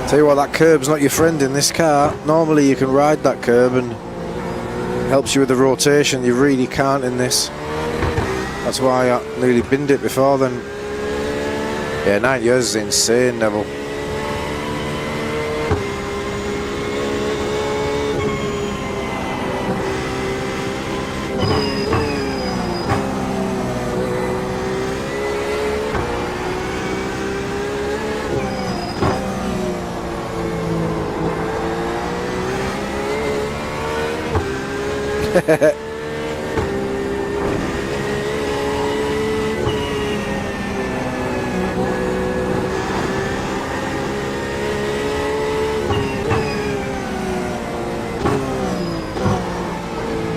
Tell you what, that curb's not your friend in this car. Normally you can ride that curb and it helps you with the rotation. You really can't in this. That's why I nearly binned it before then. Yeah, 9 years is insane, Neville.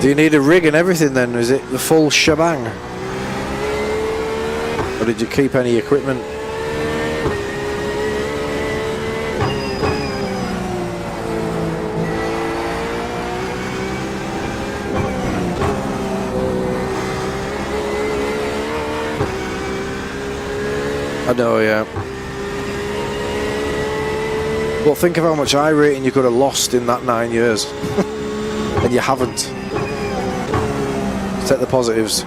Do you need a rig and everything then? Is it the full shebang? Or did you keep any equipment? I know, yeah. But think of how much iRating you could have lost in that 9 years. And you haven't. Take the positives.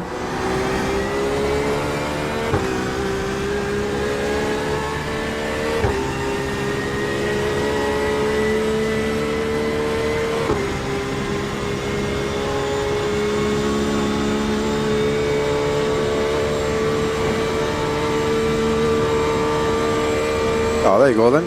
Oh, there you go then.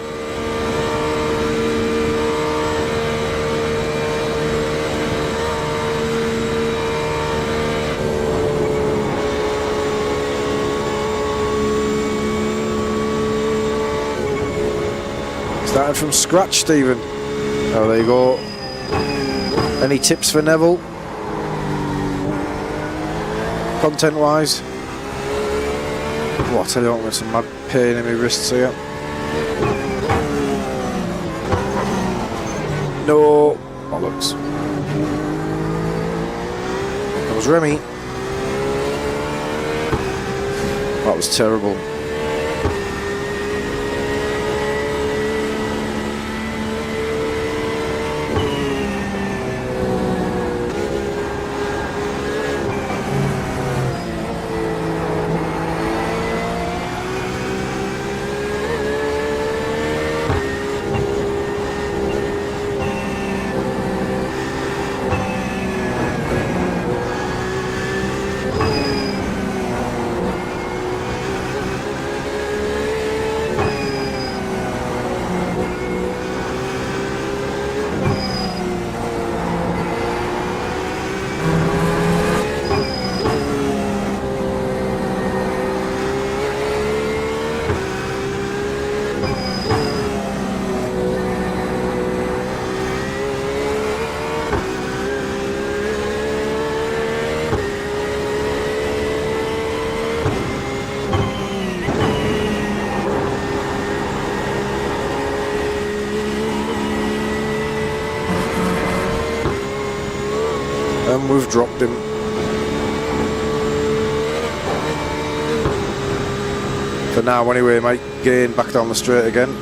Started from scratch, Stephen. Oh, there you go. Any tips for Neville? Content-wise? Oh, I tell you what, I'm getting some mad pain in my wrists here. No, bollocks. That was Remy. That was terrible. And we've dropped him. For now anyway, mate. Gain back down the straight again.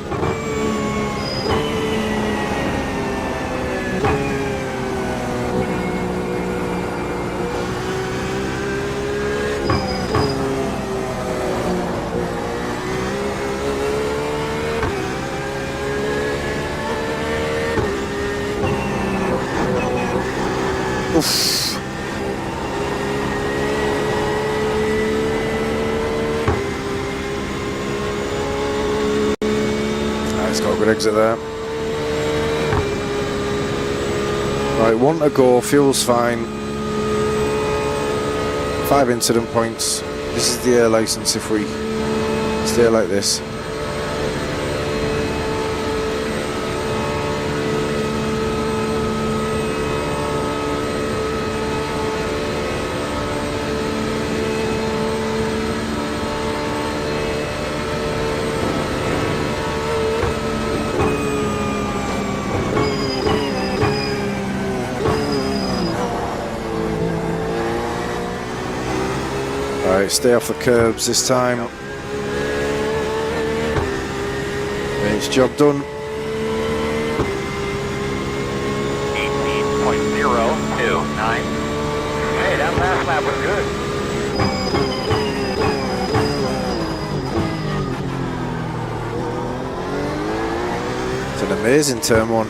Oof. It's got a good exit there. Right, 1 to go, fuel's fine. 5 incident points. This is the air license if we stay like this. Right, stay off the curbs this time. It's job done. 18.029. Hey, that last lap was good. It's an amazing turn 1.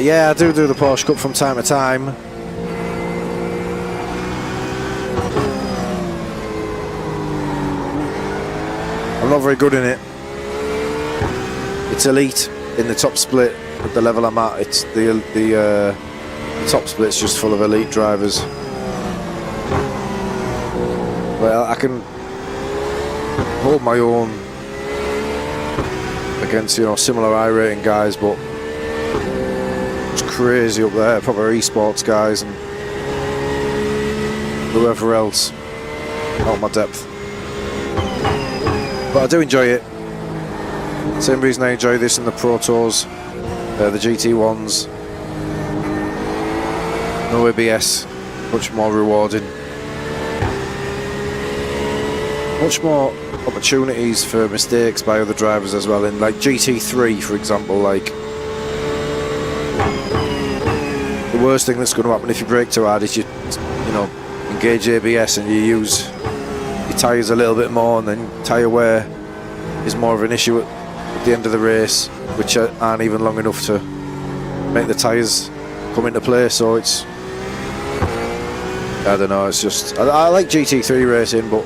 Yeah, I do the Porsche Cup from time to time. I'm not very good in it. It's elite in the top split at the level I'm at. It's the top split's just full of elite drivers. Well, I can hold my own against, you know, similar iRating guys, but it's crazy up there, proper esports guys, and whoever else out of my depth. But I do enjoy it. Same reason I enjoy this in the Protos, the GT1's. No ABS, much more rewarding. Much more opportunities for mistakes by other drivers as well. In like GT3, for example, like the worst thing that's going to happen if you brake too hard is you know, engage ABS and you use your tyres a little bit more, and then tyre wear is more of an issue at the end of the race, which aren't even long enough to make the tyres come into play. So it's, I don't know, it's just, I like GT3 racing, but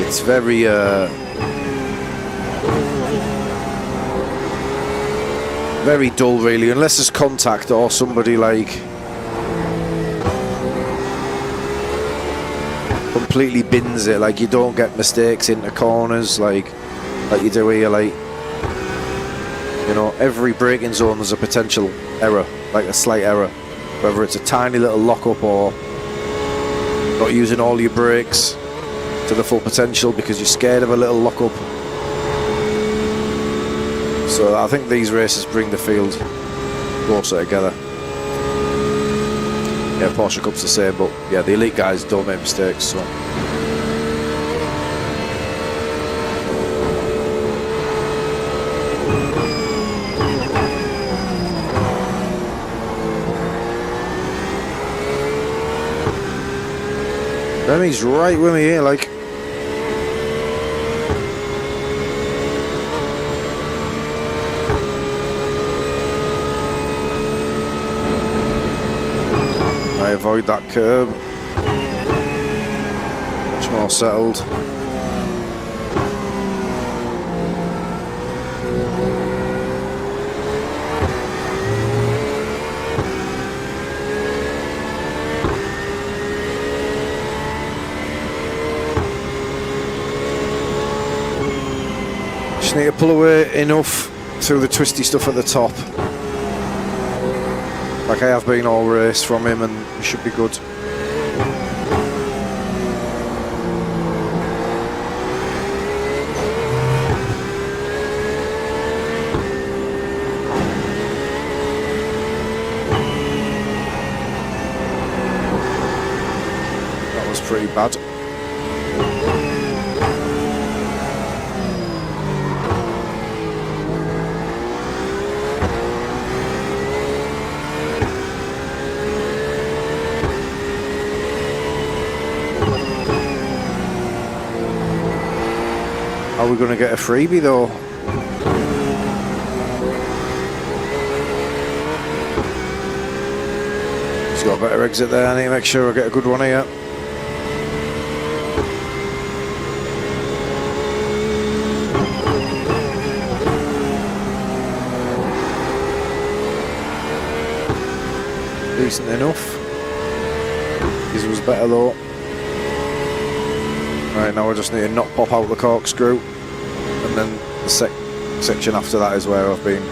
it's very very dull really, unless there's contact or somebody like completely bins it. Like you don't get mistakes into corners like you do here. Like, you know, every braking zone there's a potential error, like a slight error, whether it's a tiny little lock-up or not using all your brakes to the full potential because you're scared of a little lock-up. So I think these races bring the field closer together. Yeah, Porsche Cup's the same, but yeah, the elite guys don't make mistakes, so. Remy's right with me here, like. I avoid that curb. Much more settled. Just need to pull away enough through the twisty stuff at the top, like I have been all race from him, and we should be good. That was pretty bad. Are we going to get a freebie though? He's got a better exit there. I need to make sure I get a good one here. Decent enough. His was better though. Right, now I just need to not pop out the corkscrew, and then the section after that is where I've been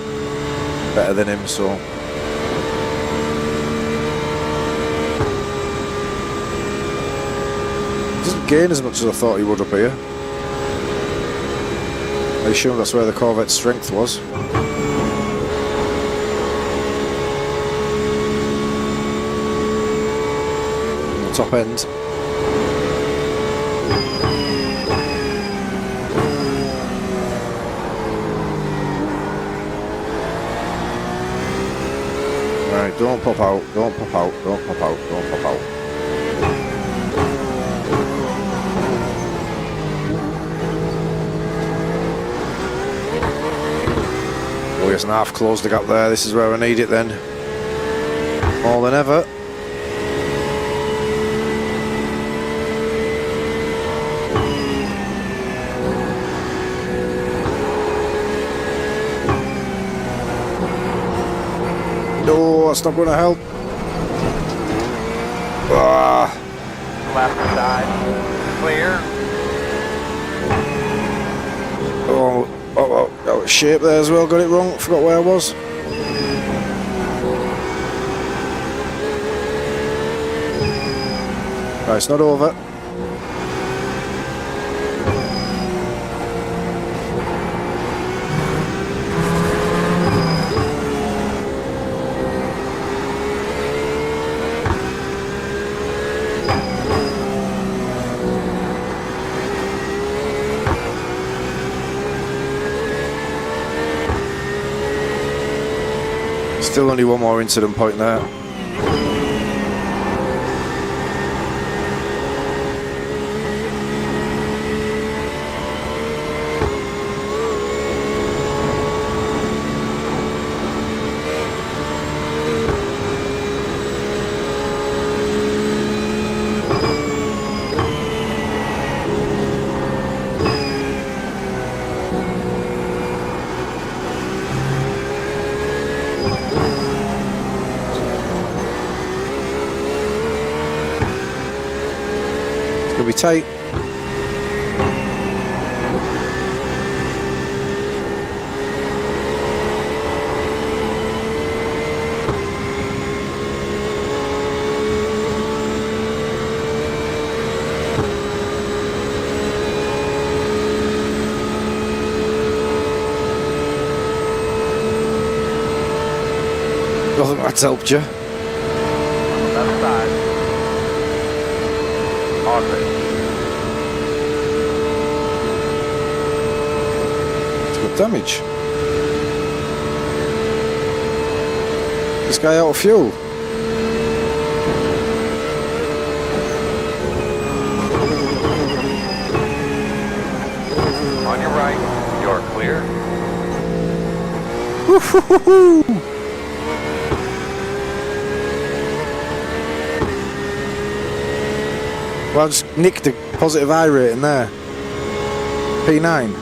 better than him, so. He doesn't gain as much as I thought he would up here. I assume that's where the Corvette's strength was. On the top end. Right, don't pop out, don't pop out, don't pop out, don't pop out. Oh yes, and half closed the gap there. This is where I need it then. More than ever. No, that's not going to help. Ah. Left side, clear. Oh, shape there as well, got it wrong, forgot where I was. Right, it's not over. Still only one more incident point there. Gonna be tight. I think that's helped you. Left side. Awesome. It's got damage. This guy out of fuel. On your right, you're clear. Woo-hoo-hoo-hoo. Well, I just nicked a positive iRating there. P9.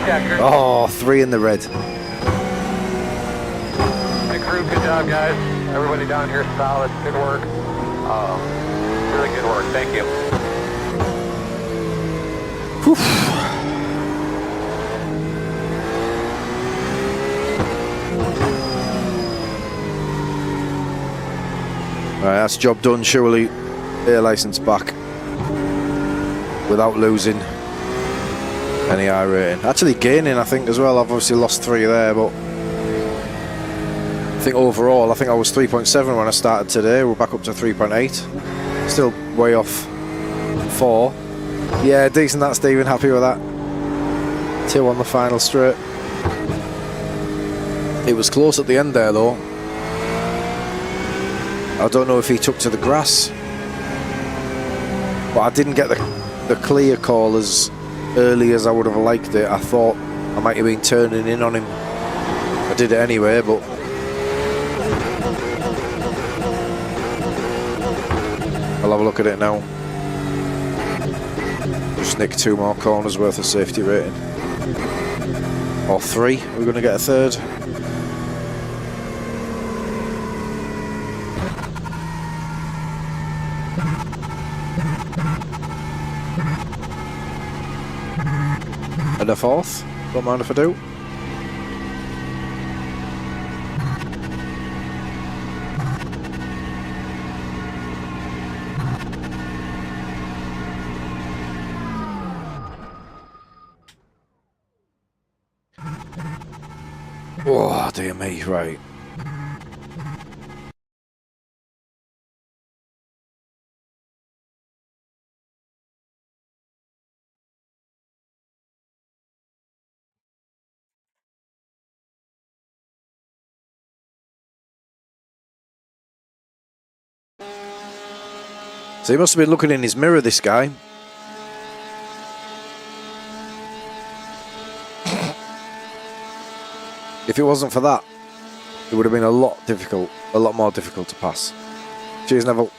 Checker. Oh, 3 in the red. Hey crew, good job guys. Everybody down here solid, good work. Really good work, thank you. Whew. Right, that's job done, surely. Air license back. Without losing any iRating. Actually gaining, I think, as well. I've obviously lost 3 there, but I think overall, I think I was 3.7 when I started today. We're back up to 3.8. Still way off 4. Yeah, decent that, Stephen. Happy with that. 2 on the final straight. It was close at the end there, though. I don't know if he took to the grass, but I didn't get the clear call as early as I would have liked it. I thought I might have been turning in on him. I did it anyway, but I'll have a look at it now. Just nick 2 more corners worth of safety rating. Or 3, we're going to get a 3rd. And a 4th, don't mind if I do. Oh, dear me, right. So he must have been looking in his mirror, this guy. If it wasn't for that, it would have been a lot more difficult to pass. Cheers, Neville.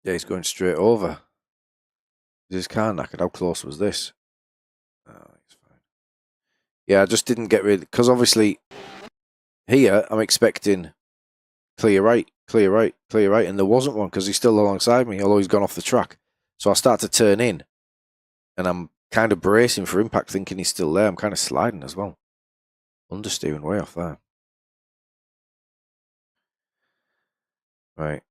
Yeah, he's going straight over. Is his car knackered? How close was this? Oh, it's fine. Yeah, I just didn't get rid, because obviously here I'm expecting clear right, clear right, clear right, and there wasn't one because he's still alongside me, although he's gone off the track. So I start to turn in, and I'm kind of bracing for impact, thinking he's still there. I'm kind of sliding as well. Understeering way off there. Right.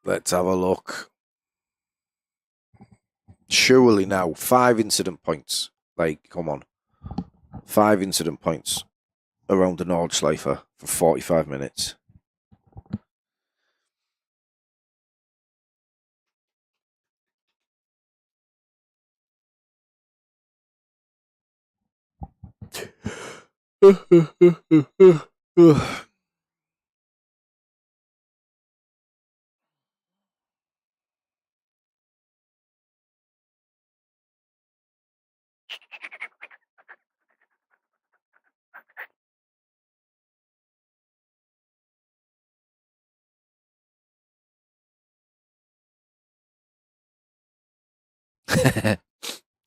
Let's have a look. Surely now, 5 incident points. Like, come on. 5 incident points around the Nordschleife for 45 minutes.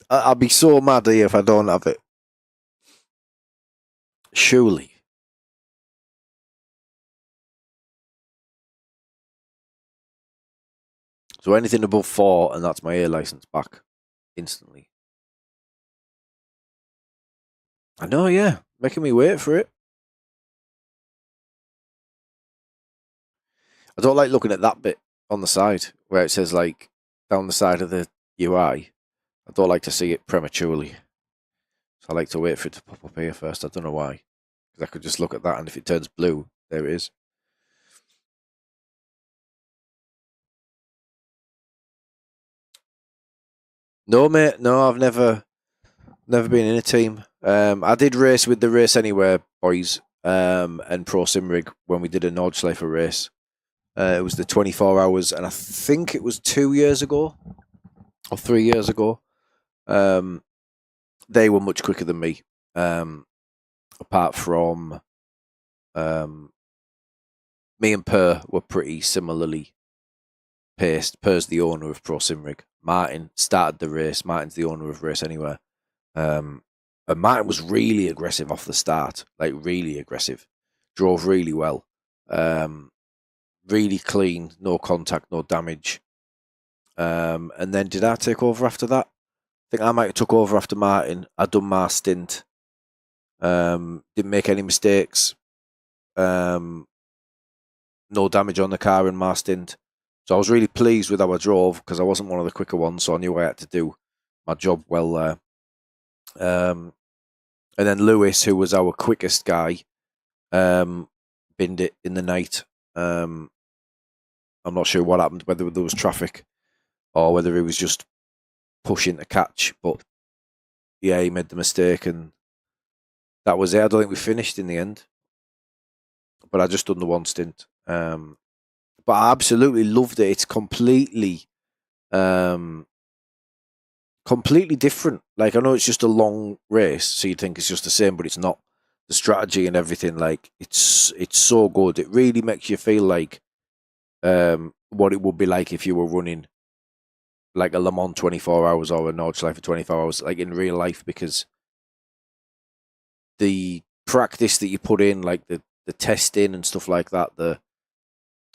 I'll be so mad here if I don't have it. Surely. So anything above 4, and that's my A license back instantly. I know, yeah. Making me wait for it. I don't like looking at that bit on the side where it says, like, down the side of the UI. I don't like to see it prematurely. So I like to wait for it to pop up here first. I don't know why. Because I could just look at that, and if it turns blue, there it is. No, mate. No, I've never been in a team. I did race with the Race Anywhere boys and Pro Sim Rig when we did a Nordschleife race. It was the 24 hours, and I think it was 2 years ago or 3 years ago. They were much quicker than me. Apart from me and Per were pretty similarly paced. Per's the owner of Pro Sim Rig. Martin started the race. Martin's the owner of Race Anywhere. And Martin was really aggressive off the start, like really aggressive. Drove really well. Really clean, no contact, no damage. And then did I take over after that? I think I might have took over after Martin. I'd done my stint. Didn't make any mistakes. No damage on the car in my stint. So I was really pleased with how I drove because I wasn't one of the quicker ones, so I knew I had to do my job well there. And then Lewis, who was our quickest guy, binned it in the night. I'm not sure what happened, whether there was traffic or whether he was just pushing to catch. But yeah, he made the mistake, and that was it. I don't think we finished in the end, but I just done the one stint. But I absolutely loved it. It's completely different. Like, I know it's just a long race, so you'd think it's just the same, but it's not. The strategy and everything, like, it's so good. It really makes you feel like what it would be like if you were running like a Le Mans 24 hours or a Nordschleife for 24 hours, like in real life, because the practice that you put in, like the testing and stuff like that, the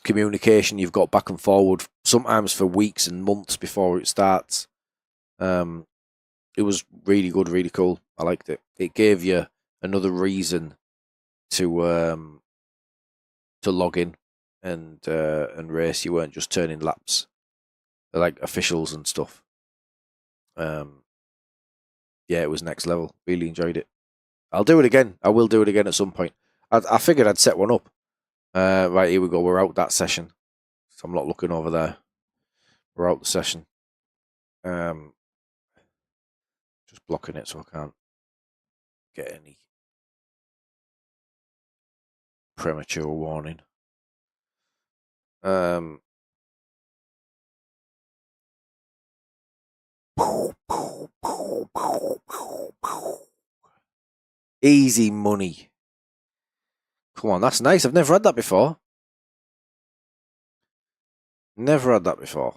communication you've got back and forward, sometimes for weeks and months before it starts. It was really good, really cool. I liked it. It gave you another reason to log in and race. You weren't just turning laps, like officials and stuff. Yeah, it was next level. Really enjoyed it. I'll do it again. I will do it again at some point. I figured I'd set one up. Right, here we go. We're out that session. So I'm not looking over there. We're out the session. Just blocking it so I can't get any premature warning. Easy money. Come on, that's nice. I've never had that before. Never had that before.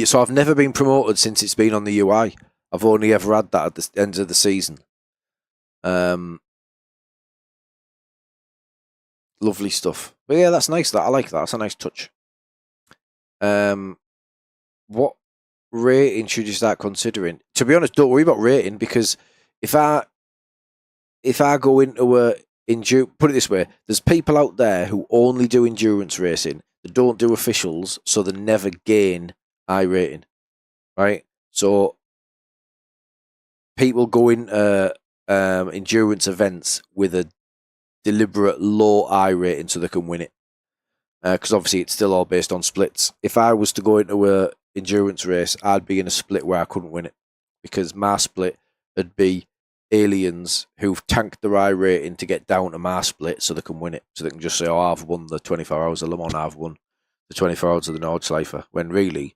So I've never been promoted since it's been on the UI. I've only ever had that at the end of the season. Lovely stuff. But yeah, that's nice. That I like that. That's a nice touch. What rating should you start considering? To be honest, don't worry about rating, because if I go into a put it this way, there's people out there who only do endurance racing. They don't do officials, so they never gain iRating. Right? So people go into endurance events with a deliberate low iRating so they can win it. Because obviously it's still all based on splits. If I was to go into a endurance race, I'd be in a split where I couldn't win it, because my split would be aliens who've tanked their iRating to get down to my split so they can win it. So they can just say, oh, I've won the 24 hours of Le Mans, I've won the 24 hours of the Nordschleife, when really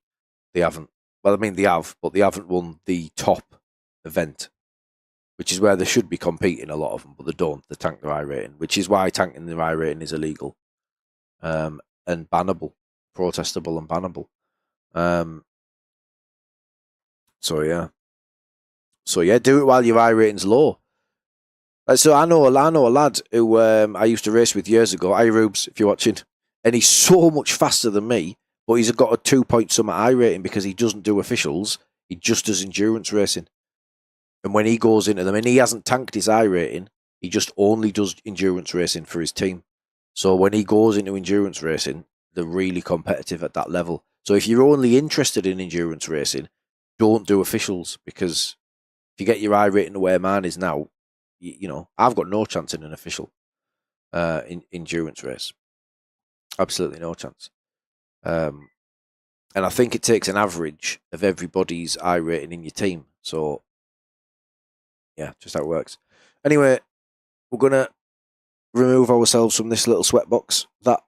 they haven't. Well, I mean, they have, but they haven't won the top event, which is where they should be competing, a lot of them, but they don't. They tank their iRating, which is why tanking their iRating is illegal. And bannable, protestable and bannable. So yeah, do it while your iRating's low. So I know a lad who I used to race with years ago, iRubes, if you're watching, and he's so much faster than me, but he's got a 2-point sum at iRating because he doesn't do officials, he just does endurance racing. And when he goes into them, and he hasn't tanked his iRating, he just only does endurance racing for his team. So when he goes into endurance racing, they're really competitive at that level. So if you're only interested in endurance racing, don't do officials, because if you get your iRating to where mine is now, you know, I've got no chance in an official in endurance race. Absolutely no chance. And I think it takes an average of everybody's iRating in your team. So yeah, just how it works. Anyway, we're going to remove ourselves from this little sweatbox. That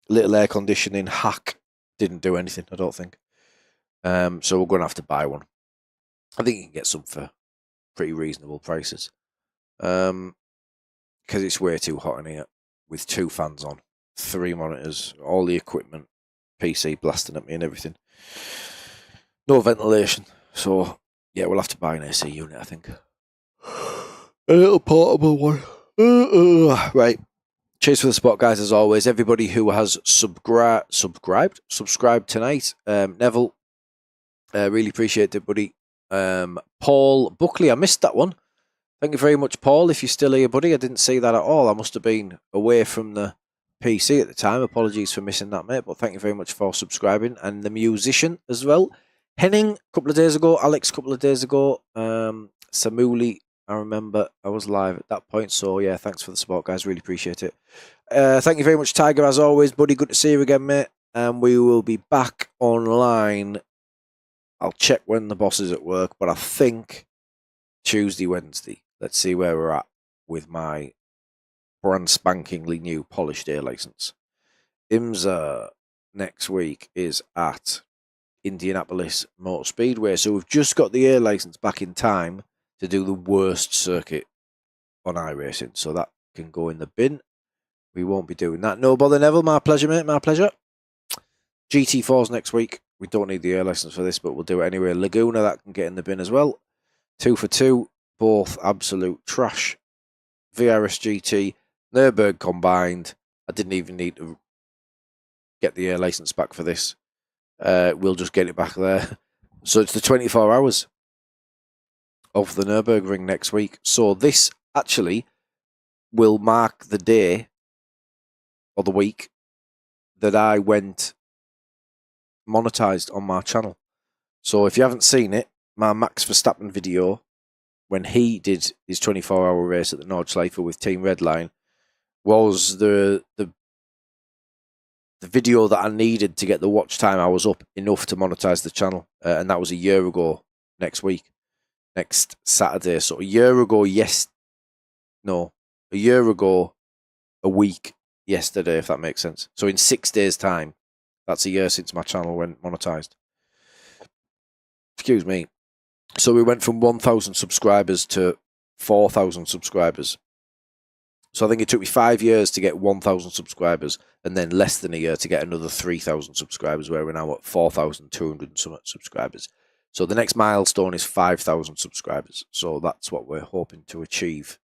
little air conditioning hack didn't do anything, I don't think. So we're going to have to buy one. I think you can get some for pretty reasonable prices. Because it's way too hot in here, with 2 fans on, 3 monitors, all the equipment, PC blasting at me and everything. No ventilation. So yeah, we'll have to buy an AC unit, I think. A little portable one. Right. Cheers for the spot, guys, as always. Everybody who has subscribed tonight. Neville, really appreciate it, buddy. Paul Buckley, I missed that one. Thank you very much, Paul. If you're still here, buddy, I didn't see that at all. I must have been away from the PC at the time. Apologies for missing that, mate. But thank you very much for subscribing. And the musician as well. Henning, a couple of days ago. Alex, a couple of days ago. Samuli, I remember I was live at that point. So, yeah, thanks for the support, guys. Really appreciate it. Thank you very much, Tiger, as always, buddy. Good to see you again, mate. And we will be back online. I'll check when the boss is at work, but I think Tuesday, Wednesday. Let's see where we're at with my brand spankingly new polished air license. IMSA next week is at Indianapolis Motor Speedway, so we've just got the air license back in time to do the worst circuit on iRacing, so that can go in the bin. We won't be doing that. No bother, Neville. My pleasure, mate. My pleasure. GT4's next week. We don't need the air license for this, but we'll do it anyway. Laguna, that can get in the bin as well. 2 for 2. Both absolute trash. VRS GT, Nürburgring combined. I didn't even need to get the air license back for this. We'll just get it back there. So it's the 24 hours of the Nürburgring next week. So this actually will mark the day or the week that I went monetized on my channel. So if you haven't seen it, my Max Verstappen video, when he did his 24-hour race at the Nordschleife with Team Redline, was the video that I needed to get the watch time I was up enough to monetize the channel. And that was a year ago next Saturday. So a year ago, a week yesterday, if that makes sense. So in 6 days' time, that's a year since my channel went monetized. Excuse me. So we went from 1,000 subscribers to 4,000 subscribers So I think it took me 5 years to get 1,000 subscribers, and then less than a year to get another 3,000 subscribers, where we're now at 4,200 and some subscribers. So the next milestone is 5,000 subscribers. So that's what we're hoping to achieve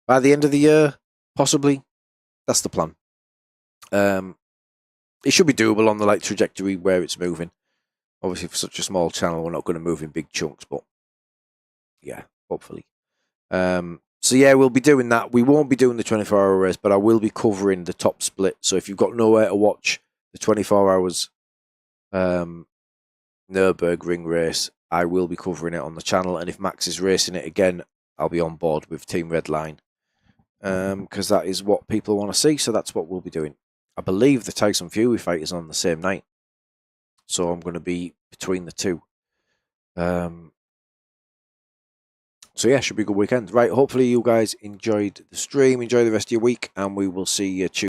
by the end of the year, possibly. That's the plan. It should be doable on the trajectory where it's moving. Obviously, for such a small channel, we're not going to move in big chunks, but yeah, hopefully. So yeah, we'll be doing that. We won't be doing the 24-hour race, but I will be covering the top split. So if you've got nowhere to watch the 24 hours Nürburgring race, I will be covering it on the channel. And if Max is racing it again, I'll be on board with Team Redline, because that is what people want to see. So that's what we'll be doing. I believe the Tyson Fury fight is on the same night, so I'm going to be between the two. So yeah, should be a good weekend. Right, hopefully you guys enjoyed the stream, enjoy the rest of your week, and we will see you Tuesday.